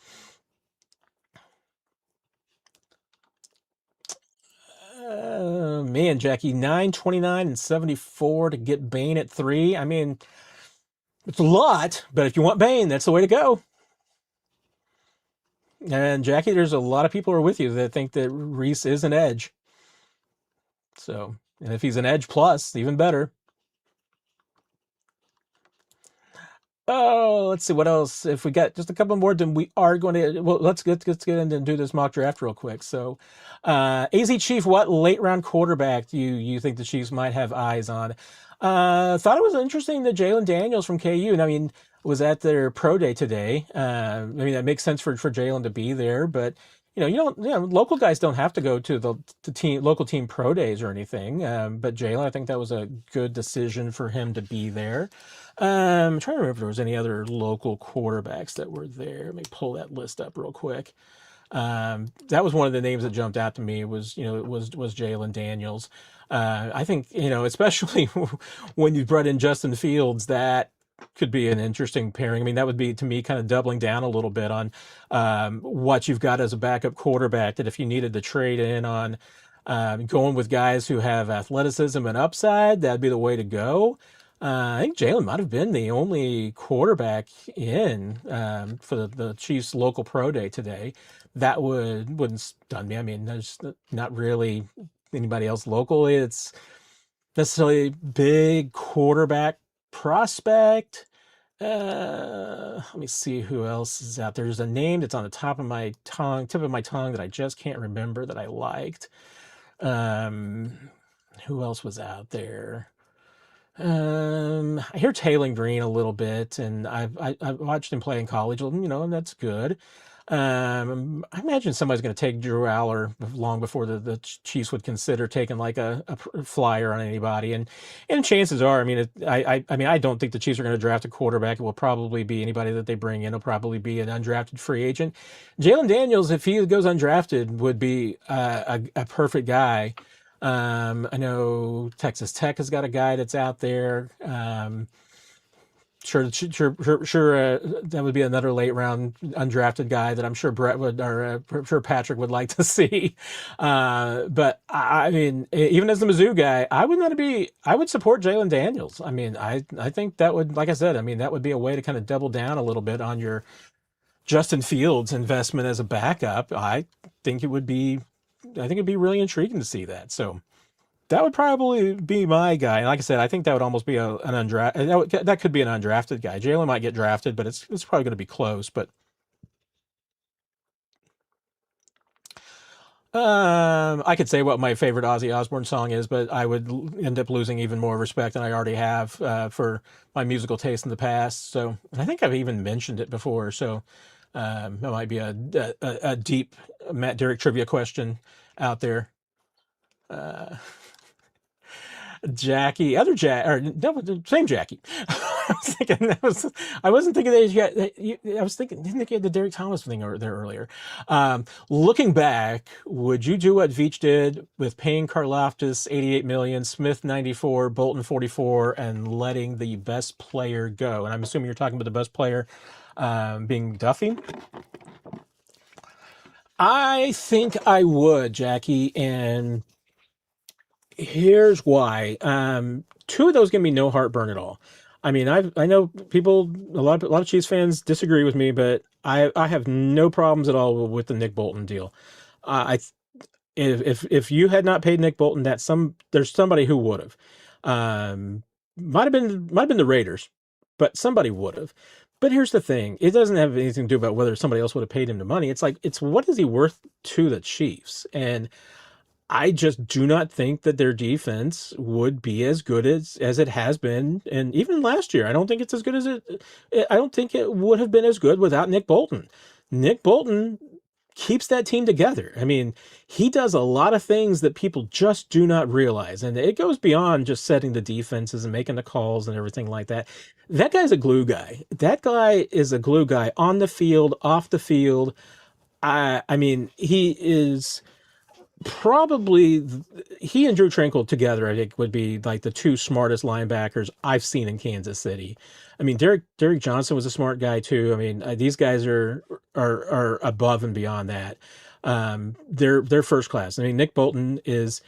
Man, Jackie, 9, 29, and 74 to get Bane at 3. I mean, it's a lot, but if you want Bane, that's the way to go. And Jackie, there's a lot of people who are with you that think that Reese is an edge. So, and if he's an edge plus, even better. Oh, let's see what else. If we got just a couple more, then we are going to. Well, let's get in and do this mock draft real quick. So, AZ Chief, what late round quarterback do you think the Chiefs might have eyes on? Thought it was interesting that Jalen Daniels from KU, and I mean, was at their pro day today. I mean, that makes sense for Jalen to be there, but local guys don't have to go to the local team pro days or anything. But Jalen, I think that was a good decision for him to be there. I'm trying to remember if there was any other local quarterbacks that were there. Let me pull that list up real quick. That was one of the names that jumped out to me was Jalen Daniels. I think, especially when you brought in Justin Fields, that could be an interesting pairing. I mean, that would be to me kind of doubling down a little bit on what you've got as a backup quarterback. That if you needed to trade in on going with guys who have athleticism and upside, that'd be the way to go. I think Jalen might have been the only quarterback in for the Chiefs local pro day today. That wouldn't stun me. I mean, there's not really anybody else locally. It's necessarily big quarterback prospect. Let me see who else is out there. There's a name that's on the tip of my tongue that I just can't remember that I liked. Um, who else was out there? I hear Taylor Green a little bit, and I've watched him play in college, and that's good. I imagine somebody's going to take Drew Aller long before the Chiefs would consider taking like a flyer on anybody, and chances are, I mean, I mean, I don't think the Chiefs are going to draft a quarterback. It will probably be anybody that they bring in. It'll probably be an undrafted free agent. Jalen Daniels, if he goes undrafted, would be a perfect guy. I know Texas Tech has got a guy that's out there. Sure. That would be another late round undrafted guy that I'm sure Brett would, or sure Patrick would like to see. But I mean, even as the Mizzou guy, I would support Jalen Daniels. I mean, I think that would, like I said, I mean, that would be a way to kind of double down a little bit on your Justin Fields investment as a backup. Think it would be, I think it'd be really intriguing to see that. So that would probably be my guy. And like I said, I think that would almost be an undrafted. That could be an undrafted guy. Jalen might get drafted, but it's probably going to be close. But I could say what my favorite Ozzy Osbourne song is, but I would end up losing even more respect than I already have for my musical taste in the past. So I think I've even mentioned it before. So that might be a deep Matt Derrick trivia question out there. Uh, Jackie, other Jack, or no, same Jackie. I wasn't thinking I was thinking, didn't think you had the Derek Thomas thing there earlier. Looking back, would you do what Veach did with paying Karlaftis 88 million, Smith 94, Bolton 44, and letting the best player go? And I'm assuming you're talking about the best player being Duffy. I think I would, Jackie, and here's why. Two of those give me no heartburn at all. I mean, I know people, a lot of Chiefs fans disagree with me, but I have no problems at all with the Nick Bolton deal. I if you had not paid Nick Bolton, there's somebody who would have. Might have been the Raiders, but somebody would have. But here's the thing: it doesn't have anything to do about whether somebody else would have paid him the money. It's what is he worth to the Chiefs? And I just do not think that their defense would be as good as it has been, and even last year, I don't think it's as good as it. I don't think it would have been as good without Nick Bolton. Nick Bolton keeps that team together. I mean, he does a lot of things that people just do not realize, and it goes beyond just setting the defenses and making the calls and everything like that. That guy's a glue guy. That guy is a glue guy on the field, off the field. I mean, he is probably he and Drew Tranquil together, I think, would be like the two smartest linebackers I've seen in Kansas City. I mean, Derek Johnson was a smart guy too. I mean, these guys are above and beyond that. They're first class. I mean, Nick Bolton is.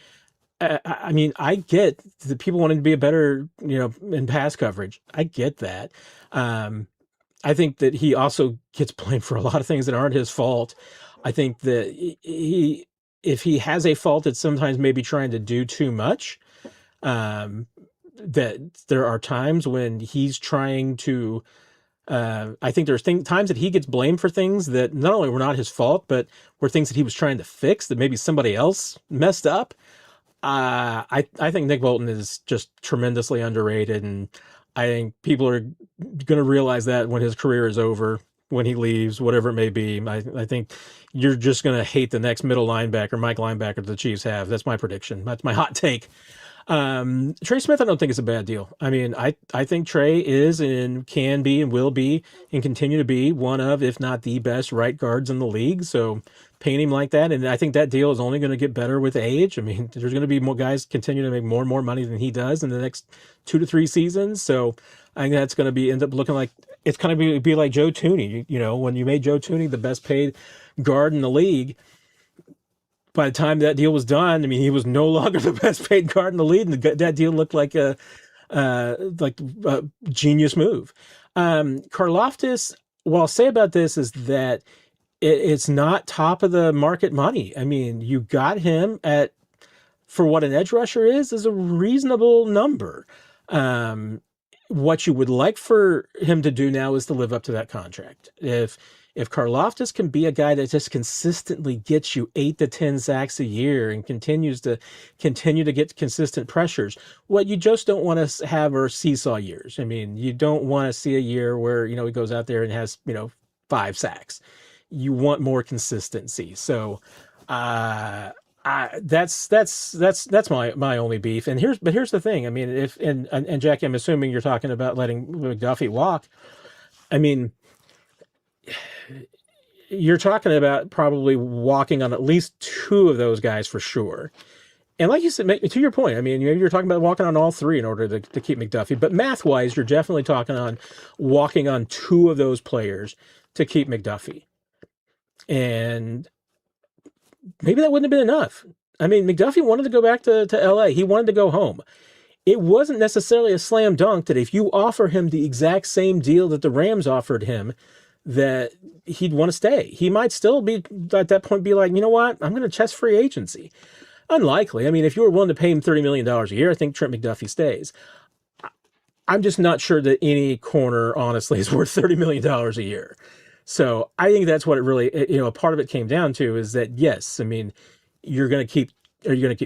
I mean, I get the people wanting to be a better, in pass coverage. I get that. I think that he also gets blamed for a lot of things that aren't his fault. I think that if he has a fault, it's sometimes maybe trying to do too much. That there are times when he's trying to. I think there's times that he gets blamed for things that not only were not his fault, but were things that he was trying to fix that maybe somebody else messed up. I think Nick Bolton is just tremendously underrated, and I think people are going to realize that when his career is over, when he leaves, whatever it may be. I think you're just going to hate the next middle linebacker, Mike linebacker the Chiefs have. That's my prediction. That's my hot take. Trey Smith, I don't think is a bad deal. I mean, I think Trey is and can be and will be and continue to be one of, if not the best right guards in the league. So paying him like that, and I think that deal is only going to get better with age. I mean, there's going to be more guys continue to make more and more money than he does in the next 2 to 3 seasons. So I think that's going to be end up looking like it's going to be like Joe Tooney. You know, when you made Joe Tooney the best paid guard in the league, by the time that deal was done, I mean, he was no longer the best paid guard in the league, and that deal looked like a genius move. Karlaftis, what I'll say about this is that it's not top of the market money. I mean, you got him at, for what an edge rusher is a reasonable number. Um, what you would like for him to do now is to live up to that contract. If Karlaftis can be a guy that just consistently gets you 8 to 10 sacks a year and continue to get consistent pressures, what you just don't want to have are seesaw years. I mean, you don't want to see a year where, he goes out there and has, 5 sacks. You want more consistency. So, that's my only beef. And here's the thing. I mean, if and Jackie, I'm assuming you're talking about letting McDuffie walk. I mean, you're talking about probably walking on at least 2 of those guys for sure. And like you said, to your point, I mean, you're talking about walking on all 3 in order to keep McDuffie. But math-wise, you're definitely talking on walking on 2 of those players to keep McDuffie. And maybe that wouldn't have been enough. I mean, McDuffie wanted to go back to LA. He wanted to go home. It wasn't necessarily a slam dunk that if you offer him the exact same deal that the Rams offered him, that he'd want to stay. He might still be, at that point, be like, you know what, I'm going to chest free agency. Unlikely. I mean, if you were willing to pay him $30 million a year, I think Trent McDuffie stays. I'm just not sure that any corner, honestly, is worth $30 million a year. So I think that's what it really, a part of it came down to is that, yes, I mean, are you going to keep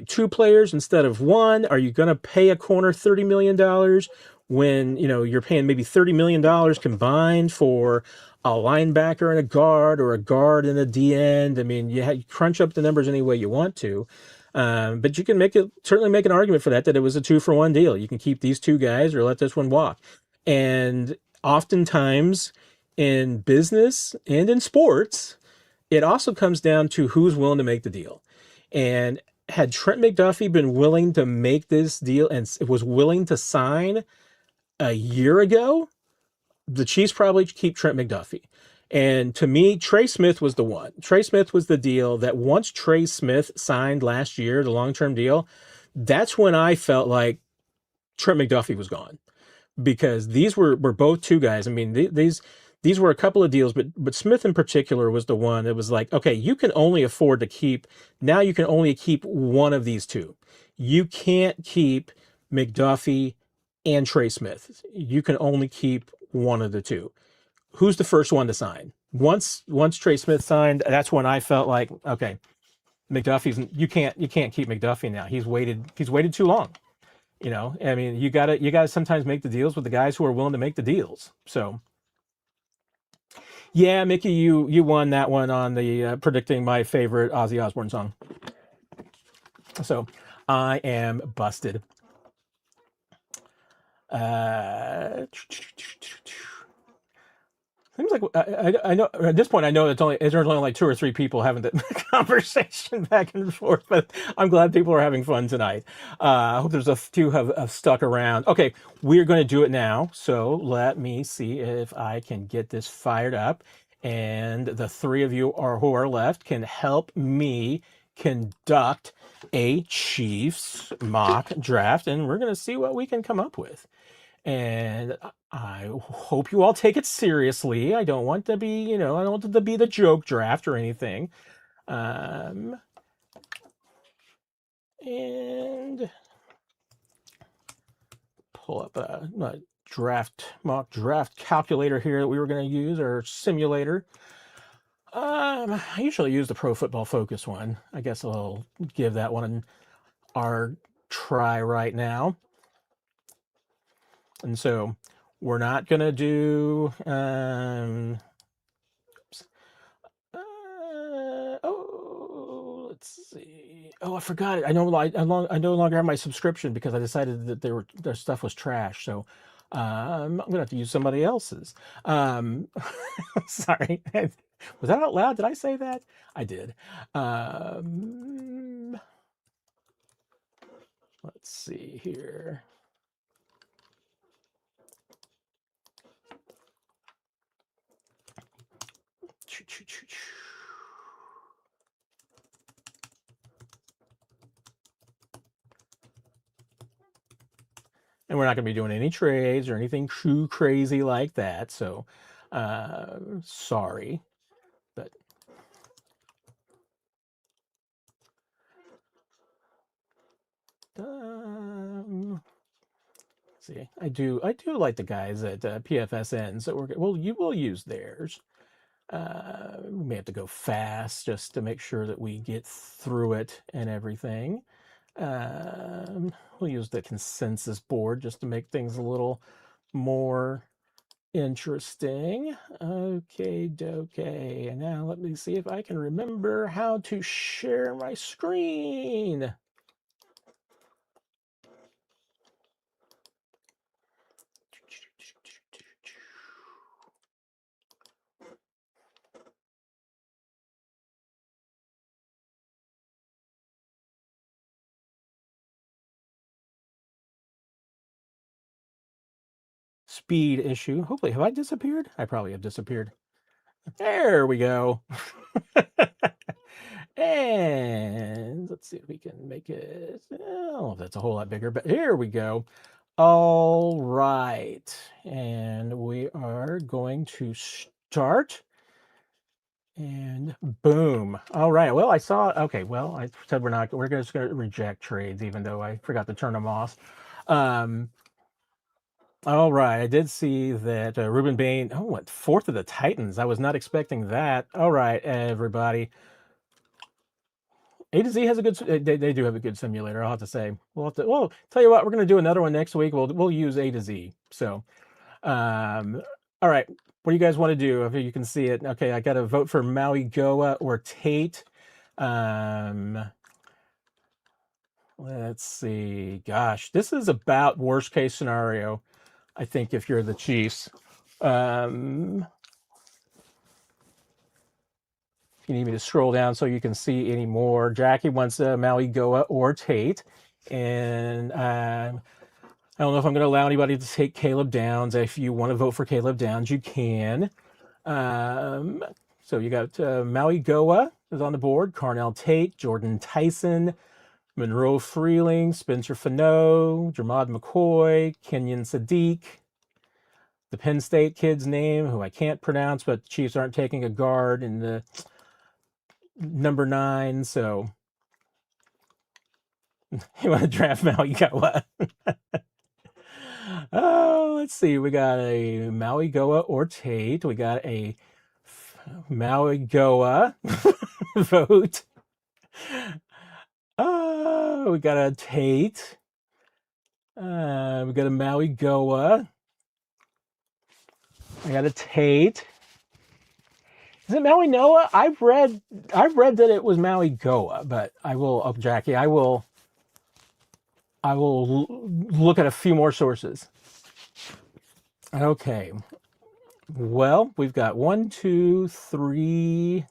2 players instead of 1? Are you going to pay a corner $30 million when, you're paying maybe $30 million combined for a linebacker and a guard, or a guard and a D end? I mean, you crunch up the numbers any way you want to. But you can certainly make an argument for that it was a 2-for-1 deal. You can keep these 2 guys or let this one walk. And oftentimes in business and in sports, it also comes down to who's willing to make the deal. And had Trent McDuffie been willing to make this deal and was willing to sign a year ago, the Chiefs probably keep Trent McDuffie. And to me, Trey Smith was the one. Trey Smith was the deal that once Trey Smith signed last year, the long-term deal, that's when I felt like Trent McDuffie was gone. Because these were both 2 guys. I mean, these were a couple of deals, but Smith in particular was the one that was like, okay, you can only afford to keep, now you can only keep one of these 2. You can't keep McDuffie and Trey Smith. You can only keep one of the 2. Who's the first one to sign? Once Trey Smith signed, that's when I felt like, okay, you can't keep McDuffie now. He's waited too long. I mean, you gotta sometimes make the deals with the guys who are willing to make the deals. So yeah, Mickey, you won that one on the predicting my favorite Ozzy Osbourne song. So I am busted. Seems like I know at this point. I know there's only like 2 or 3 people having the conversation back and forth, but I'm glad people are having fun tonight. I hope there's a few have stuck around. Okay, we're going to do it now. So let me see if I can get this fired up, and the 3 of you who are left can help me conduct a Chiefs mock draft, and we're going to see what we can come up with. And I hope you all take it seriously. I don't want to be, I don't want it to be the joke draft or anything. And pull up a mock draft calculator here that we were going to use, or simulator. I usually use the Pro Football Focus one. I guess I'll give that one our try right now. And so we're not going to do, let's see. Oh, I forgot it. I no longer have my subscription because I decided that their stuff was trash. So I'm gonna have to use somebody else's. Um, sorry, was that out loud? Did I say that? I did. Um, let's see here. And we're not going to be doing any trades or anything too crazy like that. So, sorry, but see, I do like the guys at PFSN. So you will use theirs. We may have to go fast just to make sure that we get through it and everything. We'll use the consensus board just to make things a little more interesting. Okay, dokey. And now let me see if I can remember how to share my screen. Speed issue. Hopefully, have I disappeared? I probably have disappeared. There we go. And let's see if we can make it. Oh, that's a whole lot bigger, but here we go. All right. And we are going to start. And boom. All right. Well, I saw. Okay. Well, I said we're just going to reject trades, even though I forgot to turn them off. All right. I did see that Ruben Bain. Oh, what, fourth of the Titans? I was not expecting that. All right, everybody. A to Z has a good. They do have a good simulator. I'll have to say. Well, tell you what. We're going to do another one next week. We'll use A to Z. So, all right. What do you guys want to do? If you can see it. Okay, I got to vote for Maui Goa or Tate. Let's see. Gosh, this is about worst case scenario. I think if you're the Chiefs. If you need me to scroll down so you can see any more. Jackie wants Maui Goa or Tate. And I don't know if I'm going to allow anybody to take Caleb Downs. If you want to vote for Caleb Downs, you can. So you got Maui Goa is on the board. Carnell Tate, Jordan Tyson, Monroe Freeling, Spencer Fano, Jermad McCoy, Kenyon Sadiq, the Penn State kid's name, who I can't pronounce, but the Chiefs aren't taking a guard in the number 9, so you want to draft Maui Goa. Oh, let's see. We got a Maui Goa or Tate. We got a Maui Goa vote. We got a Tate. We got a Maui Goa. I got a Tate. Is it Maui Noah? I've read that it was Maui Goa, but I will, Jackie, I will look at a few more sources. Okay. Well, we've got 1, 2, 3.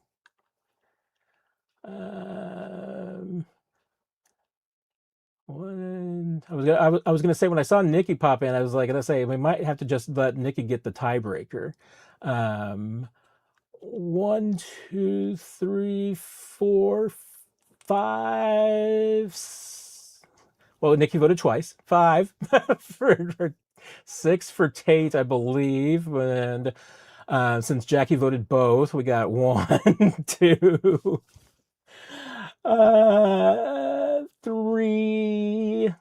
I was gonna say, when I saw Nikki pop in, I was like, gonna say we might have to just let Nikki get the tiebreaker. 1, 2, 3, 4, 5. Well, Nikki voted twice. 5 for 6 for Tate, I believe. And since Jackie voted both, we got 1, 2, 3,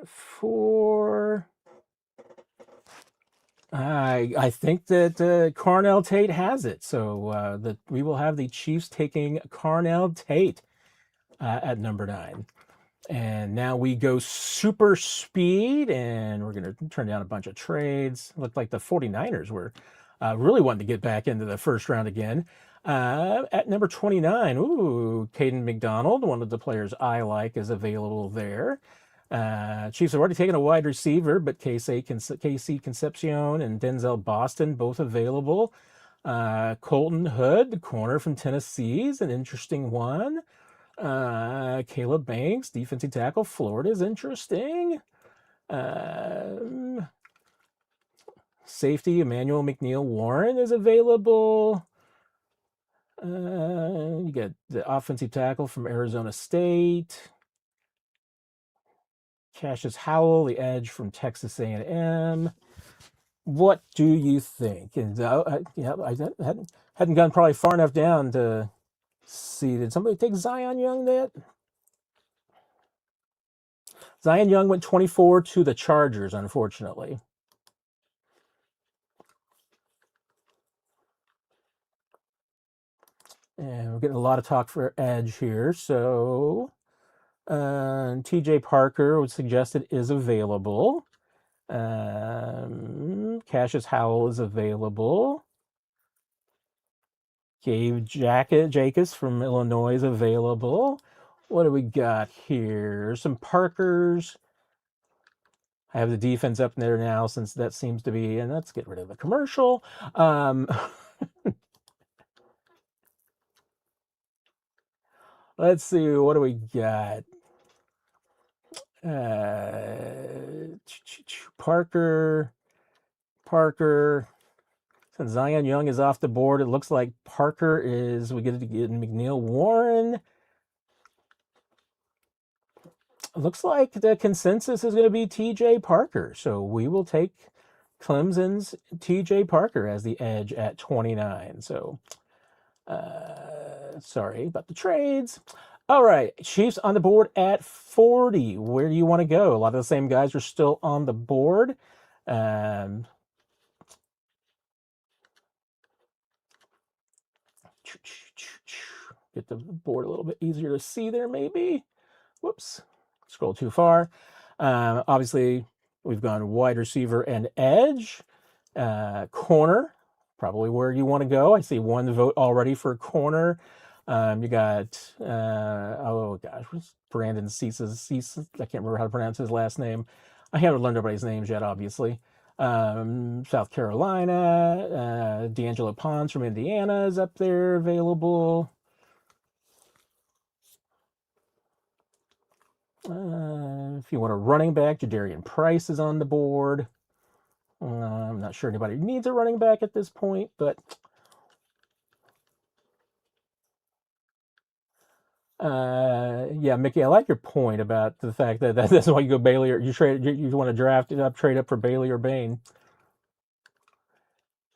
4. I think that Carnell Tate has it. So that we will have the Chiefs taking Carnell Tate at number 9. And now we go super speed, and we're going to turn down a bunch of trades. Looked like the 49ers were really wanting to get back into the first round again. At number 29, ooh, Caden McDonald, one of the players I like, is available there. Chiefs have already taken a wide receiver, but KC Concepcion and Denzel Boston both available. Colton Hood, the corner from Tennessee, is an interesting one. Caleb Banks, defensive tackle, Florida, is interesting. Safety Emmanuel McNeil Warren is available. You get the offensive tackle from Arizona State. Cassius Howell, the edge from Texas A&M. What do you think? And I hadn't gone probably far enough down to see. Did somebody take Zion Young yet? Zion Young went 24 to the Chargers, unfortunately. And we're getting a lot of talk for edge here. So TJ Parker was suggested is available. Cassius Howell is available. Gabe Jacobs from Illinois is available. What do we got here? Some Parkers. I have the defense up there now since that seems to be, and let's get rid of the commercial. Let's see, what do we got? Parker. Since Zion Young is off the board, it looks like Parker is, we get to get McNeil Warren. It looks like the consensus is going to be TJ Parker. So we will take Clemson's TJ Parker as the edge at 29. So, sorry about the trades. All right, Chiefs on the board at 40. Where do you want to go? A lot of the same guys are still on the board. Get the board a little bit easier to see there, maybe. Whoops, scroll too far. Obviously, we've gone wide receiver and edge. Corner, probably where you want to go. I see one vote already for corner. You got, oh gosh, what's Brandon Ceases? I can't remember how to pronounce his last name. I haven't learned everybody's names yet, obviously. South Carolina, D'Angelo Pons from Indiana is up there available. If you want a running back, Jadarian Price is on the board. I'm not sure anybody needs a running back at this point, but yeah, Mickey, I like your point about the fact that that's why you go Bailey or you want to draft it up, trade up for Bailey or Bain.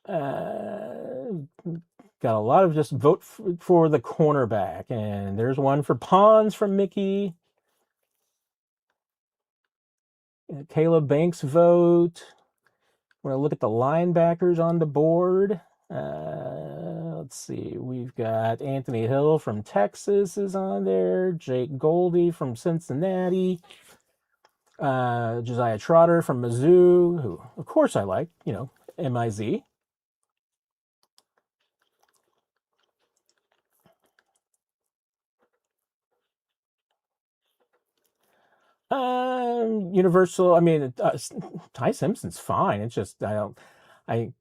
Got a lot of just vote for the cornerback, and there's one for Pons from Mickey. Caleb Banks vote. When I look at the linebackers on the board, let's see. We've got Anthony Hill from Texas is on there. Jake Goldie from Cincinnati. Josiah Trotter from Mizzou, who, of course, I like. You know, MIZ. Universal. I mean, Ty Simpson's fine. It's just I mean,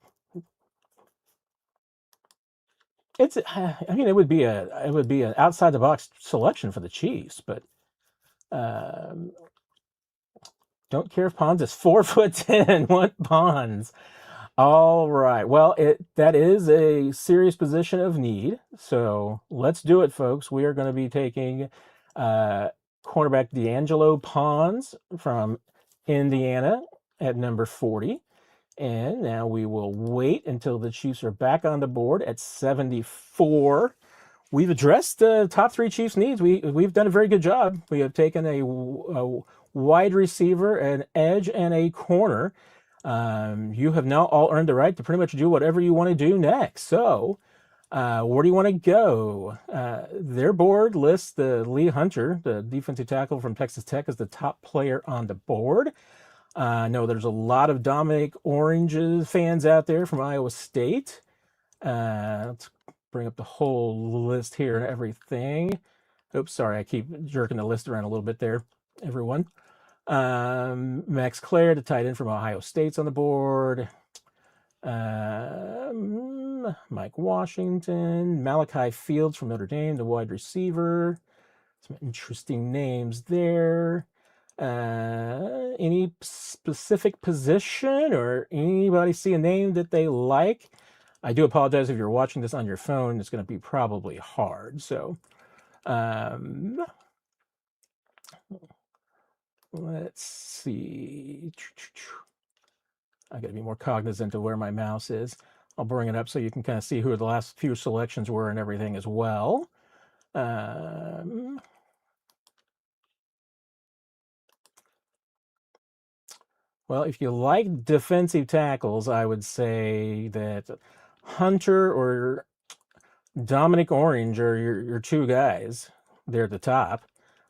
it would be an outside the box selection for the Chiefs, but don't care if Pons is 4'10". Want Pons? All right. Well, that is a serious position of need. So let's do it, folks. We are going to be taking cornerback D'Angelo Pons from Indiana at number 40. And now we will wait until the Chiefs are back on the board at 74. We've addressed the top three Chiefs needs. We've done a very good job. We have taken a wide receiver, an edge, and a corner. You have now all earned the right to pretty much do whatever you want to do next. So where do you want to go? Their board lists the Lee Hunter, the defensive tackle from Texas Tech, as the top player on the board. I know there's a lot of Dominic Oranges fans out there from Iowa State. Let's bring up the whole list here and everything. Oops, sorry, I keep jerking the list around a little bit there, everyone. Max Clare, the tight end from Ohio State's on the board. Mike Washington, Malachi Fields from Notre Dame, the wide receiver. Some interesting names there. Any specific position or anybody see a name that they like? I do apologize if you're watching this on your phone. It's going to be probably hard. So let's see. I got to be more cognizant of where my mouse is. I'll bring it up so you can kind of see who the last few selections were and everything as well. Well, if you like defensive tackles, I would say that Hunter or Dominic Orange are your two guys. They're at the top.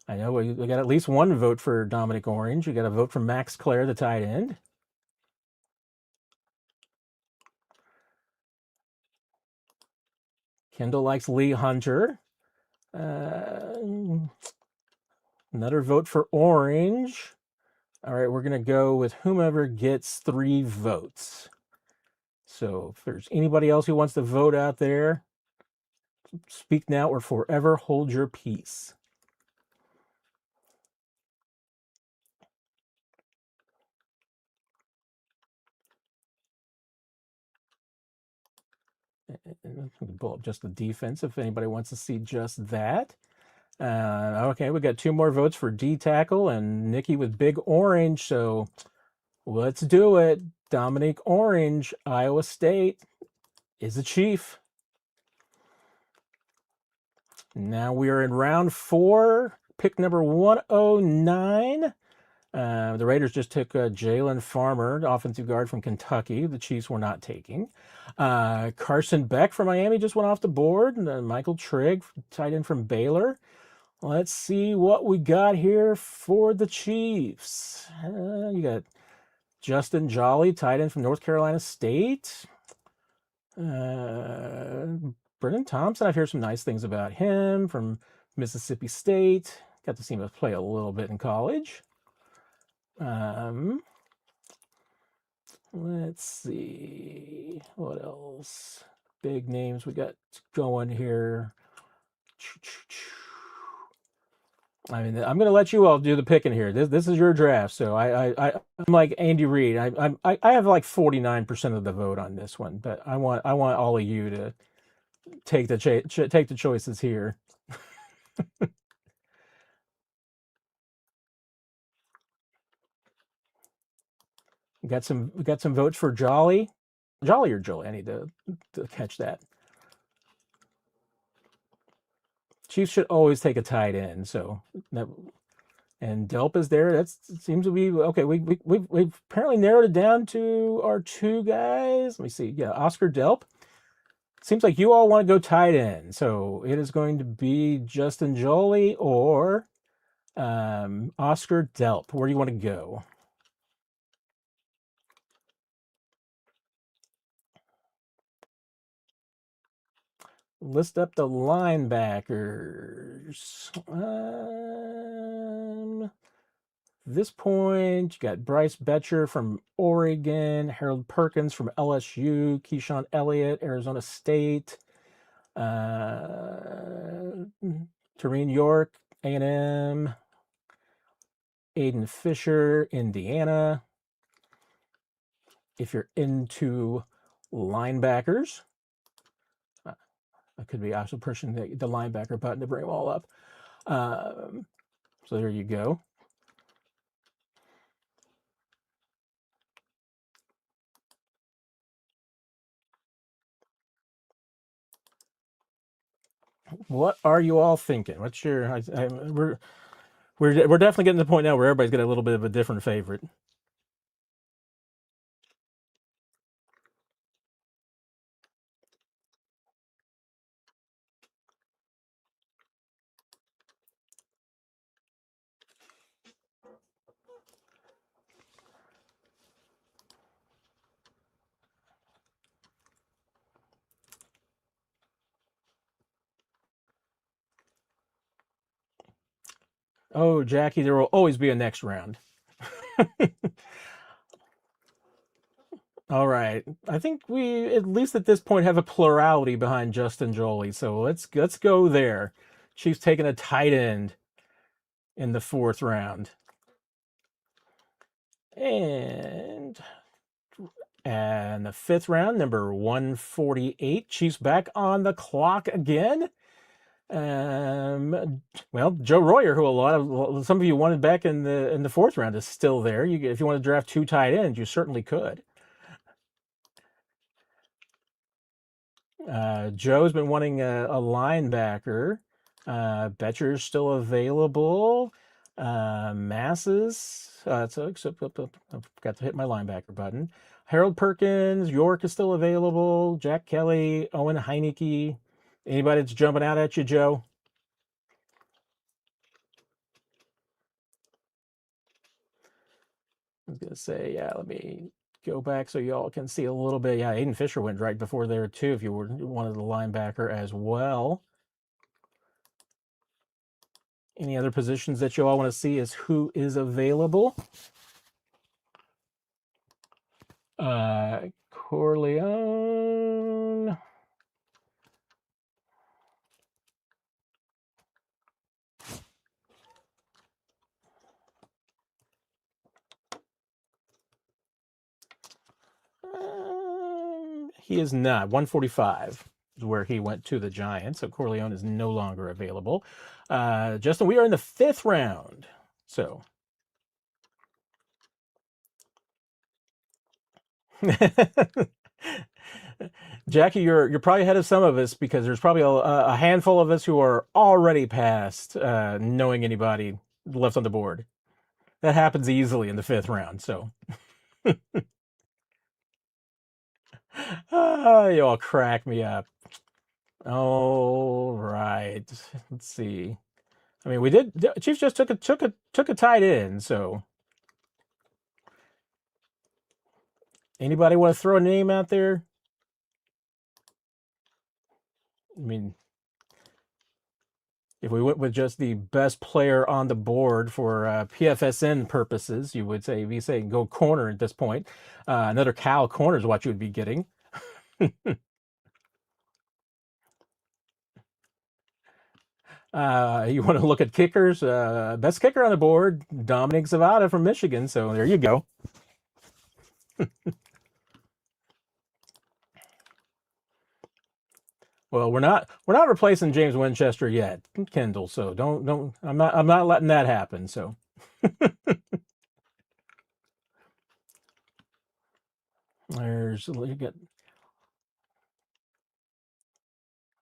I know we got at least one vote for Dominic Orange. You got a vote for Max Clare, the tight end. Kendall likes Lee Hunter. Another vote for Orange. All right, we're going to go with whomever gets 3 votes. So if there's anybody else who wants to vote out there, speak now or forever hold your peace. Pull up just the defense if anybody wants to see just that. Okay, we got 2 more votes for D tackle and Nikki with Big Orange. So let's do it. Dominic Orange, Iowa State, is a Chief. Now we are in round 4, pick number 109. The Raiders just took Jalen Farmer, offensive guard from Kentucky. The Chiefs were not taking. Carson Beck from Miami just went off the board. And Michael Trigg, tight end from Baylor. Let's see what we got here for the Chiefs. You got Justin Jolly, tight end from North Carolina State. Brennan Thompson, I've heard some nice things about him from Mississippi State. Got to see him play a little bit in college. Let's see what else. Big names we got going here. I mean, I'm going to let you all do the picking here. This is your draft, so I'm like Andy Reid. I have like 49% of the vote on this one, but I want all of you to take the choices here. We got some votes for Jolly or Jolie. I need to catch that. Chiefs should always take a tight end, so that, and Delp is there. That seems to be okay. We've apparently narrowed it down to our 2 guys. Let me see. Yeah, Oscar Delp. Seems like you all want to go tight end, so it is going to be Justin Jolie or Oscar Delp. Where do you want to go? List up the linebackers. This point, you got Bryce Betcher from Oregon, Harold Perkins from LSU, Keyshawn Elliott, Arizona State, Terrene York, A&M, Aiden Fisher, Indiana. If you're into linebackers, I could be also pushing the linebacker button to bring them all up. So there you go. What are you all thinking? What's your? We're definitely getting to the point now where everybody's got a little bit of a different favorite. Oh, Jackie, there will always be a next round. All right. I think we, at least at this point, have a plurality behind Justin Jolie. So let's go there. Chiefs taking a tight end in the fourth round. And the fifth round, number 148. Chiefs back on the clock again. Well, Joe Royer, who some of you wanted back in the fourth round, is still there. If you want to draft two tight ends, you certainly could. Joe's been wanting a linebacker. Betcher's still available. Masses. I forgot to hit my linebacker button. Harold Perkins. York is still available. Jack Kelly. Owen Heineke. Anybody that's jumping out at you, Joe? I was going to say, yeah, let me go back so y'all can see a little bit. Yeah, Aiden Fisher went right before there, too, if you wanted the linebacker as well. Any other positions that you all want to see is who is available. Corleone. He is not. 145 is where he went to the Giants. So Corleone is no longer available. Justin, we are in the fifth round. So. Jackie, you're probably ahead of some of us because there's probably a handful of us who are already past knowing anybody left on the board. That happens easily in the fifth round. So. You all crack me up. All right. Let's see. I mean, we did. Chiefs just took a tight end. So, anybody want to throw a name out there? I mean, if we went with just the best player on the board for PFSN purposes, you would say, if you say go corner at this point, another Cal corner is what you would be getting. You want to look at kickers? Best kicker on the board, Dominic Zavada from Michigan. So there you go. Well, we're not replacing James Winchester yet, Kendall. So don't I'm not letting that happen. So you got.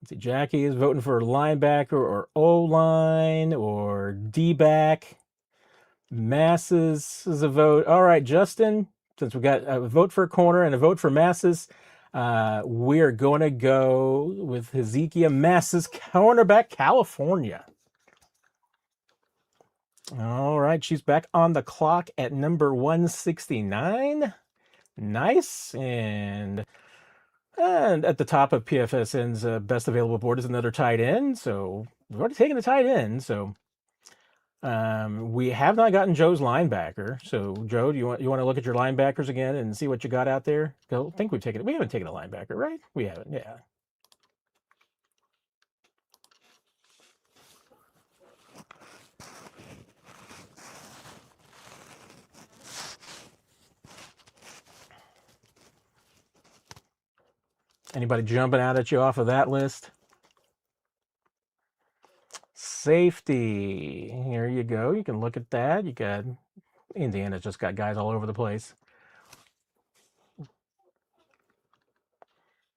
Let's see, Jackie is voting for linebacker or O line or D back. Masses is a vote. All right, Justin, since we got a vote for a corner and a vote for Masses, we're going to go with Hezekiah Masses, cornerback, California. All right, she's back on the clock at number 169. Nice. And at the top of PFSN's best available board is another tight end. So we've already taken a tight end. So we have not gotten Joe's linebacker. So Joe, do you want to look at your linebackers again and see what you got out there? I don't think we haven't taken a linebacker, right? We haven't. Yeah. Anybody jumping out at you off of that list? Safety. Here you go. You can look at that. You got Indiana's just got guys all over the place.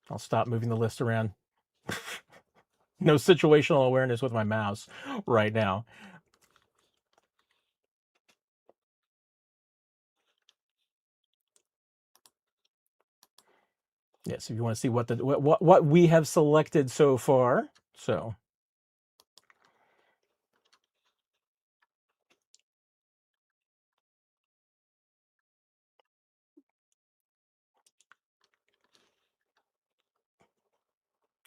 I'll stop moving the list around. No situational awareness with my mouse right now. Yes, if you want to see what we have selected so far. So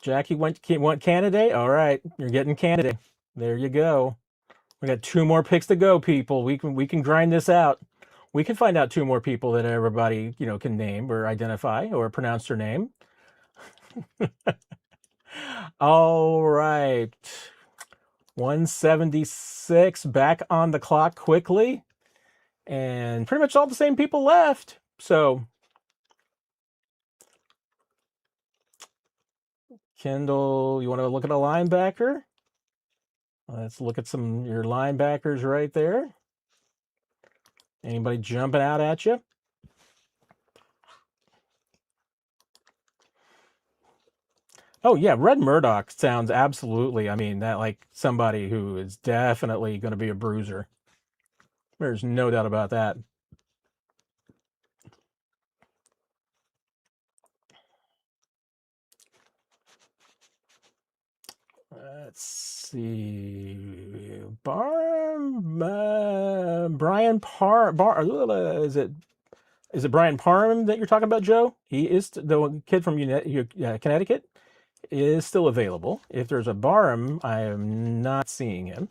Jackie want candidate. All right, you're getting candidate. There you go. We got 2 more picks to go, people. We can grind this out. We can find out 2 more people that everybody, can name or identify or pronounce their name. All right. 176 back on the clock quickly. And pretty much all the same people left. So, Kendall, you want to look at a linebacker? Let's look at your linebackers right there. Anybody jumping out at you? Oh yeah, Red Murdoch sounds absolutely. I mean, that like somebody who is definitely going to be a bruiser. There's no doubt about that. Let's see. Brian is it Brian Parham that you're talking about, Joe? He is the kid from Connecticut is still available. If there's a Barham, I am not seeing him.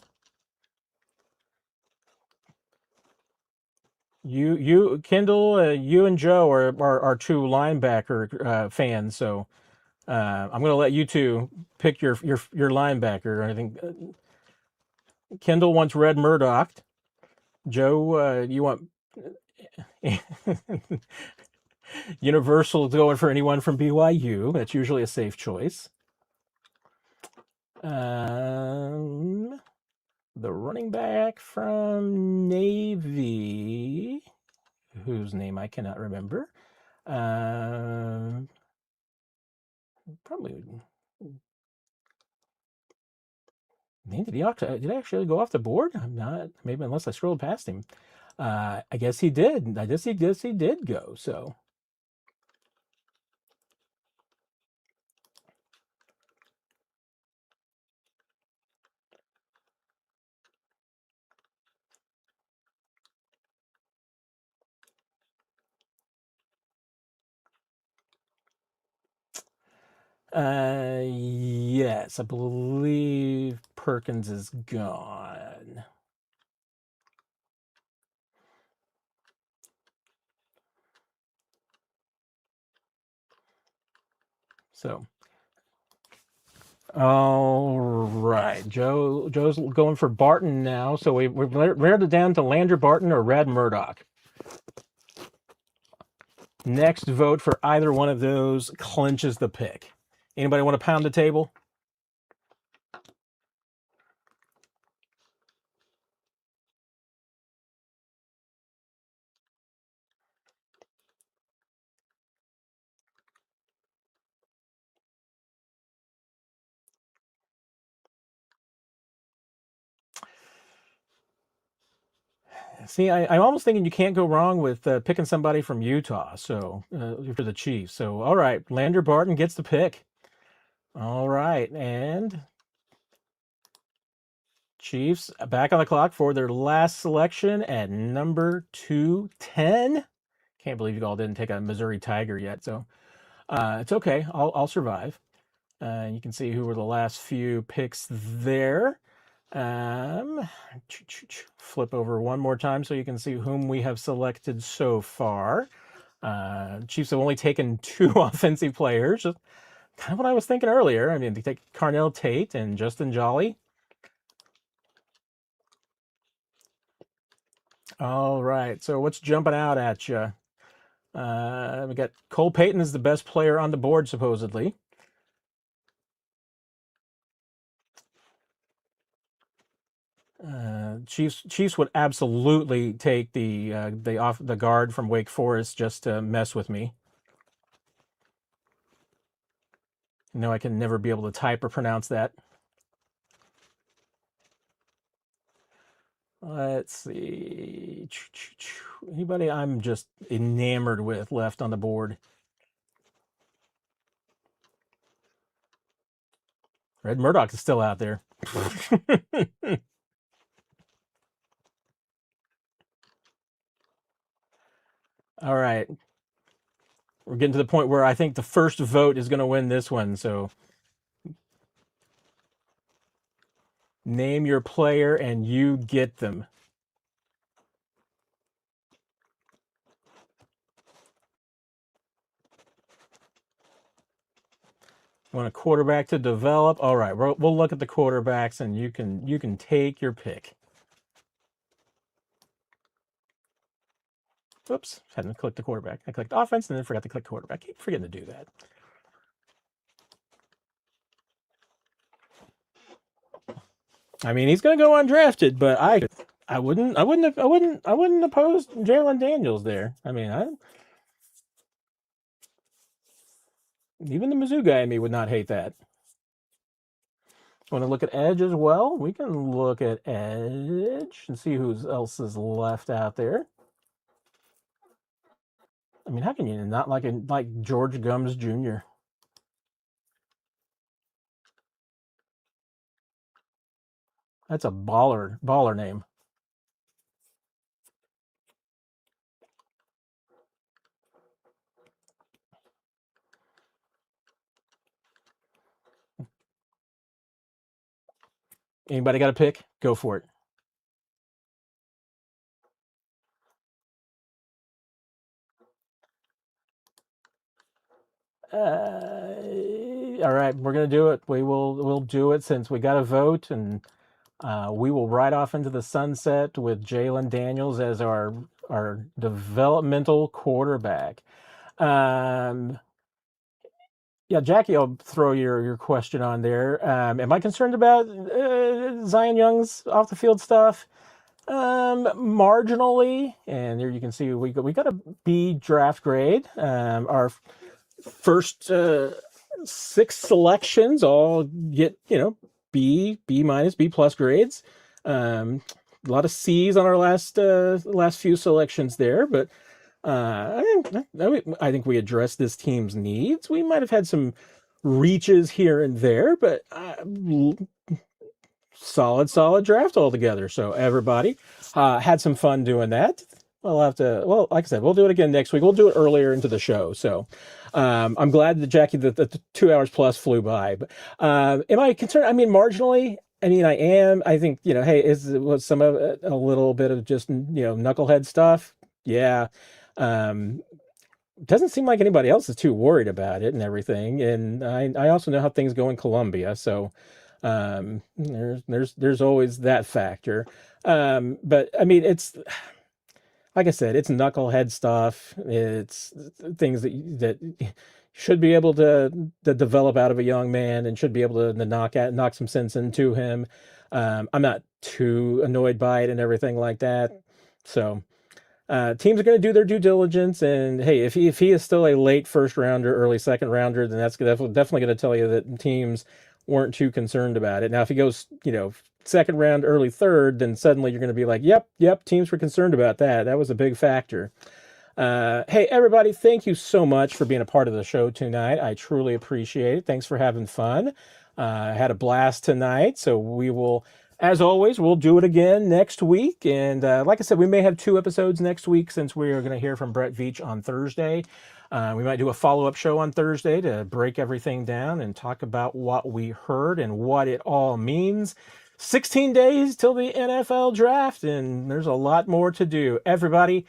Kendall, you and Joe are 2 linebacker fans, so I'm going to let you 2 pick your linebacker. I think Kendall wants Red Murdoch. Joe, you want Universal going for anyone from BYU. That's usually a safe choice. The running back from Navy, whose name I cannot remember. Probably. Man, did he actually go off the board? I'm not. Maybe unless I scrolled past him. I guess he did. I guess he did go. So. Yes, I believe Perkins is gone. So, all right, Joe's going for Barton now. So we've narrowed it down to Landry Barton or Red Murdoch. Next vote for either one of those clinches the pick. Anybody want to pound the table? See, I'm almost thinking you can't go wrong with picking somebody from Utah. So for the Chiefs. So all right, Landry Barton gets the pick. All right, and Chiefs back on the clock for their last selection at number 210. Can't believe you all didn't take a Missouri Tiger yet. So it's okay. I'll survive. You can see who were the last few picks there. Flip over one more time so you can see whom we have selected so far. Chiefs have only taken 2 offensive players. Just kind of what I was thinking earlier. I mean, they take Carnell Tate and Justin Jolly. All right. So what's jumping out at you? We got Cole Payton is the best player on the board, supposedly. Chiefs would absolutely take the guard from Wake Forest just to mess with me. No, I can never be able to type or pronounce that. Let's see. Anybody I'm just enamored with left on the board? Red Murdoch is still out there. All right. We're getting to the point where I think the first vote is going to win this one. So Name your player and you get them. Want a quarterback to develop? All right, we'll look at the quarterbacks, and you can take your pick. Oops, hadn't clicked the quarterback. I clicked offense and then forgot to click quarterback. Keep forgetting to do that. I mean, he's going to go undrafted, but I wouldn't oppose Jalen Daniels there. I mean, even the Mizzou guy in me would not hate that. Want to look at edge as well? We can look at edge and see who else is left out there. I mean, how can you not like George Gums Jr.? That's a baller name. Anybody got a pick? Go for it. All right, we're gonna do it. We'll do it since we got a vote, and we will ride off into the sunset with Jalen Daniels as our developmental quarterback. Yeah, Jackie, I'll throw your question on there. Am I concerned about Zion Young's off the field stuff? Marginally, and here you can see we got a B draft grade. Our first 6 selections all get B minus, B plus grades. A lot of C's on our last few selections there, but I think we addressed this team's needs. We might have had some reaches here and there, but solid draft altogether. So everybody had some fun doing that. Like I said, we'll do it again next week. We'll do it earlier into the show. So I'm glad that Jackie, the 2 hours plus flew by. But am I concerned? I mean, marginally. I mean, I am. I think, hey, was some of it a little bit of just, knucklehead stuff? Yeah. Doesn't seem like anybody else is too worried about it and everything. And I also know how things go in Columbia. So there's always that factor. But I mean, it's like I said, it's knucklehead stuff. It's things that should be able to develop out of a young man and should be able to knock some sense into him. I'm not too annoyed by it and everything like that. So teams are going to do their due diligence, and hey, if he is still a late first rounder, early second rounder, then that's definitely going to tell you that teams weren't too concerned about it. Now, if he goes, second round, early third, then suddenly you're going to be like, yep, teams were concerned about that. That was a big factor. Hey, everybody, thank you so much for being a part of the show tonight. I truly appreciate it. Thanks for having fun. I had a blast tonight, so we will, as always, we'll do it again next week. And like I said, we may have 2 episodes next week since we are going to hear from Brett Veach on Thursday. We might do a follow-up show on Thursday to break everything down and talk about what we heard and what it all means. 16 days till the NFL draft, and there's a lot more to do. Everybody,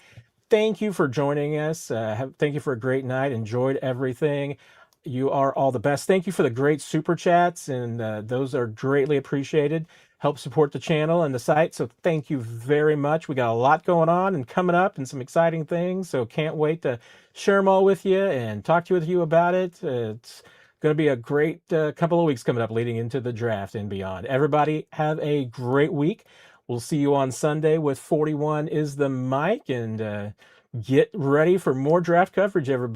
thank you for joining us. Thank you for a great night. Enjoyed everything. You are all the best. Thank you for the great super chats, and those are greatly appreciated. Help support the channel and the site, so thank you very much. We got a lot going on and coming up and some exciting things, so can't wait to share them all with you and talk to you about it. It's going to be a great couple of weeks coming up leading into the draft and beyond. Everybody have a great week. We'll see you on Sunday with 41 is the mic, and get ready for more draft coverage, everybody.